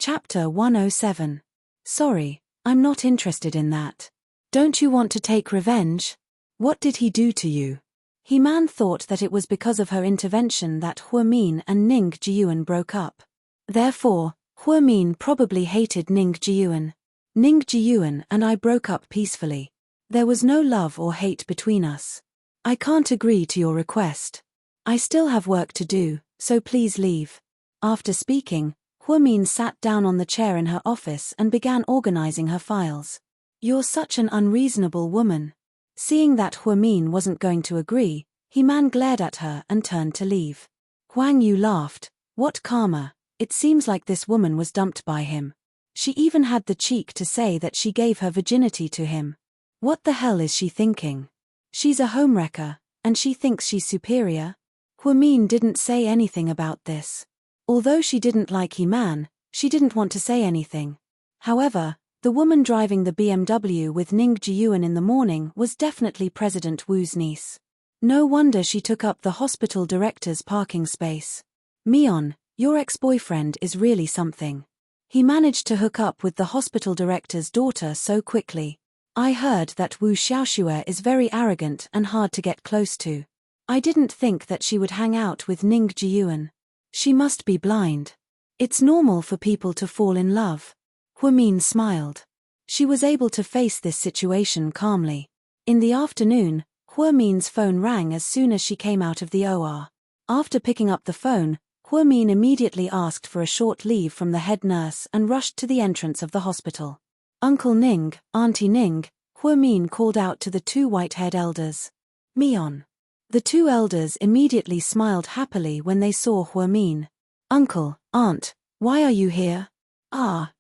Chapter 107. Sorry, I'm not interested in that. Don't you want to take revenge? What did he do to you? He-Man thought that it was because of her intervention that Huamin and Ning Jiyuan broke up. Therefore, Huamin probably hated Ning Jiyuan. Ning Jiyuan and I broke up peacefully. There was no love or hate between us. I can't agree to your request. I still have work to do, so please leave. After speaking, Huamin sat down on the chair in her office and began organizing her files. You're such an unreasonable woman. Seeing that Huamin wasn't going to agree, He-Man glared at her and turned to leave. Huang Yu laughed. What karma, it seems like this woman was dumped by him. She even had the cheek to say that she gave her virginity to him. What the hell is she thinking? She's a homewrecker, and she thinks she's superior? Huamin didn't say anything about this. Although she didn't like He-Man, she didn't want to say anything. However, the woman driving the BMW with Ning Jiyuan in the morning was definitely President Wu's niece. No wonder she took up the hospital director's parking space. Mion, your ex-boyfriend is really something. He managed to hook up with the hospital director's daughter so quickly. I heard that Wu Xiaoxue is very arrogant and hard to get close to. I didn't think that she would hang out with Ning Jiyuan. She must be blind. It's normal for people to fall in love. Huamin smiled. She was able to face this situation calmly. In the afternoon, Huamin's phone rang as soon as she came out of the OR. After picking up the phone, Huamin immediately asked for a short leave from the head nurse and rushed to the entrance of the hospital. Uncle Ning, Auntie Ning, Huamin called out to the two white-haired elders. Mion. The two elders immediately smiled happily when they saw Huamin. Uncle, Aunt, why are you here?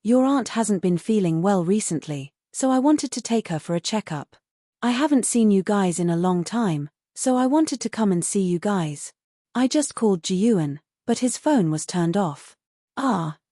Your aunt hasn't been feeling well recently, so I wanted to take her for a checkup. I haven't seen you guys in a long time, so I wanted to come and see you guys. I just called Jiyuan, but his phone was turned off.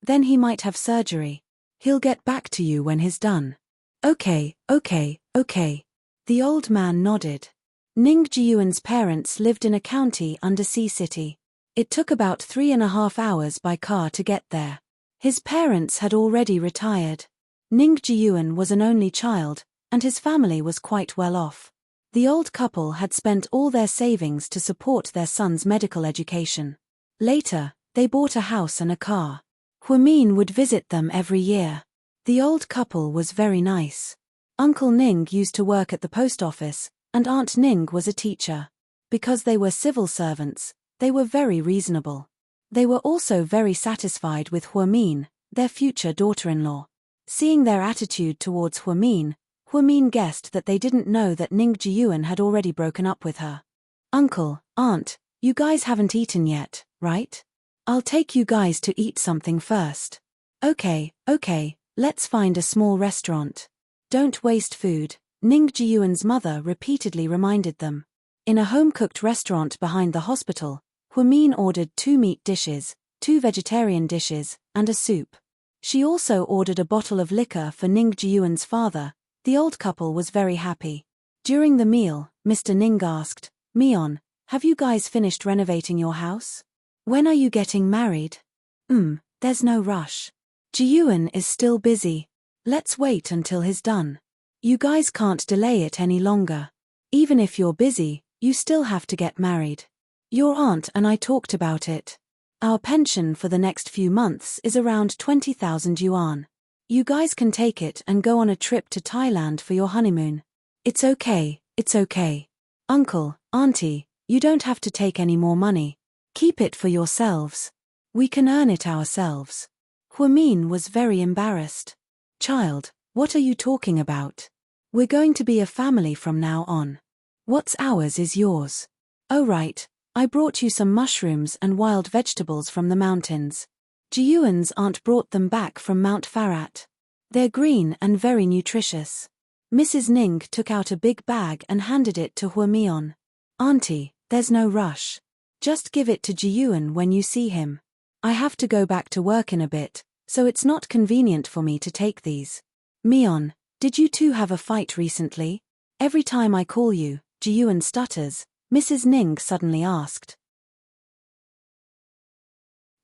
Then he might have surgery. He'll get back to you when he's done. Okay. The old man nodded. Ning Jiyuan's parents lived in a county under Sea City. It took about 3.5 hours by car to get there. His parents had already retired. Ning Jiyuan was an only child, and his family was quite well off. The old couple had spent all their savings to support their son's medical education. Later, they bought a house and a car. Huamin would visit them every year. The old couple was very nice. Uncle Ning used to work at the post office, and Aunt Ning was a teacher. Because they were civil servants, they were very reasonable. They were also very satisfied with Huamin, their future daughter-in-law. Seeing their attitude towards Huamin guessed that they didn't know that Ning Jiyuan had already broken up with her. Uncle, Aunt, you guys haven't eaten yet, right? I'll take you guys to eat something first. Okay, let's find a small restaurant. Don't waste food, Ning Jiyuan's mother repeatedly reminded them. In a home-cooked restaurant behind the hospital, Huamin ordered 2 meat dishes, 2 vegetarian dishes, and a soup. She also ordered a bottle of liquor for Ning Jiyuan's father. The old couple was very happy. During the meal, Mr. Ning asked, Mion, have you guys finished renovating your house? When are you getting married? There's no rush. Jiyuan is still busy. Let's wait until he's done. You guys can't delay it any longer. Even if you're busy, you still have to get married. Your aunt and I talked about it. Our pension for the next few months is around 20,000 yuan. You guys can take it and go on a trip to Thailand for your honeymoon. It's okay. Uncle, Auntie, you don't have to take any more money. Keep it for yourselves. We can earn it ourselves. Huamin was very embarrassed. Child, what are you talking about? We're going to be a family from now on. What's ours is yours. Oh right, I brought you some mushrooms and wild vegetables from the mountains. Jiyuan's aunt brought them back from Mount Farat. They're green and very nutritious. Mrs. Ning took out a big bag and handed it to Huamion. Auntie, there's no rush. Just give it to Jiyuan when you see him. I have to go back to work in a bit, so it's not convenient for me to take these. Mion, did you two have a fight recently? Every time I call you, Jiyuan stutters, Mrs. Ning suddenly asked.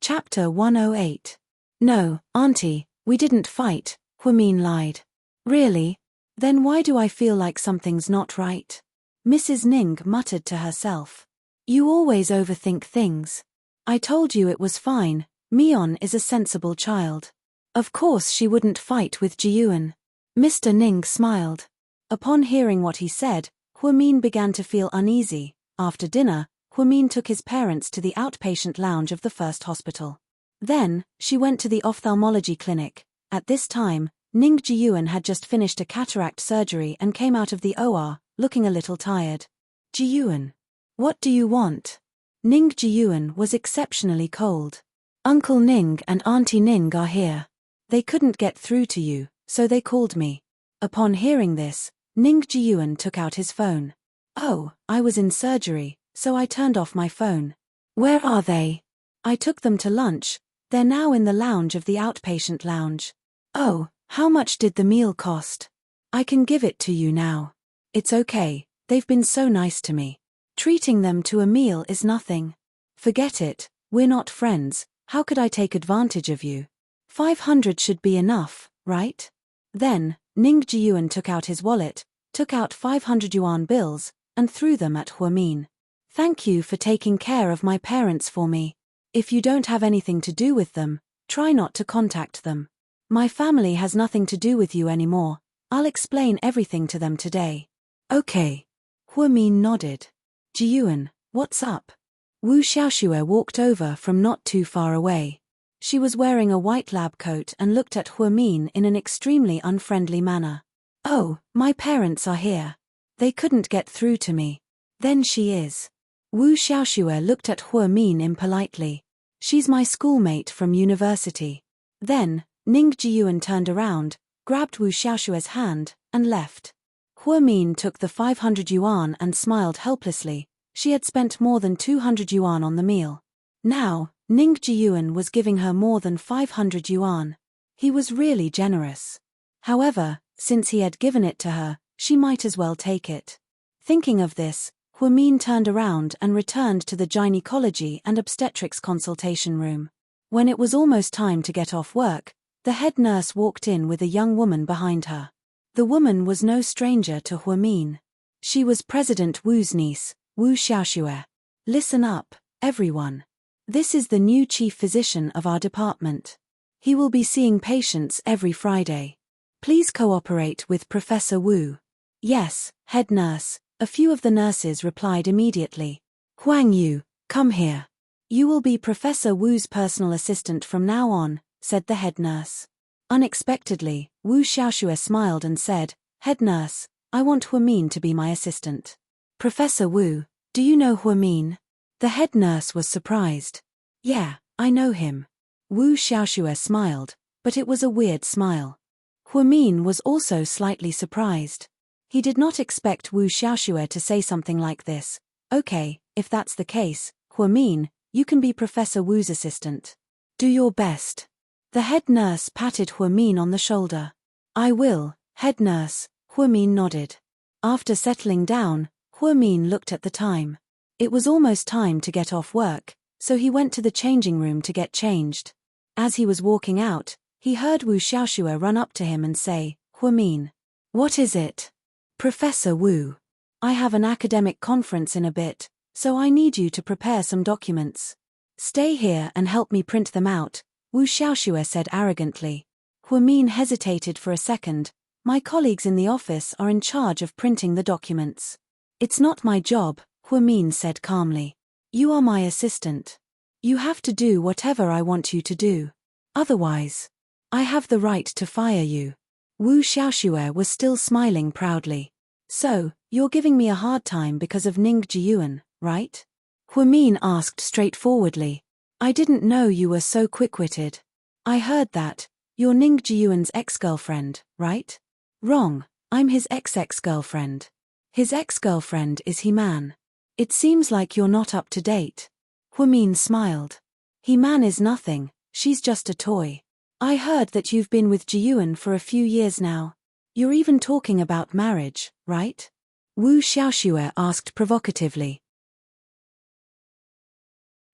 Chapter 108. No, Auntie, we didn't fight, Huimin lied. Really? Then why do I feel like something's not right? Mrs. Ning muttered to herself. You always overthink things. I told you it was fine, Mion is a sensible child. Of course she wouldn't fight with Jiyuan. Mr. Ning smiled. Upon hearing what he said, Huimin began to feel uneasy. After dinner, Huimin took his parents to the outpatient lounge of the first hospital. Then, she went to the ophthalmology clinic. At this time, Ning Jiyuan had just finished a cataract surgery and came out of the OR, looking a little tired. Jiyuan. What do you want? Ning Jiyuan was exceptionally cold. Uncle Ning and Auntie Ning are here. They couldn't get through to you, so they called me. Upon hearing this, Ning Jiyuan took out his phone. Oh, I was in surgery, so I turned off my phone. Where are they? I took them to lunch. They're now in the lounge of the outpatient lounge. Oh, how much did the meal cost? I can give it to you now. It's okay, they've been so nice to me. Treating them to a meal is nothing. Forget it, we're not friends, how could I take advantage of you? 500 should be enough, right? Then, Ning Jiyuan took out his wallet, took out 500 yuan bills, and threw them at Huimin. Thank you for taking care of my parents for me. If you don't have anything to do with them, try not to contact them. My family has nothing to do with you anymore. I'll explain everything to them today. Okay. Huimin nodded. Jiyuan, what's up? Wu Xiaoxue walked over from not too far away. She was wearing a white lab coat and looked at Huimin in an extremely unfriendly manner. Oh, my parents are here. They couldn't get through to me. Then she is. Wu Xiaoxue looked at Huimin impolitely. She's my schoolmate from university. Then, Ning Jiyuan turned around, grabbed Wu Xiaoxue's hand, and left. Huimin took the 500 yuan and smiled helplessly. She had spent more than 200 yuan on the meal. Now, Ning Jiyuan was giving her more than 500 yuan. He was really generous. However, since he had given it to her, she might as well take it. Thinking of this, Huimin turned around and returned to the gynecology and obstetrics consultation room. When it was almost time to get off work, the head nurse walked in with a young woman behind her. The woman was no stranger to Huimin. She was President Wu's niece, Wu Xiaoxue. Listen up, everyone. This is the new chief physician of our department. He will be seeing patients every Friday. Please cooperate with Professor Wu. Yes, head nurse, a few of the nurses replied immediately. Huang Yu, come here. You will be Professor Wu's personal assistant from now on, said the head nurse. Unexpectedly, Wu Xiaoxue smiled and said, Head nurse, I want Huimin to be my assistant. Professor Wu, do you know Huimin? The head nurse was surprised. Yeah, I know him. Wu Xiaoxue smiled, but it was a weird smile. Huimin was also slightly surprised. He did not expect Wu Xiaoxue to say something like this. Okay, if that's the case, Huimin, you can be Professor Wu's assistant. Do your best. The head nurse patted Huimin on the shoulder. I will, head nurse, Huimin nodded. After settling down, Huimin looked at the time. It was almost time to get off work, so he went to the changing room to get changed. As he was walking out, he heard Wu Xiaoxue run up to him and say, Huimin. What is it? Professor Wu. I have an academic conference in a bit, so I need you to prepare some documents. Stay here and help me print them out, Wu Xiaoxue said arrogantly. Huimin hesitated for a second. My colleagues in the office are in charge of printing the documents. It's not my job, Huimin said calmly. You are my assistant. You have to do whatever I want you to do. Otherwise, I have the right to fire you. Wu Xiaoxue was still smiling proudly. So, you're giving me a hard time because of Ning Jiyuan, right? Huimin asked straightforwardly. I didn't know you were so quick-witted. I heard that. You're Ning Jiyuan's ex-girlfriend, right? Wrong, I'm his ex-ex-girlfriend. His ex-girlfriend is He-Man. It seems like you're not up to date. Huimin smiled. He-Man is nothing, she's just a toy. I heard that you've been with Jiyuan for a few years now. You're even talking about marriage, right? Wu Xiaoxue asked provocatively.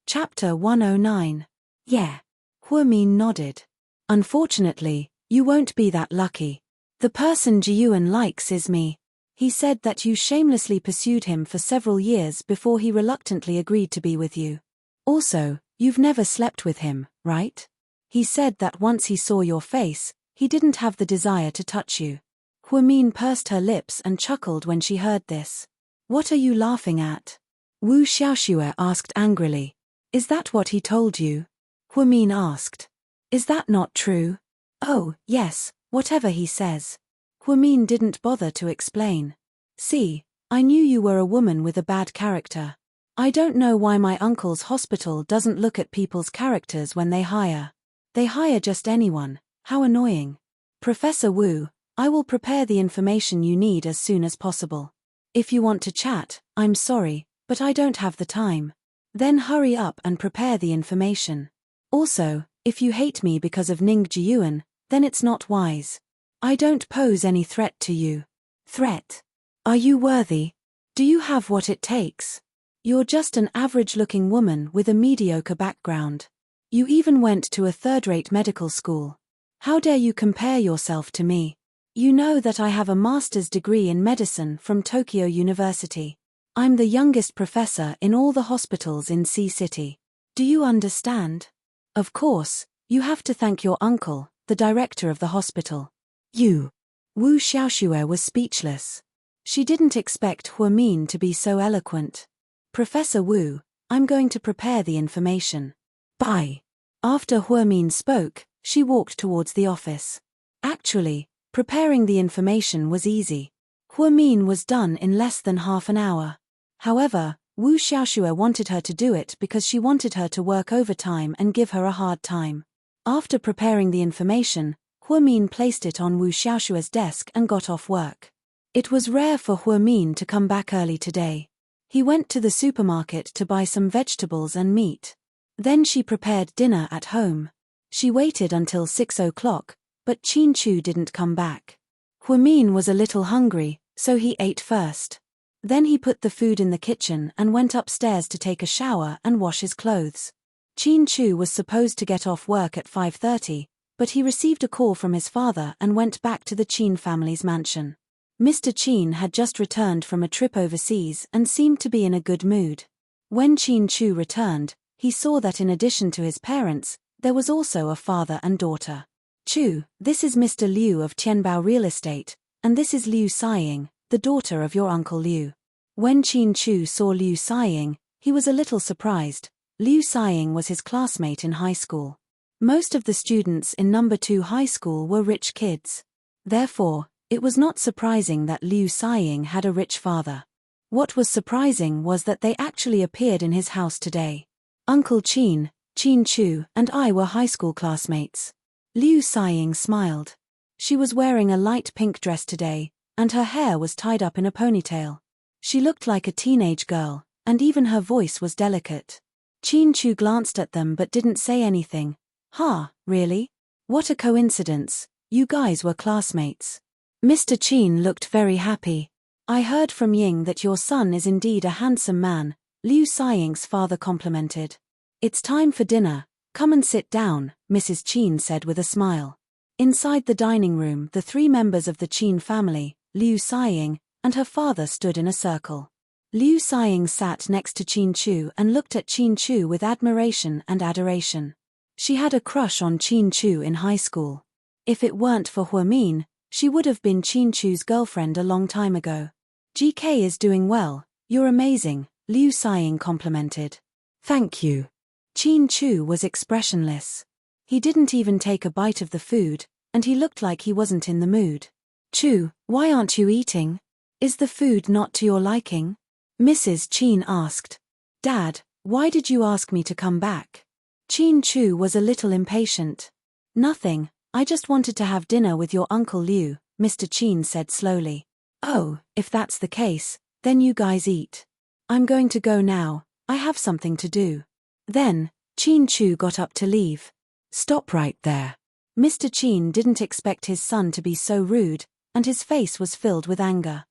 Chapter 109. Yeah. Huimin nodded. Unfortunately, you won't be that lucky. The person Ji-Yuan likes is me. He said that you shamelessly pursued him for several years before he reluctantly agreed to be with you. Also, you've never slept with him, right? He said that once he saw your face, he didn't have the desire to touch you. Huamin pursed her lips and chuckled when she heard this. What are you laughing at? Wu Xiaoxue asked angrily. Is that what he told you? Huamin asked. Is that not true? Oh, yes, whatever he says. Huamin didn't bother to explain. See, I knew you were a woman with a bad character. I don't know why my uncle's hospital doesn't look at people's characters when they hire. They hire just anyone. How annoying. Professor Wu, I will prepare the information you need as soon as possible. If you want to chat, I'm sorry, but I don't have the time. Then hurry up and prepare the information. Also, if you hate me because of Ning Ji-Yuan, then it's not wise. I don't pose any threat to you. Threat? Are you worthy? Do you have what it takes? You're just an average-looking woman with a mediocre background. You even went to a third-rate medical school. How dare you compare yourself to me? You know that I have a master's degree in medicine from Tokyo University. I'm the youngest professor in all the hospitals in Sea City. Do you understand? Of course, you have to thank your uncle, the director of the hospital. You. Wu Xiaoxue was speechless. She didn't expect Huamin to be so eloquent. Professor Wu, I'm going to prepare the information. Bye. After Huamin spoke, she walked towards the office. Actually, preparing the information was easy. Huamin was done in less than half an hour. However, Wu Xiaoxue wanted her to do it because she wanted her to work overtime and give her a hard time. After preparing the information, Huamin placed it on Wu Xiaoxue's desk and got off work. It was rare for Huamin to come back early today. He went to the supermarket to buy some vegetables and meat. Then she prepared dinner at home. She waited until 6 o'clock, but Qin Chu didn't come back. Huamin was a little hungry, so he ate first. Then he put the food in the kitchen and went upstairs to take a shower and wash his clothes. Qin Chu was supposed to get off work at 5:30, but he received a call from his father and went back to the Qin family's mansion. Mr. Qin had just returned from a trip overseas and seemed to be in a good mood. When Qin Chu returned, he saw that in addition to his parents, there was also a father and daughter. Chu, this is Mr. Liu of Tianbao Real Estate, and this is Liu Xiying, the daughter of your uncle Liu. When Qin Chu saw Liu Xiying, he was a little surprised. Liu Xiying was his classmate in high school. Most of the students in number 2 high school were rich kids. Therefore, it was not surprising that Liu Xiying had a rich father. What was surprising was that they actually appeared in his house today. Uncle Qin, Qin Chu, and I were high school classmates. Liu Xiying smiled. She was wearing a light pink dress today, and her hair was tied up in a ponytail. She looked like a teenage girl, and even her voice was delicate. Qin Chu glanced at them but didn't say anything. Really? What a coincidence, you guys were classmates. Mr. Qin looked very happy. I heard from Ying that your son is indeed a handsome man, Liu Xiying's father complimented. It's time for dinner, come and sit down, Mrs. Qin said with a smile. Inside the dining room, the 3 members of the Qin family, Liu Xiying, and her father stood in a circle. Liu Xiying sat next to Qin Chu and looked at Qin Chu with admiration and adoration. She had a crush on Qin Chu in high school. If it weren't for Huamin, she would have been Qin Chu's girlfriend a long time ago. GK is doing well, you're amazing, Liu Xiying complimented. Thank you. Qin Chu was expressionless. He didn't even take a bite of the food, and he looked like he wasn't in the mood. Chu, why aren't you eating? Is the food not to your liking? Mrs. Qin asked. Dad, why did you ask me to come back? Qin Chu was a little impatient. Nothing, I just wanted to have dinner with your Uncle Liu, Mr. Qin said slowly. Oh, if that's the case, then you guys eat. I'm going to go now, I have something to do. Then, Qin Chu got up to leave. Stop right there. Mr. Qin didn't expect his son to be so rude, and his face was filled with anger.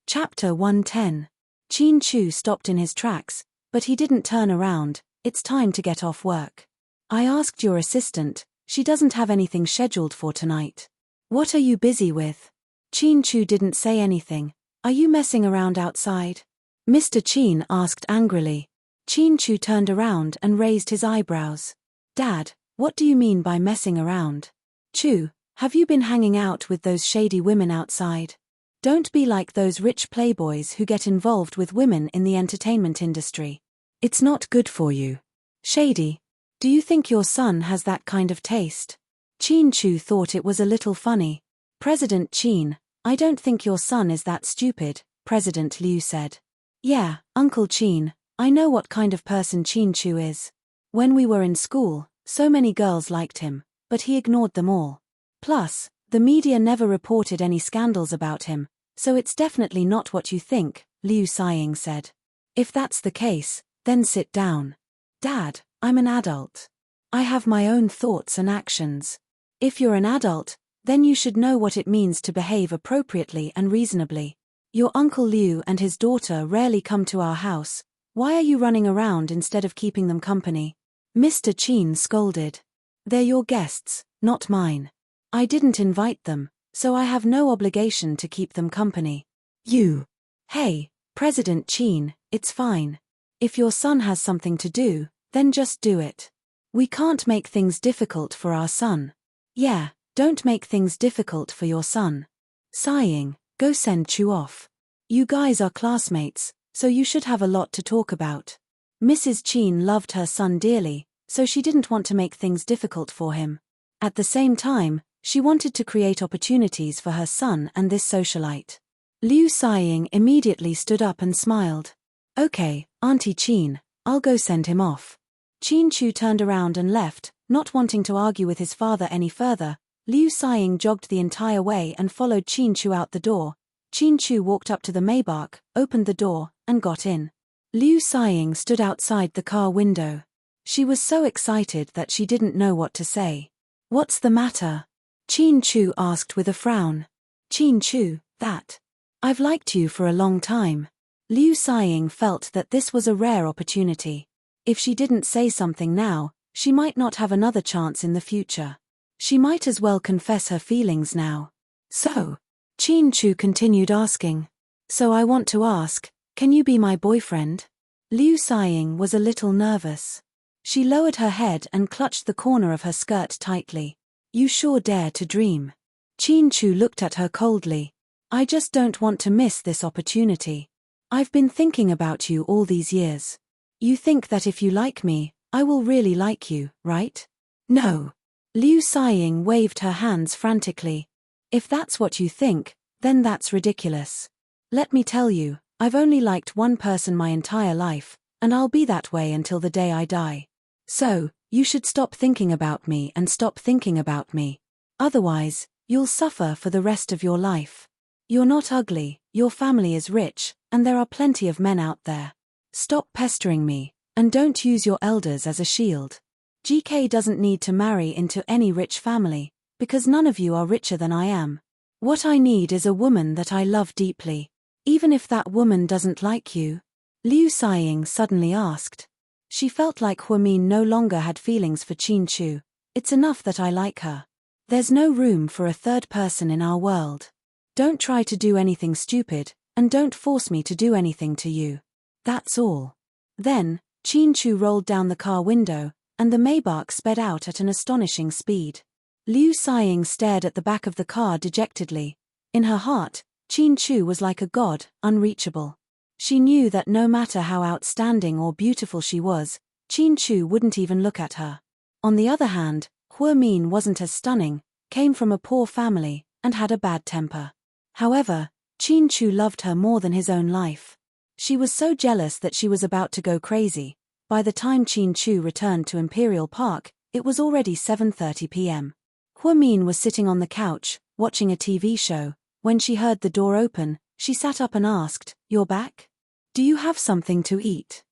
Chapter 110. Qin Chu stopped in his tracks, but he didn't turn around. It's time to get off work. I asked your assistant, she doesn't have anything scheduled for tonight. What are you busy with? Chin Chu didn't say anything. Are you messing around outside? Mr. Chin asked angrily. Chin Chu turned around and raised his eyebrows. Dad, what do you mean by messing around? Chu, have you been hanging out with those shady women outside? Don't be like those rich playboys who get involved with women in the entertainment industry. It's not good for you. Shady? Do you think your son has that kind of taste? Chin Chu thought it was a little funny. President Chin, I don't think your son is that stupid, President Liu said. Yeah, Uncle Chin, I know what kind of person Chin Chu is. When we were in school, so many girls liked him, but he ignored them all. Plus, the media never reported any scandals about him, so it's definitely not what you think, Liu sighing said. If that's the case, then sit down. Dad, I'm an adult. I have my own thoughts and actions. If you're an adult, then you should know what it means to behave appropriately and reasonably. Your Uncle Liu and his daughter rarely come to our house. Why are you running around instead of keeping them company? Mr. Chin scolded. They're your guests, not mine. I didn't invite them, so I have no obligation to keep them company. You. Hey, President Chin, it's fine. If your son has something to do, then just do it. We can't make things difficult for our son. Yeah, don't make things difficult for your son. Sighing, go send Chu off. You guys are classmates, so you should have a lot to talk about. Mrs. Chin loved her son dearly, so she didn't want to make things difficult for him. At the same time, she wanted to create opportunities for her son and this socialite. Liu sighing immediately stood up and smiled. Okay, Auntie Chin, I'll go send him off. Chin Chu turned around and left, not wanting to argue with his father any further. Liu sighing jogged the entire way and followed Chin Chu out the door. Chin Chu walked up to the Maybach, opened the door, and got in. Liu sighing stood outside the car window. She was so excited that she didn't know what to say. What's the matter? Chin Chu asked with a frown. Chin Chu, that. I've liked you for a long time. Liu sighing felt that this was a rare opportunity. If she didn't say something now, she might not have another chance in the future. She might as well confess her feelings now. So, Chin Chu continued asking. So I want to ask, can you be my boyfriend? Liu sighing was a little nervous. She lowered her head and clutched the corner of her skirt tightly. You sure dare to dream. Chin Chu looked at her coldly. I just don't want to miss this opportunity. I've been thinking about you all these years. You think that if you like me, I will really like you, right? No. Liu sighing waved her hands frantically. If that's what you think, then that's ridiculous. Let me tell you, I've only liked one person my entire life, and I'll be that way until the day I die. So, you should stop thinking about me and stop thinking about me. Otherwise, you'll suffer for the rest of your life. You're not ugly, your family is rich, and there are plenty of men out there. Stop pestering me, and don't use your elders as a shield. GK doesn't need to marry into any rich family, because none of you are richer than I am. What I need is a woman that I love deeply. Even if that woman doesn't like you? Liu sighing suddenly asked. She felt like Huamin no longer had feelings for Chin Chu. It's enough that I like her. There's no room for a third person in our world. Don't try to do anything stupid, and don't force me to do anything to you. That's all. Then, Chin Chu rolled down the car window, and the Maybach sped out at an astonishing speed. Liu sighing stared at the back of the car dejectedly. In her heart, Chin Chu was like a god, unreachable. She knew that no matter how outstanding or beautiful she was, Chin Chu wouldn't even look at her. On the other hand, Huamin wasn't as stunning, came from a poor family, and had a bad temper. However, Chin Chu loved her more than his own life. She was so jealous that she was about to go crazy. By the time Chin Chu returned to Imperial Park, it was already 7:30 p.m. Huamin was sitting on the couch, watching a TV show. When she heard the door open, she sat up and asked, "You're back? Do you have something to eat?"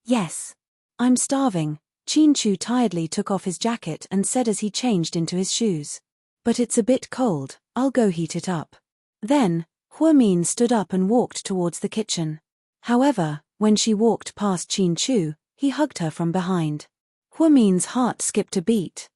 Yes. I'm starving." Chin Chu tiredly took off his jacket and said as he changed into his shoes. "But it's a bit cold, I'll go heat it up." Then, Huamin stood up and walked towards the kitchen. However, when she walked past Chin Chu, he hugged her from behind. Huamin's heart skipped a beat.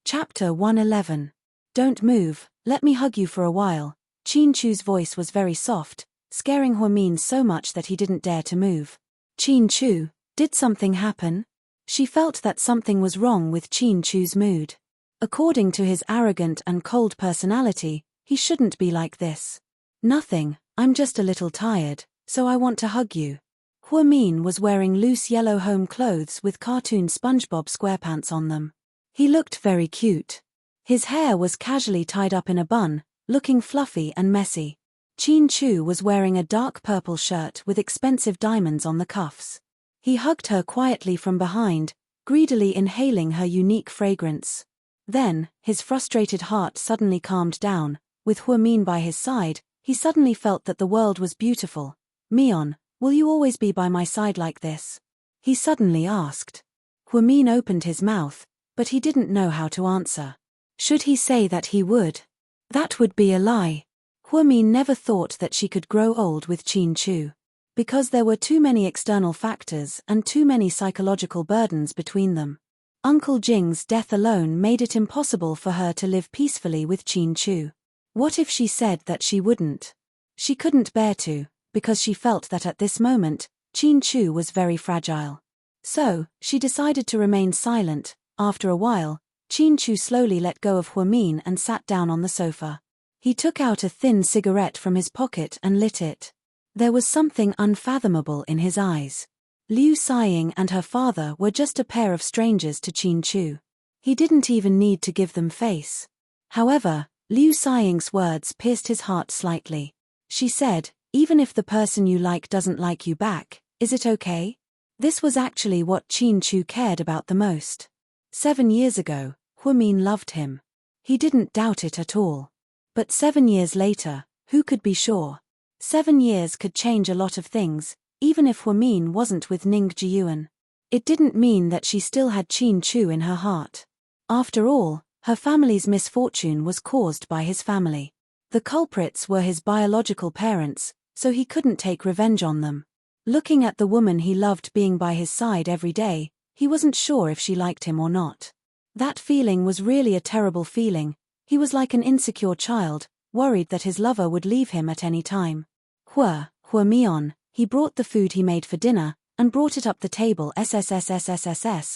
Chapter 111. Don't move, let me hug you for a while. Qin Chu's voice was very soft, scaring Huamin so much that he didn't dare to move. Qin Chu, did something happen? She felt that something was wrong with Qin Chu's mood. According to his arrogant and cold personality, he shouldn't be like this. Nothing, I'm just a little tired, so I want to hug you. Huamin was wearing loose yellow home clothes with cartoon SpongeBob SquarePants on them. He looked very cute. His hair was casually tied up in a bun, looking fluffy and messy. Qin Chu was wearing a dark purple shirt with expensive diamonds on the cuffs. He hugged her quietly from behind, greedily inhaling her unique fragrance. Then, his frustrated heart suddenly calmed down. With Huamin by his side, he suddenly felt that the world was beautiful. Mion, will you always be by my side like this? He suddenly asked. Huamin opened his mouth, but he didn't know how to answer. Should he say that he would? That would be a lie. Huamin never thought that she could grow old with Qin Chu. Because there were too many external factors and too many psychological burdens between them. Uncle Jing's death alone made it impossible for her to live peacefully with Qin Chu. What if she said that she wouldn't? She couldn't bear to, because she felt that at this moment, Qin Chu was very fragile. So, she decided to remain silent. After a while, Qin Chu slowly let go of Huamin and sat down on the sofa. He took out a thin cigarette from his pocket and lit it. There was something unfathomable in his eyes. Liu Xiying and her father were just a pair of strangers to Qin Chu. He didn't even need to give them face. However, Liu Xiying's words pierced his heart slightly. She said, even if the person you like doesn't like you back, is it okay? This was actually what Qin Chu cared about the most. 7 years ago, Huamin loved him. He didn't doubt it at all. But 7 years later, who could be sure? 7 years could change a lot of things, even if Huamin wasn't with Ning Jiyuan. It didn't mean that she still had Qin Chu in her heart. After all, her family's misfortune was caused by his family. The culprits were his biological parents, so he couldn't take revenge on them. Looking at the woman he loved being by his side every day, he wasn't sure if she liked him or not. That feeling was really a terrible feeling. He was like an insecure child, worried that his lover would leave him at any time. Huamion, he brought the food he made for dinner, and brought it up the table SSSSSSS,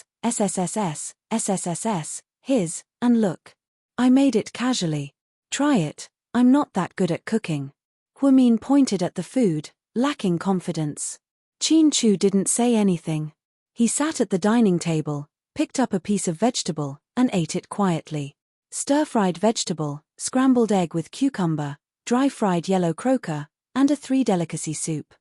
his, and look. I made it casually. Try it, I'm not that good at cooking. Huamin pointed at the food, lacking confidence. Qin Chu didn't say anything. He sat at the dining table, picked up a piece of vegetable, and ate it quietly. Stir-fried vegetable, scrambled egg with cucumber, dry-fried yellow croaker, and a 3-delicacy soup.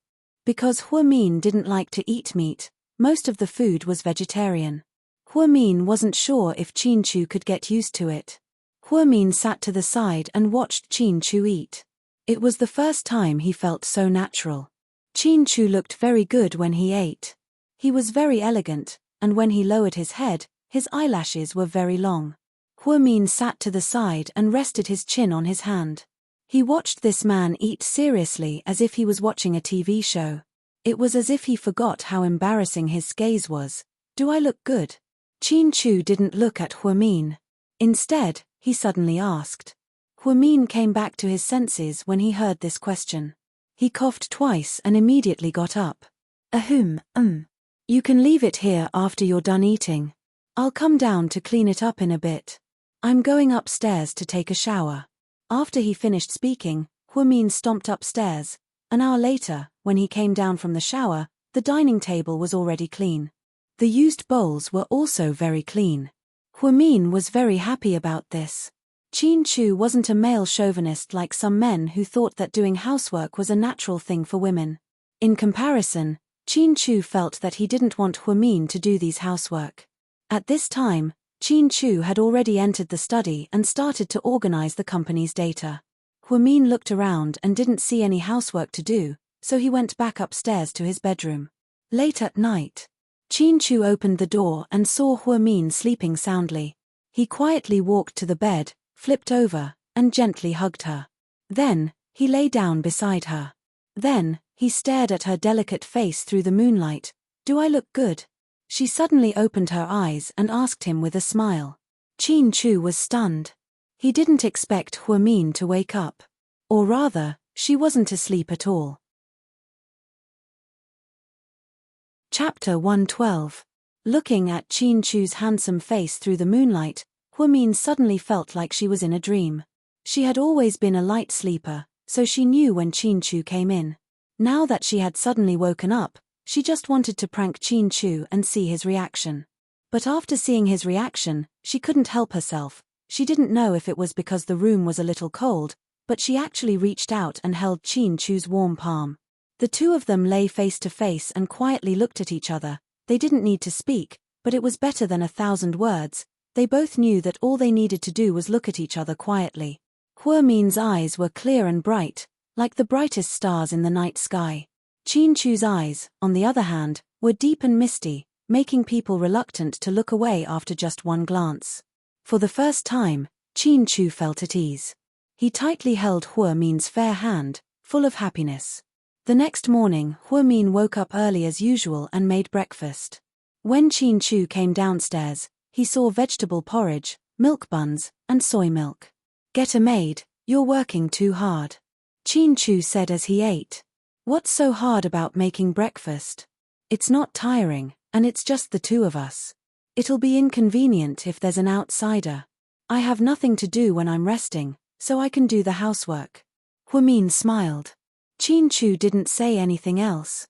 Because Huamin didn't like to eat meat, most of the food was vegetarian. Huamin wasn't sure if Qin Chu could get used to it. Huamin sat to the side and watched Qin Chu eat. It was the first time he felt so natural. Qin Chu looked very good when he ate. He was very elegant, and when he lowered his head, his eyelashes were very long. Huamin sat to the side and rested his chin on his hand. He watched this man eat seriously as if he was watching a TV show. It was as if he forgot how embarrassing his gaze was. Do I look good? Qin Chu didn't look at Huamin. Instead, he suddenly asked. Huamin came back to his senses when he heard this question. He coughed twice and immediately got up. You can leave it here after you're done eating. I'll come down to clean it up in a bit. I'm going upstairs to take a shower. After he finished speaking, Huamin stomped upstairs. An hour later, when he came down from the shower, the dining table was already clean. The used bowls were also very clean. Huamin was very happy about this. Qin Chu wasn't a male chauvinist like some men who thought that doing housework was a natural thing for women. In comparison, Qin Chu felt that he didn't want Huamin to do these housework. At this time, Qin Chu had already entered the study and started to organize the company's data. Huamin looked around and didn't see any housework to do, so he went back upstairs to his bedroom. Late at night, Qin Chu opened the door and saw Huamin sleeping soundly. He quietly walked to the bed, flipped over, and gently hugged her. Then, he lay down beside her. Then, he stared at her delicate face through the moonlight, Do I look good? She suddenly opened her eyes and asked him with a smile. Qin Chu was stunned. He didn't expect Huamin to wake up. Or rather, she wasn't asleep at all. Chapter 112. Looking at Qin Chu's handsome face through the moonlight, Huamin suddenly felt like she was in a dream. She had always been a light sleeper, so she knew when Qin Chu came in. Now that she had suddenly woken up, she just wanted to prank Qin Chu and see his reaction. But after seeing his reaction, she couldn't help herself. She didn't know if it was because the room was a little cold, but she actually reached out and held Qin Chu's warm palm. The two of them lay face to face and quietly looked at each other. They didn't need to speak, but it was better than 1,000 words. They both knew that all they needed to do was look at each other quietly. Huamin's eyes were clear and bright, like the brightest stars in the night sky. Qin Chu's eyes, on the other hand, were deep and misty, making people reluctant to look away after just one glance. For the first time, Qin Chu felt at ease. He tightly held Huamin's fair hand, full of happiness. The next morning, Huamin woke up early as usual and made breakfast. When Qin Chu came downstairs, he saw vegetable porridge, milk buns, and soy milk. "Get a maid, you're working too hard," Qin Chu said as he ate. "What's so hard about making breakfast? It's not tiring, and it's just the two of us. It'll be inconvenient if there's an outsider. I have nothing to do when I'm resting, so I can do the housework." Huamin smiled. Qin Chu didn't say anything else.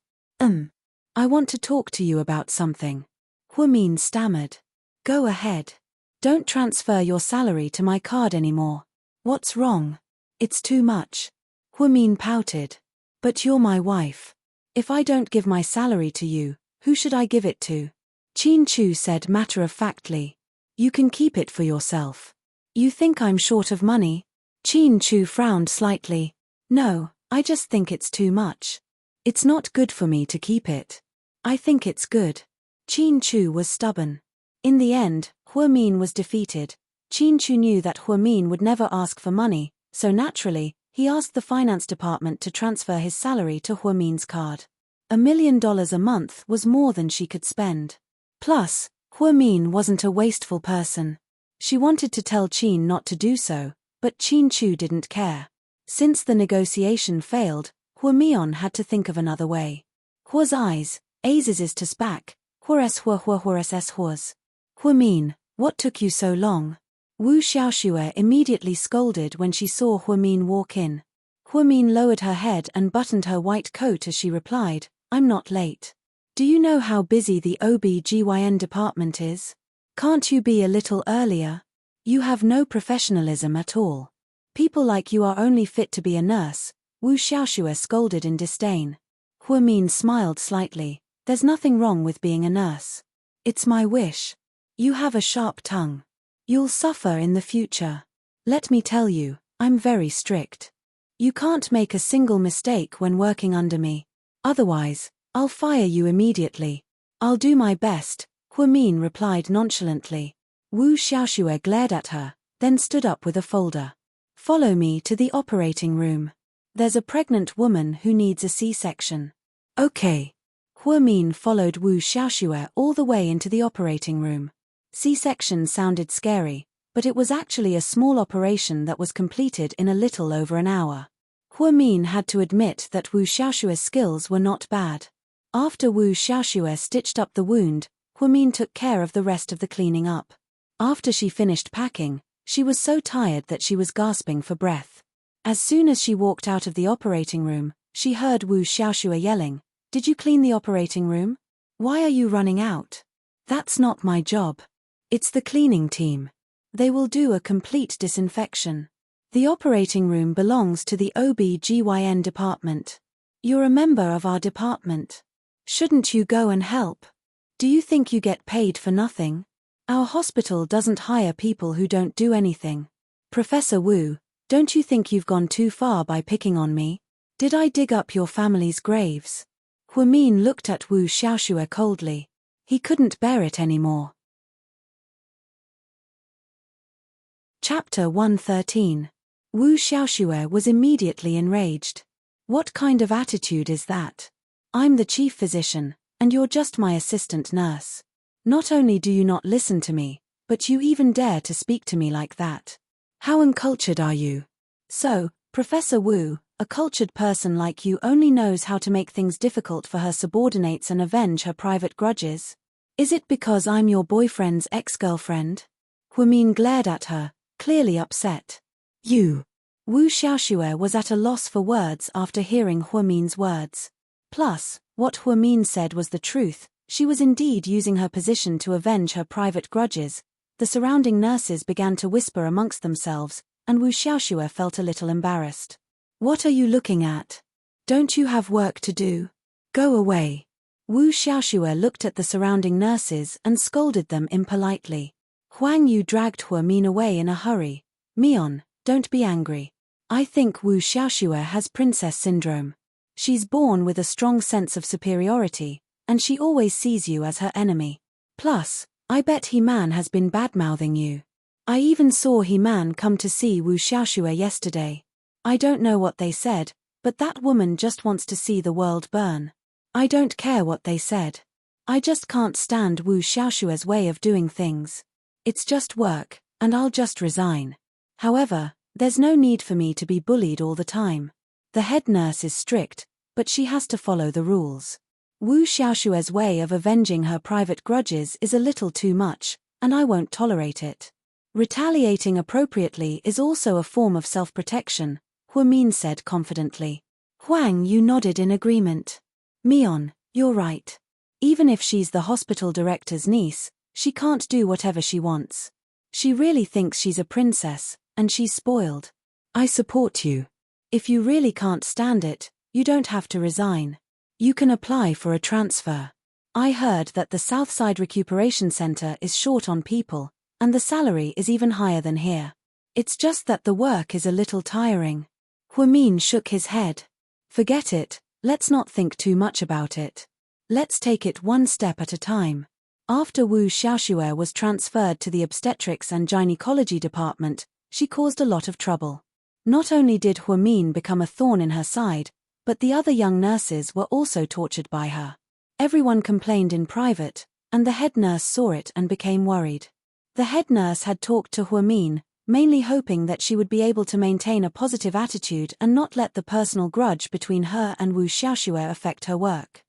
I want to talk to you about something." Huamin stammered. "Go ahead. Don't transfer your salary to my card anymore." "What's wrong?" "It's too much." Huamin pouted. "But you're my wife. If I don't give my salary to you, who should I give it to?" Qin Chu said matter-of-factly. "You can keep it for yourself." "You think I'm short of money?" Qin Chu frowned slightly. "No, I just think it's too much. It's not good for me to keep it." "I think it's good." Qin Chu was stubborn. In the end, Huamin was defeated. Qin Chu knew that Huamin would never ask for money, so naturally, he asked the finance department to transfer his salary to Huamin's card. $1 million a month was more than she could spend. Plus, Huamin wasn't a wasteful person. She wanted to tell Qin not to do so, but Qin Chu didn't care. Since the negotiation failed, Huamion had to think of another way. Hua's eyes, Azes to spak, Huares Huas. "Huamin, what took you so long?" Wu Xiaoxue immediately scolded when she saw Huamin walk in. Huamin lowered her head and buttoned her white coat as she replied, "I'm not late. Do you know how busy the OB/GYN department is? Can't you be a little earlier? You have no professionalism at all. People like you are only fit to be a nurse," Wu Xiaoxue scolded in disdain. Huamin smiled slightly. "There's nothing wrong with being a nurse. It's my wish." "You have a sharp tongue. You'll suffer in the future. Let me tell you, I'm very strict. You can't make a single mistake when working under me. Otherwise, I'll fire you immediately." "I'll do my best," Huamin replied nonchalantly. Wu Xiaoxue glared at her, then stood up with a folder. "Follow me to the operating room. There's a pregnant woman who needs a C-section." "Okay." Huamin followed Wu Xiaoxue all the way into the operating room. C-section sounded scary, but it was actually a small operation that was completed in a little over an hour. Huamin had to admit that Wu Xiaoxue's skills were not bad. After Wu Xiaoxue stitched up the wound, Huamin took care of the rest of the cleaning up. After she finished packing, she was so tired that she was gasping for breath. As soon as she walked out of the operating room, she heard Wu Xiaoxue yelling, "Did you clean the operating room? Why are you running out?" "That's not my job. It's the cleaning team. They will do a complete disinfection. The operating room belongs to the OB/GYN department. You're a member of our department. Shouldn't you go and help? Do you think you get paid for nothing? Our hospital doesn't hire people who don't do anything." "Professor Wu, don't you think you've gone too far by picking on me? Did I dig up your family's graves?" Huamin looked at Wu Xiaoxue coldly. He couldn't bear it anymore. Chapter 113. Wu Xiaoxue was immediately enraged. "What kind of attitude is that? I'm the chief physician, And you're just my assistant nurse. Not only do you not listen to me, but you even dare to speak to me like that. How uncultured are you? So, Professor Wu, a cultured person like you only knows how to make things difficult for her subordinates and avenge her private grudges? Is it because I'm your boyfriend's ex-girlfriend? Huimin glared at her, clearly upset. You. Wu Xiaoxue was at a loss for words after hearing Huimin's words. Plus, what Huimin said was the truth. She was indeed using her position to avenge her private grudges. The surrounding nurses began to whisper amongst themselves, and Wu Xiaoxue felt a little embarrassed. What are you looking at? Don't you have work to do? Go away. Wu Xiaoxue looked at the surrounding nurses and scolded them impolitely. Huang Yu dragged Huimin away in a hurry. Mion, don't be angry. I think Wu Xiaoxue has princess syndrome. She's born with a strong sense of superiority, and she always sees you as her enemy. Plus, I bet He-Man has been badmouthing you. I even saw He-Man come to see Wu Xiaoxue yesterday. I don't know what they said, but that woman just wants to see the world burn. I don't care what they said. I just can't stand Wu Xiaoxue's way of doing things. It's just work, and I'll just resign. However, there's no need for me to be bullied all the time. The head nurse is strict, but she has to follow the rules. Wu Xiaoxue's way of avenging her private grudges is a little too much, and I won't tolerate it. Retaliating appropriately is also a form of self-protection, Huimin said confidently. Huang Yu nodded in agreement. Mion, you're right. Even if she's the hospital director's niece, she can't do whatever she wants. She really thinks she's a princess, and she's spoiled. I support you. If you really can't stand it, you don't have to resign. You can apply for a transfer. I heard that the Southside Recuperation Center is short on people, and the salary is even higher than here. It's just that the work is a little tiring. Huimin shook his head. Forget it, let's not think too much about it. Let's take it one step at a time. After Wu Xiaoxue was transferred to the obstetrics and gynecology department, she caused a lot of trouble. Not only did Huimin become a thorn in her side, but the other young nurses were also tortured by her. Everyone complained in private, and the head nurse saw it and became worried. The head nurse had talked to Huimin, mainly hoping that she would be able to maintain a positive attitude and not let the personal grudge between her and Wu Xiaoxue affect her work.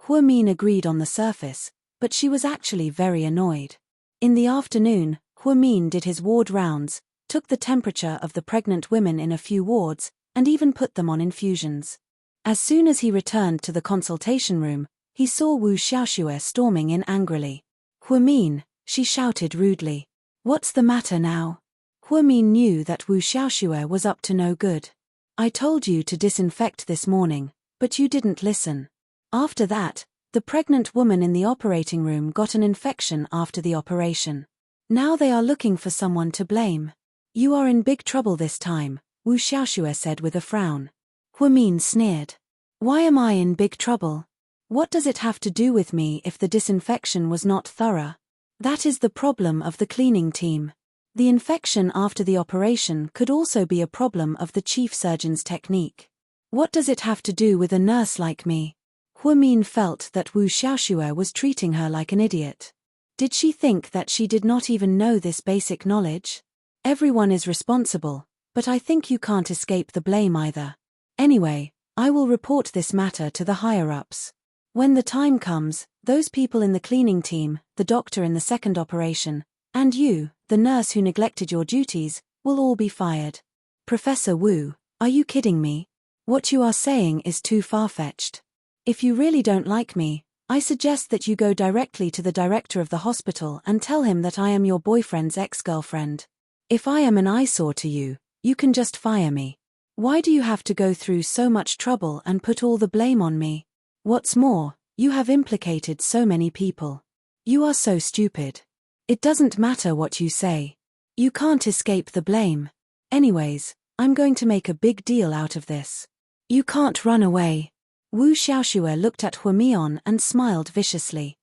Huimin agreed on the surface, but she was actually very annoyed. In the afternoon, Huimin did his ward rounds, took the temperature of the pregnant women in a few wards, and even put them on infusions. As soon as he returned to the consultation room, he saw Wu Xiaoxue storming in angrily. Huimin, she shouted rudely. What's the matter now? Huimin knew that Wu Xiaoxue was up to no good. I told you to disinfect this morning, but you didn't listen. After that, the pregnant woman in the operating room got an infection after the operation. Now they are looking for someone to blame. You are in big trouble this time, Wu Xiaoxue said with a frown. Huimin sneered. Why am I in big trouble? What does it have to do with me if the disinfection was not thorough? That is the problem of the cleaning team. The infection after the operation could also be a problem of the chief surgeon's technique. What does it have to do with a nurse like me? Huimin felt that Wu Xiaoxue was treating her like an idiot. Did she think that she did not even know this basic knowledge? Everyone is responsible, but I think you can't escape the blame either. Anyway, I will report this matter to the higher-ups. When the time comes, those people in the cleaning team, the doctor in the second operation, and you, the nurse who neglected your duties, will all be fired. Professor Wu, are you kidding me? What you are saying is too far-fetched. If you really don't like me, I suggest that you go directly to the director of the hospital and tell him that I am your boyfriend's ex-girlfriend. If I am an eyesore to you, you can just fire me. Why do you have to go through so much trouble and put all the blame on me? What's more, you have implicated so many people. You are so stupid. It doesn't matter what you say. You can't escape the blame. Anyways, I'm going to make a big deal out of this. You can't run away. Wu Xiaoxue looked at Huimin and smiled viciously.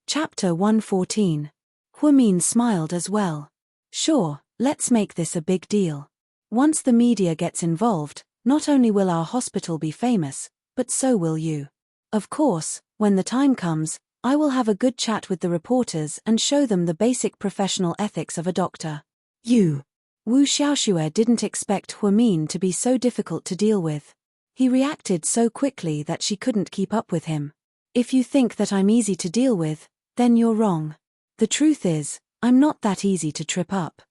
Chapter 114. Huimin smiled as well. Sure, let's make this a big deal. Once the media gets involved, not only will our hospital be famous, but so will you. Of course, when the time comes, I will have a good chat with the reporters and show them the basic professional ethics of a doctor. You. Wu Xiaoxue didn't expect Huamin to be so difficult to deal with. He reacted so quickly that she couldn't keep up with him. If you think that I'm easy to deal with, then you're wrong. The truth is, I'm not that easy to trip up.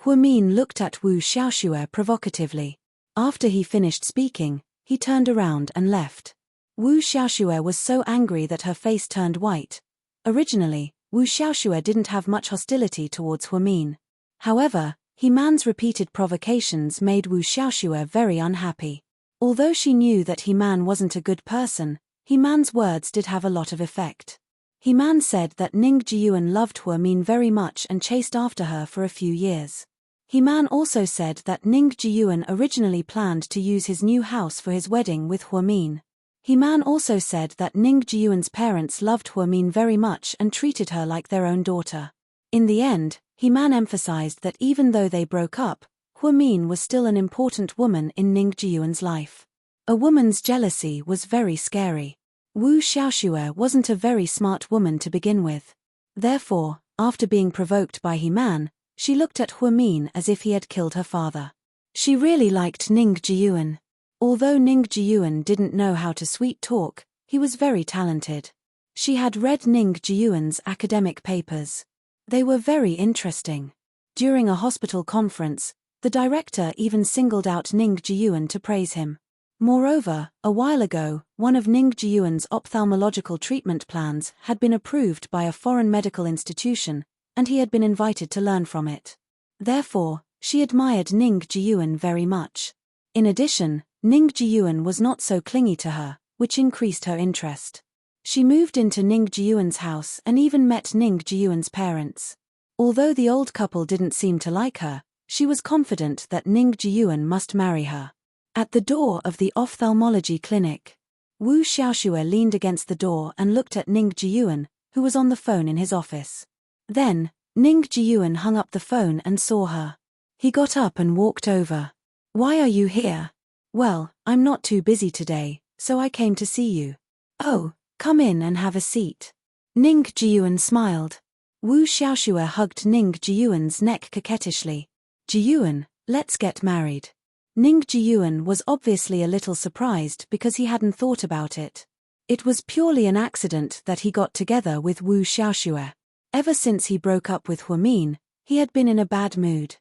Huamin looked at Wu Xiaoxue provocatively. After he finished speaking, he turned around and left. Wu Xiaoxue was so angry that her face turned white. Originally, Wu Xiaoxue didn't have much hostility towards Huamin. However, He-Man's repeated provocations made Wu Xiaoxue very unhappy. Although she knew that He-Man wasn't a good person, He-Man's words did have a lot of effect. He-Man said that Ning Jiyuan loved Huamin very much and chased after her for a few years. He-Man also said that Ning Jiyuan originally planned to use his new house for his wedding with Huamin. He-Man also said that Ning Jiyuan's parents loved Huamin very much and treated her like their own daughter. In the end, He-Man emphasized that even though they broke up, Huamin was still an important woman in Ning Jiyuan's life. A woman's jealousy was very scary. Wu Xiaoxue wasn't a very smart woman to begin with. Therefore, after being provoked by He-Man, she looked at Huamin as if he had killed her father. She really liked Ning Jiyuan. Although Ning Jiyuan didn't know how to sweet talk, he was very talented. She had read Ning Jiyuan's academic papers. They were very interesting. During a hospital conference, the director even singled out Ning Jiyuan to praise him. Moreover, a while ago, one of Ning Jiyuan's ophthalmological treatment plans had been approved by a foreign medical institution, and he had been invited to learn from it. Therefore, she admired Ning Jiyuan very much. In addition, Ning Jiyuan was not so clingy to her, which increased her interest. She moved into Ning Jiyuan's house and even met Ning Jiyuan's parents. Although the old couple didn't seem to like her, she was confident that Ning Jiyuan must marry her. At the door of the ophthalmology clinic, Wu Xiaoxue leaned against the door and looked at Ning Jiyuan, who was on the phone in his office. Then, Ning Jiyuan hung up the phone and saw her. He got up and walked over. "Why are you here?" "Well, I'm not too busy today, so I came to see you." "Oh, come in and have a seat." Ning Jiyuan smiled. Wu Xiaoxue hugged Ning Jiyuan's neck coquettishly. "Jiyuan, let's get married." Ning Jiyuan was obviously a little surprised because he hadn't thought about it. It was purely an accident that he got together with Wu Xiaoxue. Ever since he broke up with Huamin, he had been in a bad mood.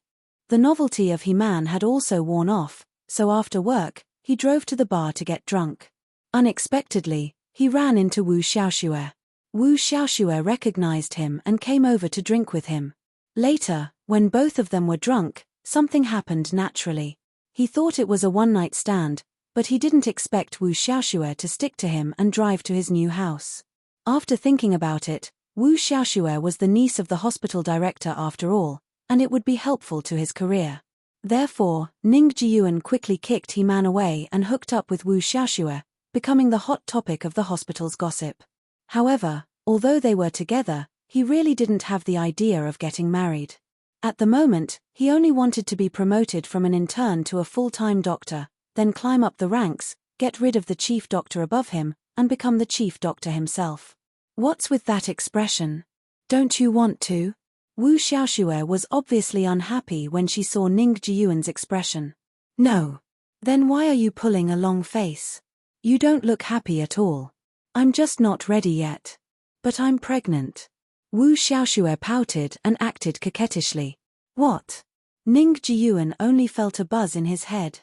The novelty of He-Man had also worn off, so after work, he drove to the bar to get drunk. Unexpectedly, he ran into Wu Xiaoxue. Wu Xiaoxue recognized him and came over to drink with him. Later, when both of them were drunk, something happened naturally. He thought it was a one-night stand, but he didn't expect Wu Xiaoxue to stick to him and drive to his new house. After thinking about it, Wu Xiaoxue was the niece of the hospital director after all, and it would be helpful to his career. Therefore, Ning Jiyuan quickly kicked He-Man away and hooked up with Wu Xiaoxue, becoming the hot topic of the hospital's gossip. However, although they were together, he really didn't have the idea of getting married. At the moment, he only wanted to be promoted from an intern to a full-time doctor, then climb up the ranks, get rid of the chief doctor above him, and become the chief doctor himself. What's with that expression? Don't you want to? Wu Xiaoxue was obviously unhappy when she saw Ning Jiyuan's expression. No. Then why are you pulling a long face? You don't look happy at all. I'm just not ready yet. But I'm pregnant. Wu Xiaoxue pouted and acted coquettishly. What? Ning Jiyuan only felt a buzz in his head.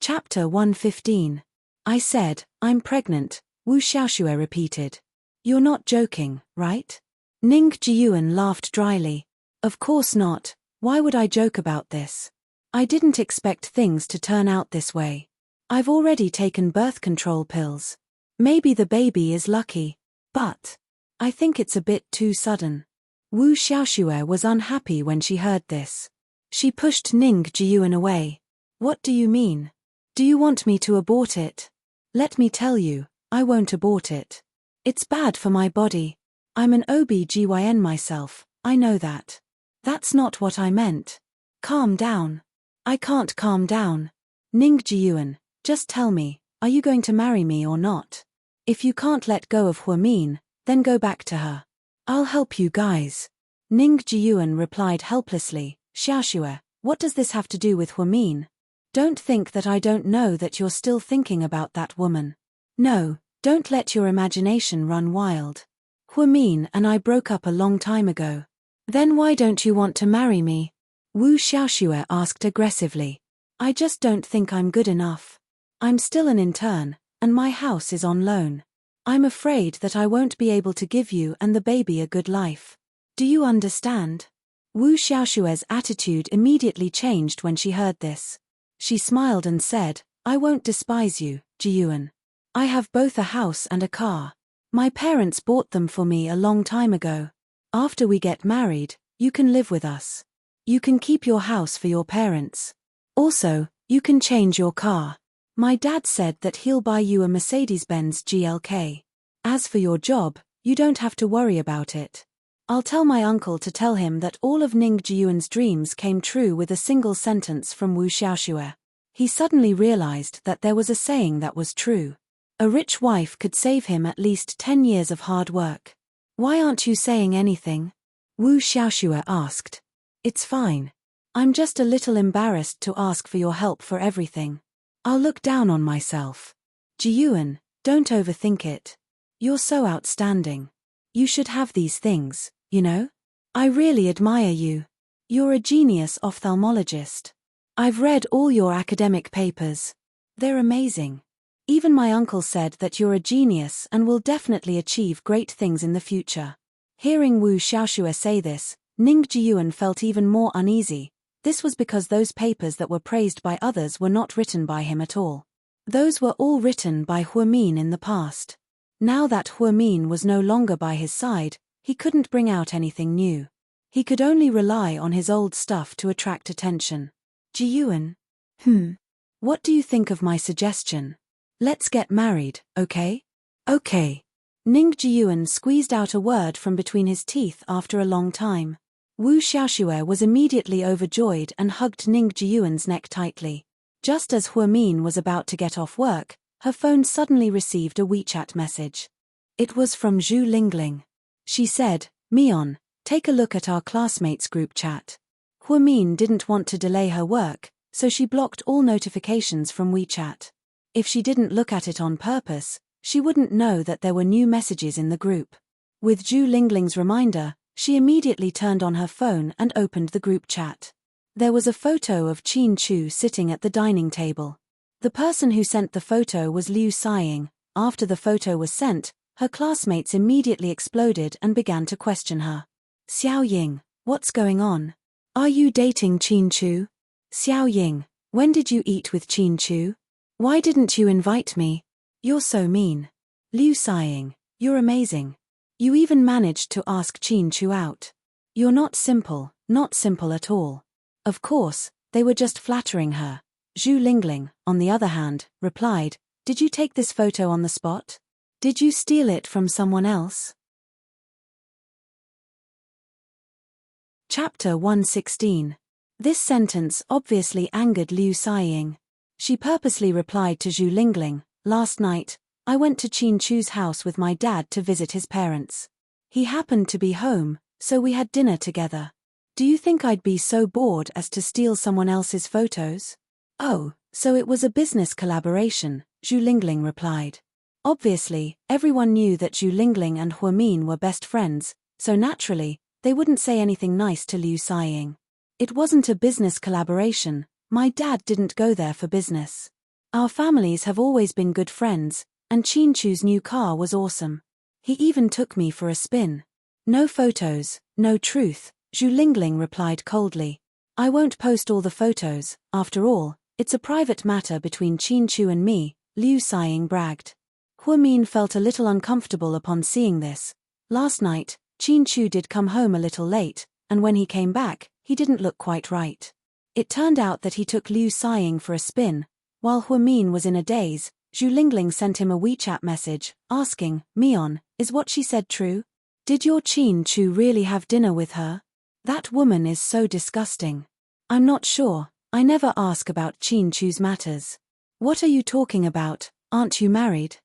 Chapter 115. I said, I'm pregnant, Wu Xiaoxue repeated. You're not joking, right? Ning Jiyuan laughed dryly. Of course not, why would I joke about this? I didn't expect things to turn out this way. I've already taken birth control pills. Maybe the baby is lucky, but I think it's a bit too sudden. Wu Xiaoxue was unhappy when she heard this. She pushed Ning Jiyuan away. What do you mean? Do you want me to abort it? Let me tell you, I won't abort it. It's bad for my body. I'm an OB/GYN myself, I know that. That's not what I meant. Calm down. I can't calm down. Ning Jiyuan, just tell me, are you going to marry me or not? If you can't let go of Huamin, then go back to her. I'll help you guys. Ning Jiyuan replied helplessly, Xiaoxue, what does this have to do with Huamin? Don't think that I don't know that you're still thinking about that woman. No, don't let your imagination run wild. Huamin and I broke up a long time ago. Then why don't you want to marry me? Wu Xiaoxue asked aggressively. I just don't think I'm good enough. I'm still an intern, and my house is on loan. I'm afraid that I won't be able to give you and the baby a good life. Do you understand? Wu Xiaoxue's attitude immediately changed when she heard this. She smiled and said, I won't despise you, Jiyuan. I have both a house and a car. My parents bought them for me a long time ago. After we get married, you can live with us. You can keep your house for your parents. Also, you can change your car. My dad said that he'll buy you a Mercedes-Benz GLK. As for your job, you don't have to worry about it. I'll tell my uncle to tell him that all of Ning Jiyuan's dreams came true with a single sentence from Wu Xiaoxue. He suddenly realized that there was a saying that was true. A rich wife could save him at least 10 years of hard work. Why aren't you saying anything? Wu Xiaoxue asked. It's fine. I'm just a little embarrassed to ask for your help for everything. I'll look down on myself. Jiyuan, don't overthink it. You're so outstanding. You should have these things, you know? I really admire you. You're a genius ophthalmologist. I've read all your academic papers. They're amazing. Even my uncle said that you're a genius and will definitely achieve great things in the future. Hearing Wu Xiaoxue say this, Ning Jiyuan felt even more uneasy. This was because those papers that were praised by others were not written by him at all. Those were all written by Huamin in the past. Now that Huamin was no longer by his side, he couldn't bring out anything new. He could only rely on his old stuff to attract attention. Jiyuan? What do you think of my suggestion? Let's get married, okay? Okay. Ning Jiyuan squeezed out a word from between his teeth after a long time. Wu Xiaoxue was immediately overjoyed and hugged Ning Jiyuan's neck tightly. Just as Huamin was about to get off work, her phone suddenly received a WeChat message. It was from Zhu Lingling. She said, Mion, take a look at our classmates group chat. Huamin didn't want to delay her work, so she blocked all notifications from WeChat. If she didn't look at it on purpose, she wouldn't know that there were new messages in the group. With Zhu Lingling's reminder, she immediately turned on her phone and opened the group chat. There was a photo of Qin Chu sitting at the dining table. The person who sent the photo was Liu Xiying. After the photo was sent, her classmates immediately exploded and began to question her. Xiao Ying, what's going on? Are you dating Qin Chu? Xiao Ying, when did you eat with Qin Chu? Why didn't you invite me? You're so mean. Liu Xiying, you're amazing. You even managed to ask Qin Chu out. You're not simple at all. Of course, they were just flattering her. Zhu Lingling, on the other hand, replied, Did you take this photo on the spot? Did you steal it from someone else? Chapter 116. This sentence obviously angered Liu Xiying. She purposely replied to Zhu Lingling, Last night, I went to Qin Chu's house with my dad to visit his parents. He happened to be home, so we had dinner together. Do you think I'd be so bored as to steal someone else's photos? Oh, so it was a business collaboration, Zhu Lingling replied. Obviously, everyone knew that Zhu Lingling and Huamin were best friends, so naturally, they wouldn't say anything nice to Liu Xiying. It wasn't a business collaboration, my dad didn't go there for business. Our families have always been good friends, and Qin Chu's new car was awesome. He even took me for a spin. No photos, no truth, Zhu Lingling replied coldly. I won't post all the photos, after all, it's a private matter between Qin Chu and me, Liu Xiying bragged. Huamin felt a little uncomfortable upon seeing this. Last night, Qin Chu did come home a little late, and when he came back, he didn't look quite right. It turned out that he took Liu Xiying for a spin. While Huamin was in a daze, Zhu Lingling sent him a WeChat message, asking, Mion, is what she said true? Did your Qin Chu really have dinner with her? That woman is so disgusting. I'm not sure, I never ask about Qin Chu's matters. What are you talking about? Aren't you married?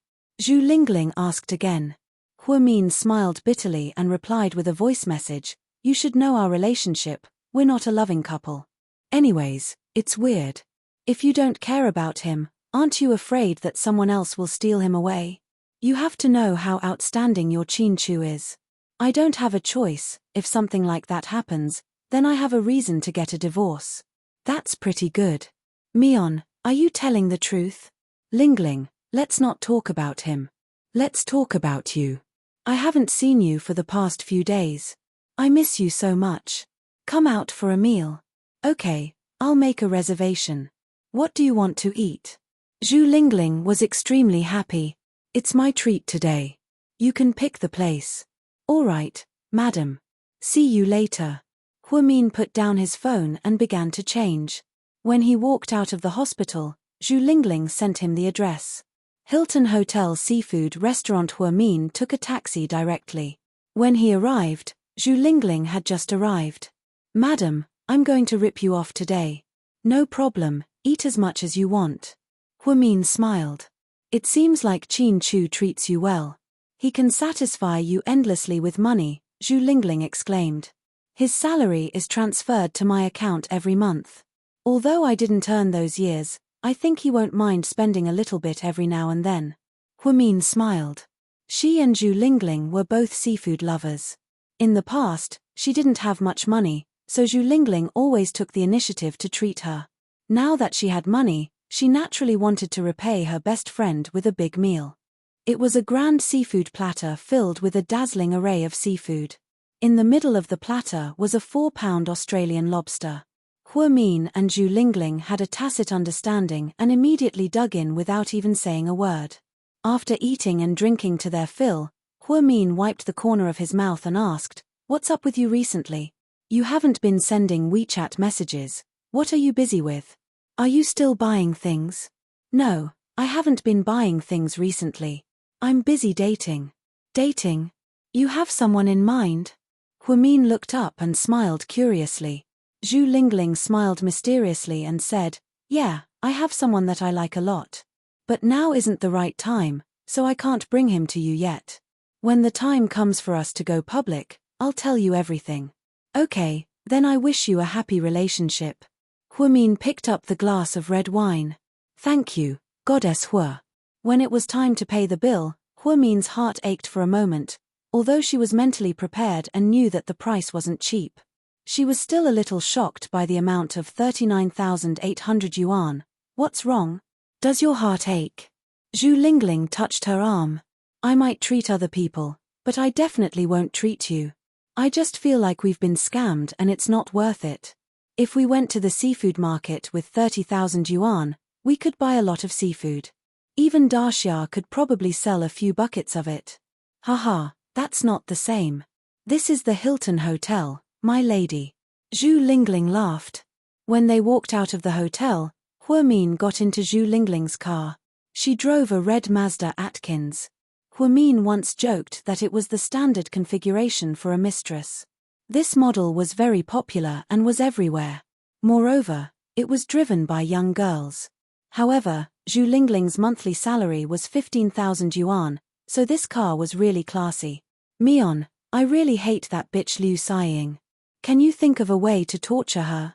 Zhu Lingling asked again. Hua Min smiled bitterly and replied with a voice message, you should know our relationship, we're not a loving couple. Anyways, it's weird. If you don't care about him, aren't you afraid that someone else will steal him away? You have to know how outstanding your Qin Chu is. I don't have a choice. If something like that happens, then I have a reason to get a divorce. That's pretty good. Mion, are you telling the truth? Lingling, let's not talk about him. Let's talk about you. I haven't seen you for the past few days. I miss you so much. Come out for a meal. Okay, I'll make a reservation. What do you want to eat? Zhu Lingling was extremely happy. It's my treat today. You can pick the place. All right, madam. See you later. Hua Min put down his phone and began to change. When he walked out of the hospital, Zhu Lingling sent him the address. Hilton Hotel Seafood Restaurant. Hua Min took a taxi directly. When he arrived, Zhu Lingling had just arrived. Madam, I'm going to rip you off today. No problem, eat as much as you want. Hua Min smiled. It seems like Qin Chu treats you well. He can satisfy you endlessly with money, Zhu Lingling exclaimed. His salary is transferred to my account every month. Although I didn't earn those years, I think he won't mind spending a little bit every now and then. Hua Min smiled. She and Zhu Lingling were both seafood lovers. In the past, she didn't have much money, so Zhu Lingling always took the initiative to treat her. Now that she had money, she naturally wanted to repay her best friend with a big meal. It was a grand seafood platter filled with a dazzling array of seafood. In the middle of the platter was a 4-pound Australian lobster. Hua Min and Zhu Lingling had a tacit understanding and immediately dug in without even saying a word. After eating and drinking to their fill, Hua Min wiped the corner of his mouth and asked, "What's up with you recently? You haven't been sending WeChat messages. What are you busy with? Are you still buying things?" "No, I haven't been buying things recently. I'm busy dating." "Dating? You have someone in mind?" Hua Min looked up and smiled curiously. Zhu Lingling smiled mysteriously and said, "Yeah, I have someone that I like a lot. But now isn't the right time, so I can't bring him to you yet. When the time comes for us to go public, I'll tell you everything." "Okay, then I wish you a happy relationship." Hua Min picked up the glass of red wine. "Thank you, Goddess Hua." When it was time to pay the bill, Hua Min's heart ached for a moment, although she was mentally prepared and knew that the price wasn't cheap. She was still a little shocked by the amount of 39,800 yuan. "What's wrong? Does your heart ache?" Zhu Lingling touched her arm. "I might treat other people, but I definitely won't treat you. I just feel like we've been scammed and it's not worth it. If we went to the seafood market with 30,000 yuan, we could buy a lot of seafood. Even Daxia could probably sell a few buckets of it." "Haha, that's not the same. This is the Hilton Hotel, my lady." Zhu Lingling laughed. When they walked out of the hotel, Hua Min got into Zhu Lingling's car. She drove a red Mazda Atkins. Hua Min once joked that it was the standard configuration for a mistress. This model was very popular and was everywhere. Moreover, it was driven by young girls. However, Zhu Lingling's monthly salary was 15,000 yuan, so this car was really classy. "Mion, I really hate that bitch Liu sighing. Can you think of a way to torture her?"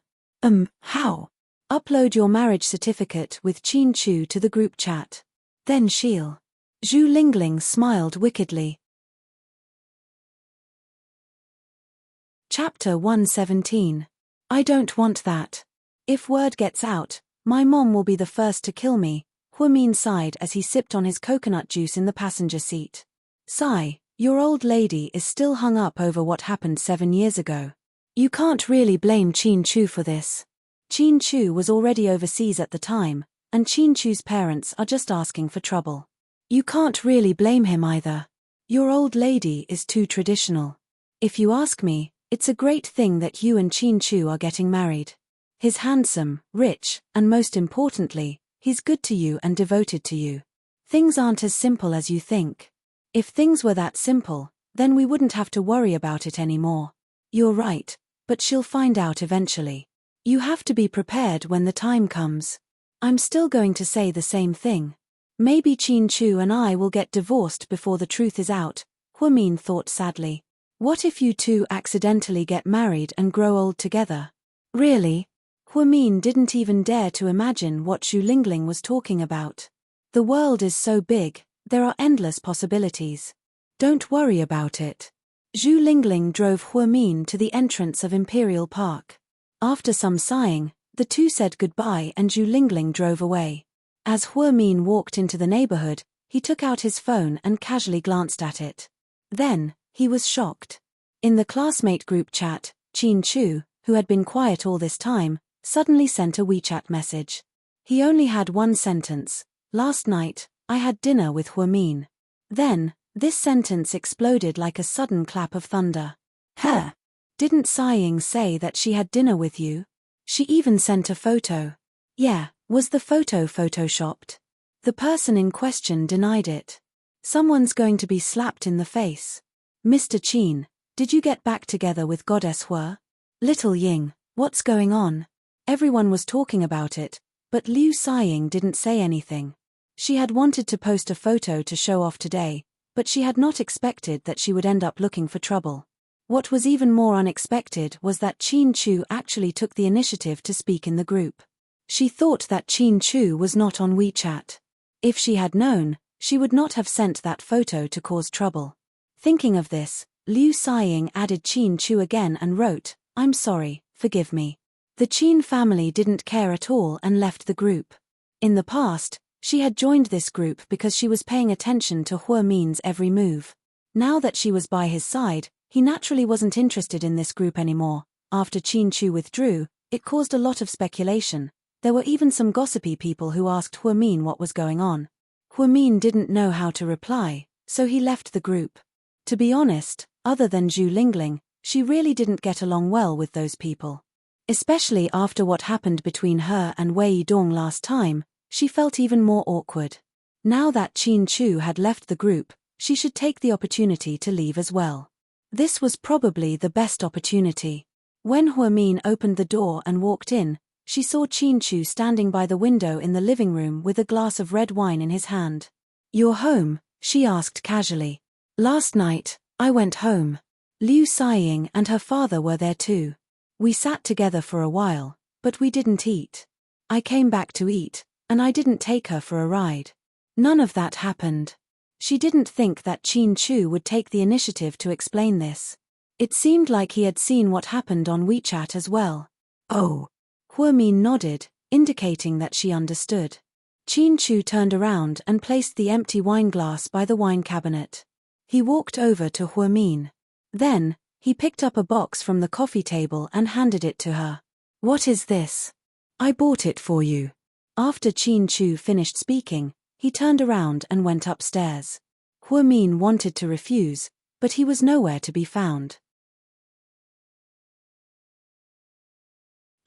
How?" "Upload your marriage certificate with Qin Chu to the group chat. Then she'll." Zhu Lingling smiled wickedly. Chapter 117. I don't want that. If word gets out, my mom will be the first to kill me, Hua Min sighed as he sipped on his coconut juice in the passenger seat. "Sigh, your old lady is still hung up over what happened 7 years ago. You can't really blame Qin Chu for this. Qin Chu was already overseas at the time, and Qin Chu's parents are just asking for trouble. You can't really blame him either. Your old lady is too traditional. If you ask me, it's a great thing that you and Qin Chu are getting married. He's handsome, rich, and most importantly, he's good to you and devoted to you. Things aren't as simple as you think. If things were that simple, then we wouldn't have to worry about it anymore. You're right, but she'll find out eventually. You have to be prepared when the time comes. I'm still going to say the same thing. Maybe Chin Chu and I will get divorced before the truth is out, Huamin thought sadly. What if you two accidentally get married and grow old together? Really? Huamin didn't even dare to imagine what Zhu Lingling was talking about. The world is so big, there are endless possibilities. Don't worry about it. Zhu Lingling drove Huamin to the entrance of Imperial Park. After some sighing, the two said goodbye and Zhu Lingling drove away. As Huamin walked into the neighborhood, he took out his phone and casually glanced at it. Then, he was shocked. In the classmate group chat, Chin Chu, who had been quiet all this time, suddenly sent a WeChat message. He only had one sentence. Last night, I had dinner with Huamin. Then, this sentence exploded like a sudden clap of thunder. Huh! Didn't Sighing say that she had dinner with you? She even sent a photo. Yeah, was the photo photoshopped? The person in question denied it. Someone's going to be slapped in the face. Mr. Qin, did you get back together with Goddess Hua? Little Ying, what's going on? Everyone was talking about it, but Liu Sighing didn't say anything. She had wanted to post a photo to show off today, but she had not expected that she would end up looking for trouble. What was even more unexpected was that Chin Chu actually took the initiative to speak in the group. She thought that Chin Chu was not on WeChat. If she had known, she would not have sent that photo to cause trouble. Thinking of this, Liu Sighing added Chin Chu again and wrote, "I'm sorry, forgive me." The Qin family didn't care at all and left the group. In the past, she had joined this group because she was paying attention to Huamin's every move. Now that she was by his side, he naturally wasn't interested in this group anymore. After Chin Chu withdrew, it caused a lot of speculation. There were even some gossipy people who asked Huamin what was going on. Huamin didn't know how to reply, so he left the group. To be honest, other than Zhu Lingling, she really didn't get along well with those people. Especially after what happened between her and Wei Yidong last time, she felt even more awkward. Now that Chin Chu had left the group, she should take the opportunity to leave as well. This was probably the best opportunity. When Huamin opened the door and walked in, she saw Chin Chu standing by the window in the living room with a glass of red wine in his hand. "You're home?" she asked casually. "Last night, I went home. Liu Sighing and her father were there too. We sat together for a while, but we didn't eat. I came back to eat, and I didn't take her for a ride. None of that happened." She didn't think that Chin Chu would take the initiative to explain this. It seemed like he had seen what happened on WeChat as well. Oh. Huamin nodded, indicating that she understood. Chin Chu turned around and placed the empty wine glass by the wine cabinet. He walked over to Huamin. Then, he picked up a box from the coffee table and handed it to her. "What is this?" "I bought it for you." After Chin Chu finished speaking, he turned around and went upstairs. Huamin wanted to refuse, but he was nowhere to be found.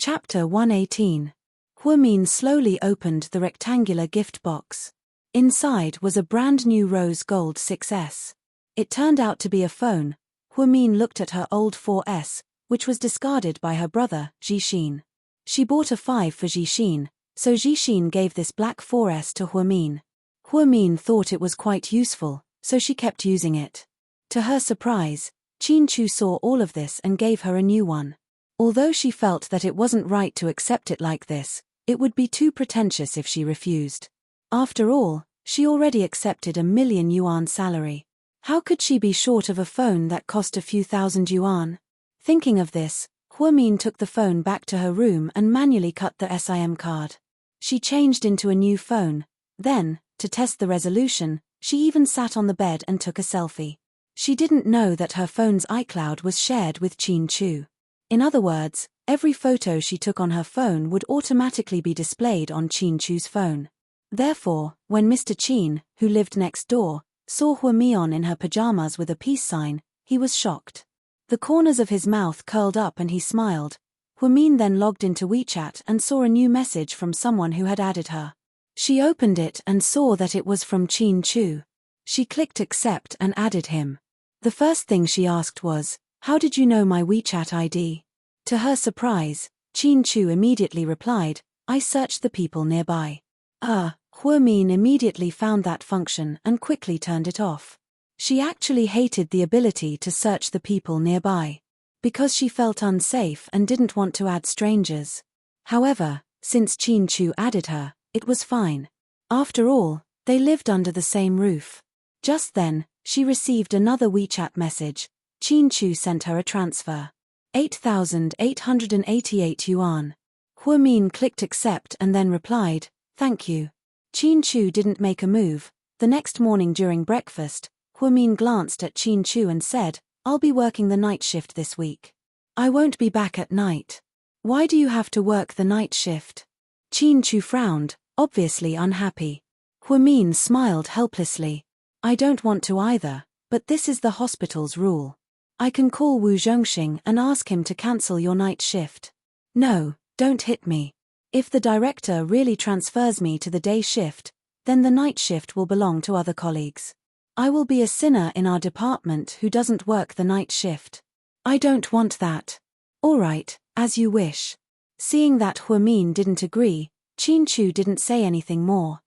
Chapter 118. Huamin slowly opened the rectangular gift box. Inside was a brand new rose gold 6S. It turned out to be a phone. Huamin looked at her old 4S, which was discarded by her brother, Jixin. She bought a 5 for Jixin, so Jixin gave this black 4S to Huamin. Huamin thought it was quite useful, so she kept using it. To her surprise, Chin Chu saw all of this and gave her a new one. Although she felt that it wasn't right to accept it like this, it would be too pretentious if she refused. After all, she already accepted a 1,000,000 yuan salary. How could she be short of a phone that cost a few thousand yuan? Thinking of this, Huamin took the phone back to her room and manually cut the SIM card. She changed into a new phone. Then, to test the resolution, she even sat on the bed and took a selfie. She didn't know that her phone's iCloud was shared with Chin Chu. In other words, every photo she took on her phone would automatically be displayed on Chin Chu's phone. Therefore, when Mr. Qin, who lived next door, saw Huamian in her pajamas with a peace sign, he was shocked. The corners of his mouth curled up and he smiled. Huamin then logged into WeChat and saw a new message from someone who had added her. She opened it and saw that it was from Chin Chu. She clicked accept and added him. The first thing she asked was, "How did you know my WeChat ID?" To her surprise, Qin Chu immediately replied, I searched the people nearby. Huamin immediately found that function and quickly turned it off. She actually hated the ability to search the people nearby, because she felt unsafe and didn't want to add strangers. However, since Qin Chu added her, it was fine. After all, they lived under the same roof. Just then, she received another WeChat message. Qin Chu sent her a transfer. 8,888 yuan. Huamin clicked accept and then replied, thank you. Qin Chu didn't make a move. The next morning during breakfast, Huamin glanced at Qin Chu and said, I'll be working the night shift this week. I won't be back at night. Why do you have to work the night shift? Qin Chu frowned, obviously unhappy. Huamin smiled helplessly. I don't want to either, but this is the hospital's rule. I can call Wu Zhongxing and ask him to cancel your night shift. No, don't hit me. If the director really transfers me to the day shift, then the night shift will belong to other colleagues. I will be a sinner in our department who doesn't work the night shift. I don't want that. All right, as you wish. Seeing that Huamin didn't agree, Qin Chu didn't say anything more.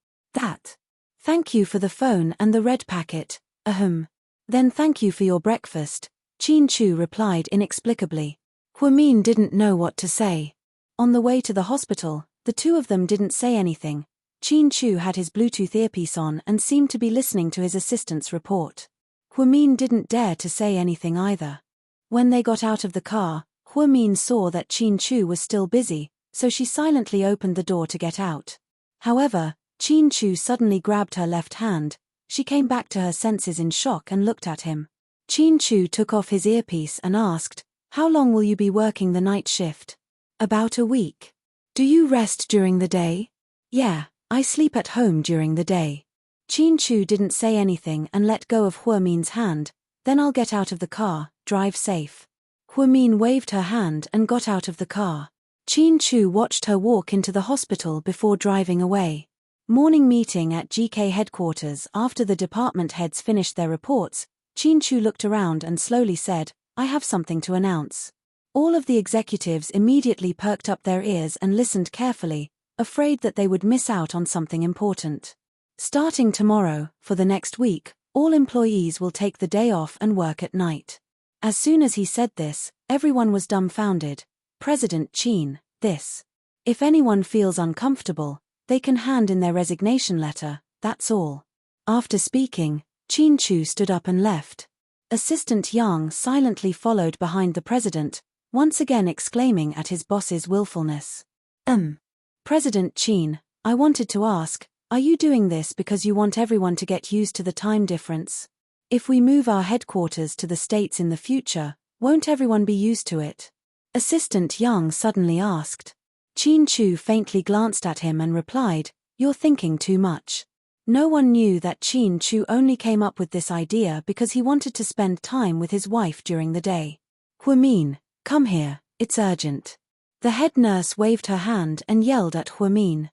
Thank you for the phone and the red packet, Then thank you for your breakfast, Qin Chu replied inexplicably. Huamin didn't know what to say. On the way to the hospital, the two of them didn't say anything. Qin Chu had his Bluetooth earpiece on and seemed to be listening to his assistant's report. Huamin didn't dare to say anything either. When they got out of the car, Huamin saw that Qin Chu was still busy, so she silently opened the door to get out. However, Qin Chu suddenly grabbed her left hand. She came back to her senses in shock and looked at him. Qin Chu took off his earpiece and asked, How long will you be working the night shift? About a week. Do you rest during the day? Yeah, I sleep at home during the day. Qin Chu didn't say anything and let go of Huamin's hand. Then I'll get out of the car, drive safe. Huamin waved her hand and got out of the car. Qin Chu watched her walk into the hospital before driving away. Morning meeting at GK headquarters. After the department heads finished their reports, Qin Chu looked around and slowly said, I have something to announce. All of the executives immediately perked up their ears and listened carefully, afraid that they would miss out on something important. Starting tomorrow, for the next week, all employees will take the day off and work at night. As soon as he said this, everyone was dumbfounded. President Qin, this. If anyone feels uncomfortable, they can hand in their resignation letter, that's all. After speaking, Qin Chu stood up and left. Assistant Yang silently followed behind the president, once again exclaiming at his boss's willfulness. President Qin, I wanted to ask, are you doing this because you want everyone to get used to the time difference? If we move our headquarters to the States in the future, won't everyone be used to it? Assistant Yang suddenly asked. Qin Chu faintly glanced at him and replied, You're thinking too much. No one knew that Qin Chu only came up with this idea because he wanted to spend time with his wife during the day. Huamin, come here, it's urgent. The head nurse waved her hand and yelled at Huamin.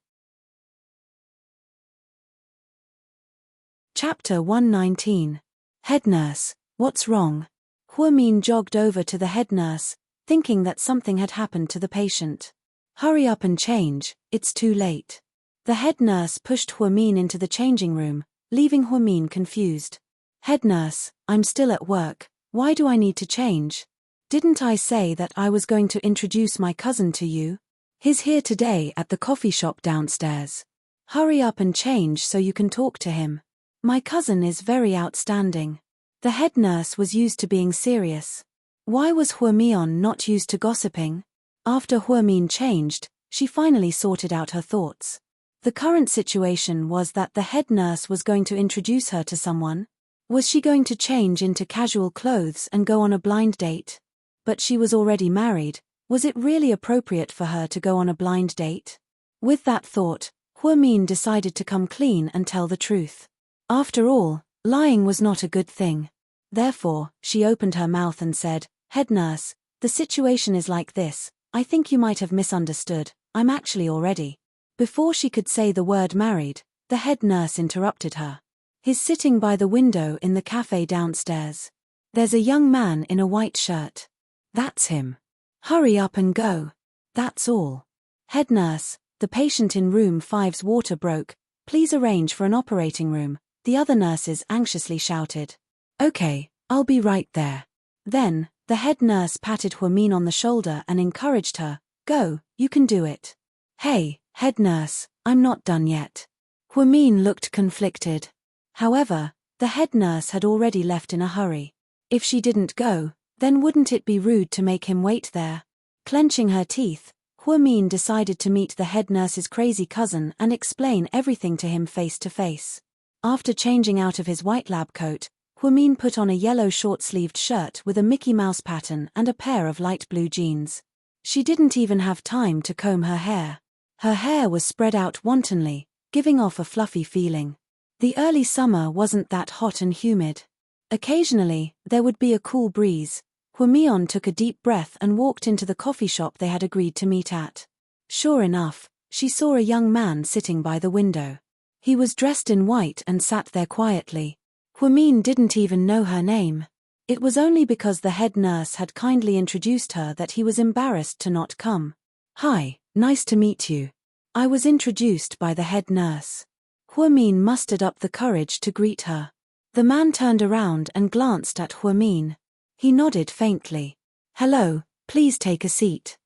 Chapter 119. Head nurse, what's wrong? Huamin jogged over to the head nurse, thinking that something had happened to the patient. Hurry up and change, it's too late. The head nurse pushed Huamin into the changing room, leaving Huamin confused. Head nurse, I'm still at work, why do I need to change? Didn't I say that I was going to introduce my cousin to you? He's here today at the coffee shop downstairs. Hurry up and change so you can talk to him. My cousin is very outstanding. The head nurse was used to being serious. Why was Huamian not used to gossiping? After Huamin changed, she finally sorted out her thoughts. The current situation was that the head nurse was going to introduce her to someone. Was she going to change into casual clothes and go on a blind date? But she was already married. Was it really appropriate for her to go on a blind date? With that thought, Huamin decided to come clean and tell the truth. After all, lying was not a good thing. Therefore, she opened her mouth and said, Head nurse, the situation is like this. I think you might have misunderstood. I'm actually already. Before she could say the word married, the head nurse interrupted her. He's sitting by the window in the cafe downstairs. There's a young man in a white shirt. That's him. Hurry up and go. That's all. Head nurse, the patient in room 5's water broke. Please arrange for an operating room, the other nurses anxiously shouted. Okay, I'll be right there. Then, the head nurse patted Huamin on the shoulder and encouraged her. Go, you can do it. Hey, head nurse, I'm not done yet. Huamin looked conflicted. However, the head nurse had already left in a hurry. If she didn't go, then wouldn't it be rude to make him wait there? Clenching her teeth, Huamin decided to meet the head nurse's crazy cousin and explain everything to him face to face. After changing out of his white lab coat, Huamin put on a yellow short-sleeved shirt with a Mickey Mouse pattern and a pair of light blue jeans. She didn't even have time to comb her hair. Her hair was spread out wantonly, giving off a fluffy feeling. The early summer wasn't that hot and humid. Occasionally, there would be a cool breeze. Huamion took a deep breath and walked into the coffee shop they had agreed to meet at. Sure enough, she saw a young man sitting by the window. He was dressed in white and sat there quietly. Huamin didn't even know her name. It was only because the head nurse had kindly introduced her that he was embarrassed to not come. Hi, nice to meet you. I was introduced by the head nurse. Huamin mustered up the courage to greet her. The man turned around and glanced at Huamin. He nodded faintly. Hello, please take a seat.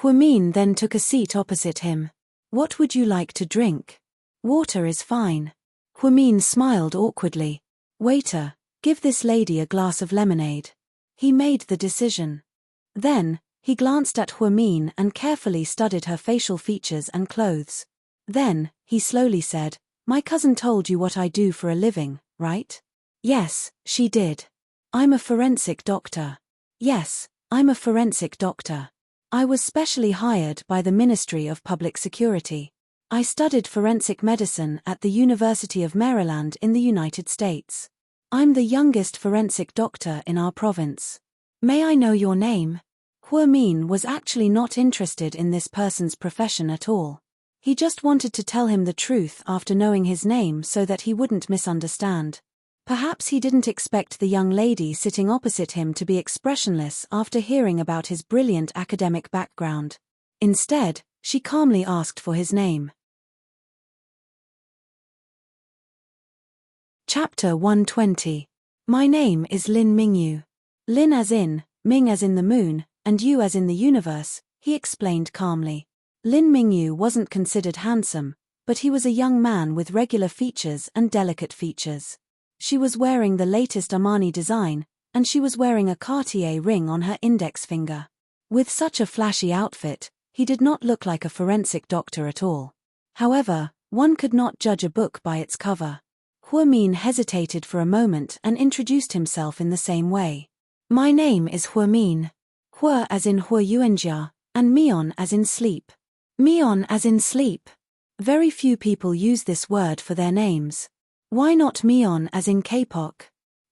Huamin then took a seat opposite him. What would you like to drink? Water is fine. Huamin smiled awkwardly. Waiter, give this lady a glass of lemonade. He made the decision. Then, he glanced at Huamin and carefully studied her facial features and clothes. Then, he slowly said, My cousin told you what I do for a living, right? Yes, she did. I'm a forensic doctor. Yes, I'm a forensic doctor. I was specially hired by the Ministry of Public Security. I studied forensic medicine at the University of Maryland in the United States. I'm the youngest forensic doctor in our province. May I know your name? Huamin was actually not interested in this person's profession at all. He just wanted to tell him the truth after knowing his name so that he wouldn't misunderstand. Perhaps he didn't expect the young lady sitting opposite him to be expressionless after hearing about his brilliant academic background. Instead, she calmly asked for his name. Chapter 120. My name is Lin Mingyu. Lin as in, Ming as in the moon, and Yu as in the universe, he explained calmly. Lin Mingyu wasn't considered handsome, but he was a young man with regular features and delicate features. She was wearing the latest Armani design, and she was wearing a Cartier ring on her index finger. With such a flashy outfit, he did not look like a forensic doctor at all. However, one could not judge a book by its cover. Huamin hesitated for a moment and introduced himself in the same way. My name is Huamin. Hua as in Hua Yuanjia, and Mion as in sleep. Mion as in sleep. Very few people use this word for their names. Why not Mion as in K-pop?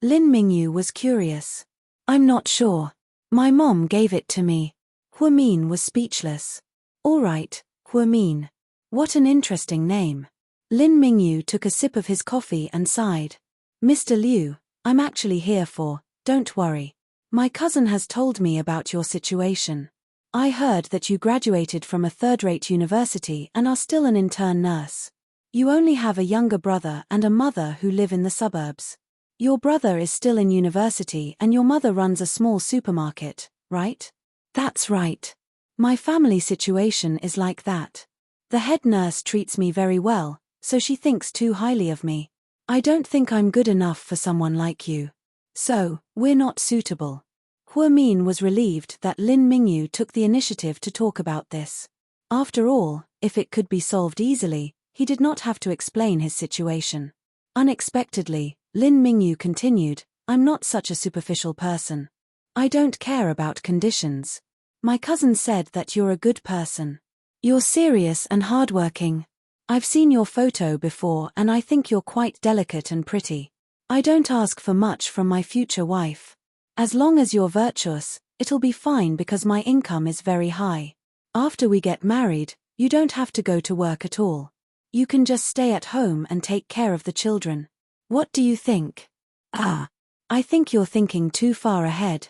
Lin Mingyu was curious. I'm not sure. My mom gave it to me. Huamin was speechless. All right, Huamin. What an interesting name. Lin Mingyu took a sip of his coffee and sighed. Mr. Liu, I'm actually here for, don't worry. My cousin has told me about your situation. I heard that you graduated from a third-rate university and are still an intern nurse. You only have a younger brother and a mother who live in the suburbs. Your brother is still in university and your mother runs a small supermarket, right? That's right. My family situation is like that. The head nurse treats me very well, so she thinks too highly of me. I don't think I'm good enough for someone like you. So, we're not suitable. Huamin was relieved that Lin Mingyu took the initiative to talk about this. After all, if it could be solved easily, he did not have to explain his situation. Unexpectedly, Lin Mingyu continued, I'm not such a superficial person. I don't care about conditions. My cousin said that you're a good person. You're serious and hardworking. I've seen your photo before and I think you're quite delicate and pretty. I don't ask for much from my future wife. As long as you're virtuous, it'll be fine because my income is very high. After we get married, you don't have to go to work at all. You can just stay at home and take care of the children. What do you think? I think you're thinking too far ahead.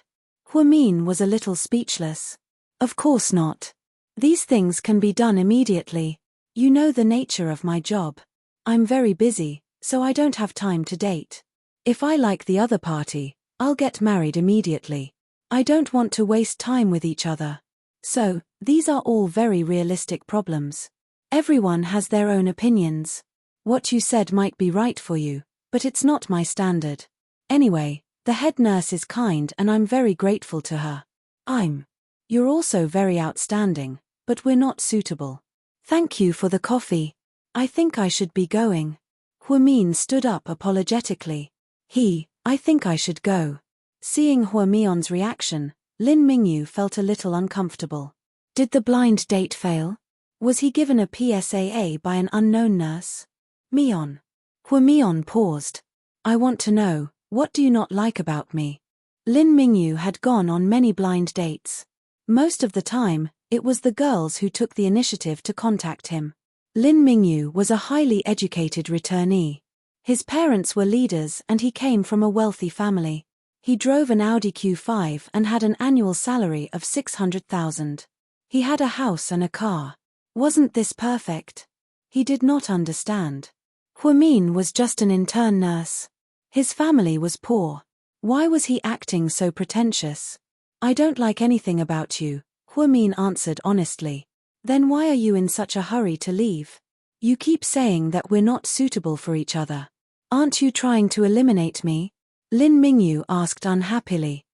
Huamin was a little speechless. Of course not. These things can be done immediately. You know the nature of my job. I'm very busy, so I don't have time to date. If I like the other party, I'll get married immediately. I don't want to waste time with each other. So, these are all very realistic problems. Everyone has their own opinions. What you said might be right for you, but it's not my standard. Anyway, the head nurse is kind and I'm very grateful to her. You're also very outstanding, but we're not suitable. Thank you for the coffee. I think I should be going. Huamin stood up apologetically. I think I should go. Seeing Huamion's reaction, Lin Mingyu felt a little uncomfortable. Did the blind date fail? Was he given a PSAA by an unknown nurse? Huamion paused. I want to know, what do you not like about me? Lin Mingyu had gone on many blind dates. Most of the time, it was the girls who took the initiative to contact him. Lin Mingyu was a highly educated returnee. His parents were leaders and he came from a wealthy family. He drove an Audi Q5 and had an annual salary of 600,000. He had a house and a car. Wasn't this perfect? He did not understand. Huamin was just an intern nurse. His family was poor. Why was he acting so pretentious? I don't like anything about you, Huamin answered honestly. Then why are you in such a hurry to leave? You keep saying that we're not suitable for each other. Aren't you trying to eliminate me? Lin Mingyu asked unhappily.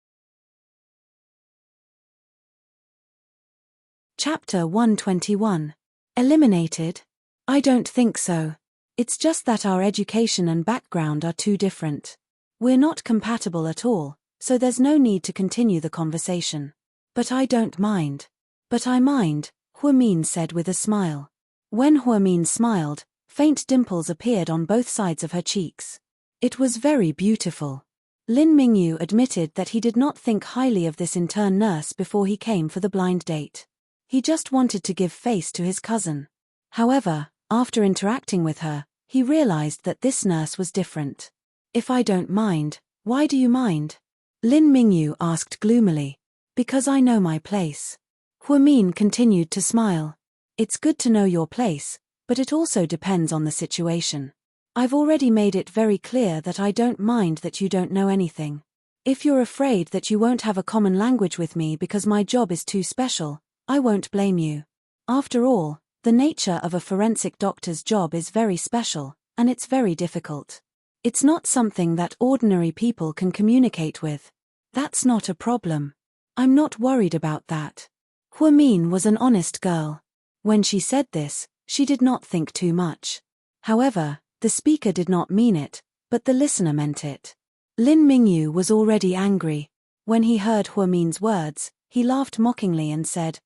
Chapter 121. Eliminated? I don't think so. It's just that our education and background are too different. We're not compatible at all, so there's no need to continue the conversation. But I don't mind. But I mind, Huamin said with a smile. When Huamin smiled, faint dimples appeared on both sides of her cheeks. It was very beautiful. Lin Mingyu admitted that he did not think highly of this intern nurse before he came for the blind date. He just wanted to give face to his cousin. However, after interacting with her, he realized that this nurse was different. If I don't mind, why do you mind? Lin Mingyu asked gloomily. Because I know my place. Huamin continued to smile. It's good to know your place, but it also depends on the situation. I've already made it very clear that I don't mind that you don't know anything. If you're afraid that you won't have a common language with me because my job is too special, I won't blame you. After all, the nature of a forensic doctor's job is very special, and it's very difficult. It's not something that ordinary people can communicate with. That's not a problem. I'm not worried about that. Huamin was an honest girl. When she said this, she did not think too much. However, the speaker did not mean it, but the listener meant it. Lin Mingyu was already angry. When he heard Huamin's words, he laughed mockingly and said,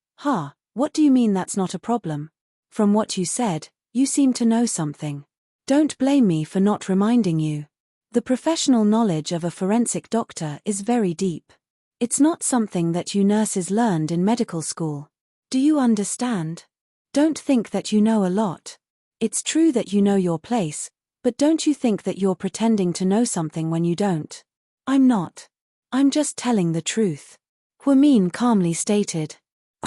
what do you mean that's not a problem? From what you said, you seem to know something. Don't blame me for not reminding you. The professional knowledge of a forensic doctor is very deep. It's not something that you nurses learned in medical school. Do you understand? Don't think that you know a lot. It's true that you know your place, but don't you think that you're pretending to know something when you don't? I'm not. I'm just telling the truth. Huamin calmly stated.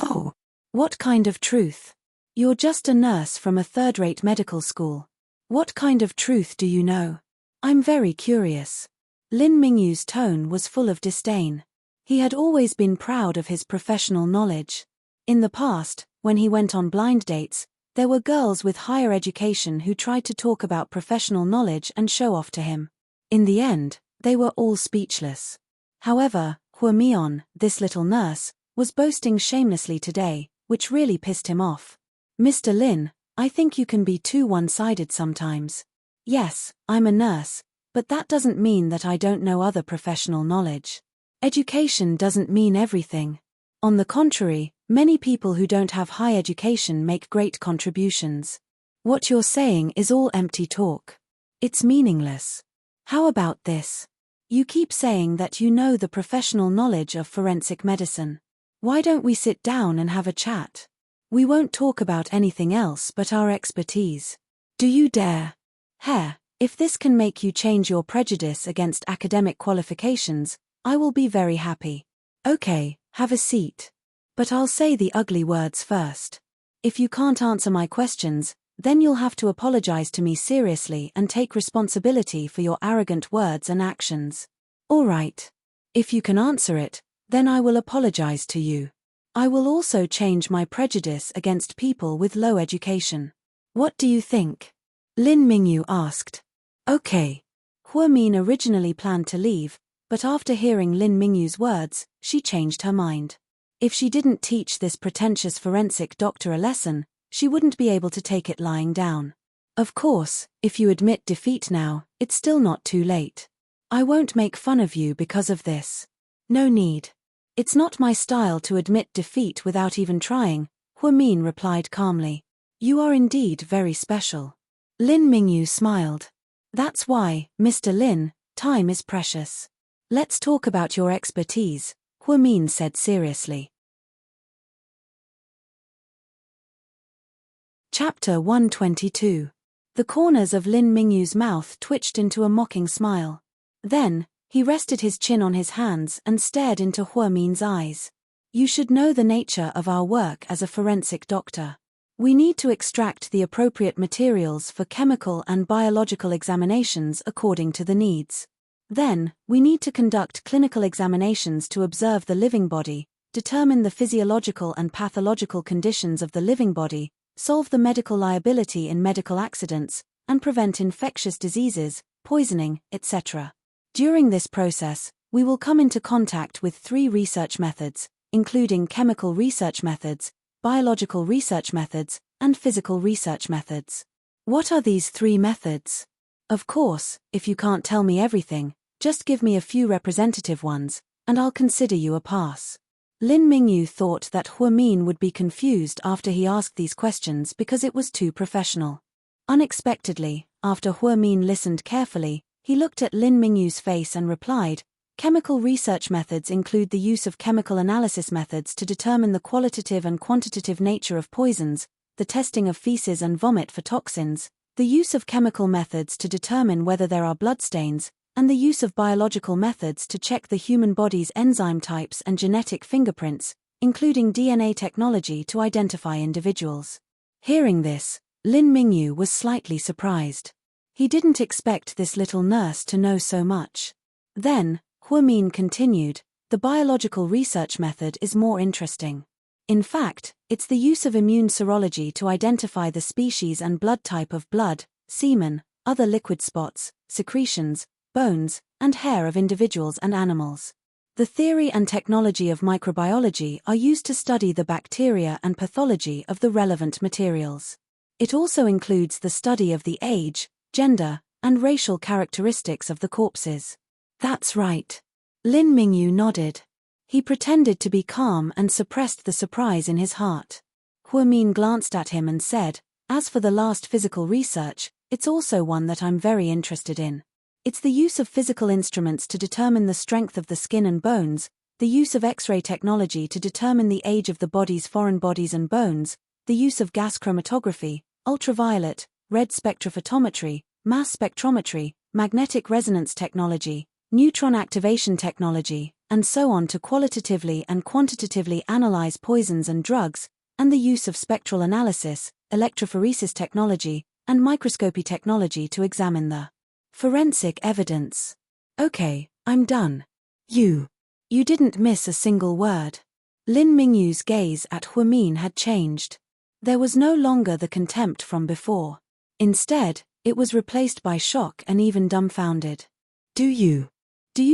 Oh. What kind of truth? You're just a nurse from a third-rate medical school. What kind of truth do you know? I'm very curious. Lin Mingyu's tone was full of disdain. He had always been proud of his professional knowledge. In the past, when he went on blind dates, there were girls with higher education who tried to talk about professional knowledge and show off to him. In the end, they were all speechless. However, Huamion, this little nurse, was boasting shamelessly today, which really pissed him off. Mr. Lin, I think you can be too one-sided sometimes. Yes, I'm a nurse, but that doesn't mean that I don't know other professional knowledge. Education doesn't mean everything. On the contrary, many people who don't have high education make great contributions. What you're saying is all empty talk. It's meaningless. How about this? You keep saying that you know the professional knowledge of forensic medicine. Why don't we sit down and have a chat? We won't talk about anything else but our expertise. Do you dare? If this can make you change your prejudice against academic qualifications, I will be very happy. Okay, have a seat. But I'll say the ugly words first. If you can't answer my questions, then you'll have to apologize to me seriously and take responsibility for your arrogant words and actions. All right. If you can answer it, then I will apologize to you. I will also change my prejudice against people with low education. What do you think? Lin Mingyu asked. Okay. Hua Min originally planned to leave, but after hearing Lin Mingyu's words, she changed her mind. If she didn't teach this pretentious forensic doctor a lesson, she wouldn't be able to take it lying down. Of course, if you admit defeat now, it's still not too late. I won't make fun of you because of this. No need. It's not my style to admit defeat without even trying, Hua Min replied calmly. You are indeed very special. Lin Mingyu smiled. That's why, Mr. Lin, time is precious. Let's talk about your expertise, Hua Min said seriously. Chapter 122. The corners of Lin Mingyu's mouth twitched into a mocking smile. Then, he rested his chin on his hands and stared into Hua Min's eyes. You should know the nature of our work as a forensic doctor. We need to extract the appropriate materials for chemical and biological examinations according to the needs. Then, we need to conduct clinical examinations to observe the living body, determine the physiological and pathological conditions of the living body, solve the medical liability in medical accidents, and prevent infectious diseases, poisoning, etc. During this process, we will come into contact with 3 research methods, including chemical research methods, biological research methods, and physical research methods. What are these 3 methods? Of course, if you can't tell me everything, just give me a few representative ones, and I'll consider you a pass. Lin Mingyu thought that Hua Min would be confused after he asked these questions because it was too professional. Unexpectedly, after Hua Min listened carefully, he looked at Lin Mingyu's face and replied, Chemical research methods include the use of chemical analysis methods to determine the qualitative and quantitative nature of poisons, the testing of feces and vomit for toxins, the use of chemical methods to determine whether there are bloodstains, and the use of biological methods to check the human body's enzyme types and genetic fingerprints, including DNA technology to identify individuals. Hearing this, Lin Mingyu was slightly surprised. He didn't expect this little nurse to know so much. Then, Hua Min continued, the biological research method is more interesting. In fact, it's the use of immune serology to identify the species and blood type of blood, semen, other liquid spots, secretions, bones, and hair of individuals and animals. The theory and technology of microbiology are used to study the bacteria and pathology of the relevant materials. It also includes the study of the age, gender, and racial characteristics of the corpses. That's right. Lin Mingyu nodded. He pretended to be calm and suppressed the surprise in his heart. Hua Min glanced at him and said, as for the last physical research, it's also one that I'm very interested in. It's the use of physical instruments to determine the strength of the skin and bones, the use of X-ray technology to determine the age of the body's foreign bodies and bones, the use of gas chromatography, ultraviolet, red spectrophotometry, mass spectrometry, magnetic resonance technology, neutron activation technology, and so on to qualitatively and quantitatively analyze poisons and drugs, and the use of spectral analysis, electrophoresis technology, and microscopy technology to examine the forensic evidence. Okay, I'm done. You didn't miss a single word. Lin Mingyu's gaze at Hua Min had changed. There was no longer the contempt from before. Instead, it was replaced by shock and even dumbfounded. Do you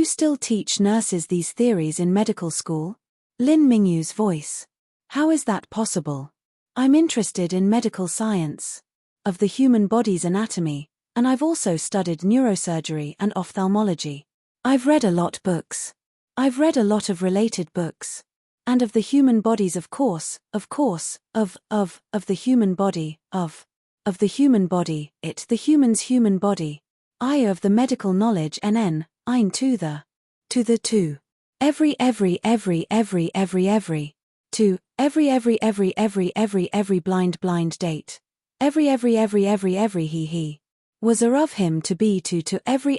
still teach nurses these theories in medical school? Lin Mingyu's voice. How is that possible? I'm interested in medical science. Of the human body's anatomy, and I've also studied neurosurgery and ophthalmology. I've read a lot of related books. And of the human bodies of the human body, the human's human body. I of the medical knowledge ein to the to. Every to every blind date. Every he. Was a of him to be to every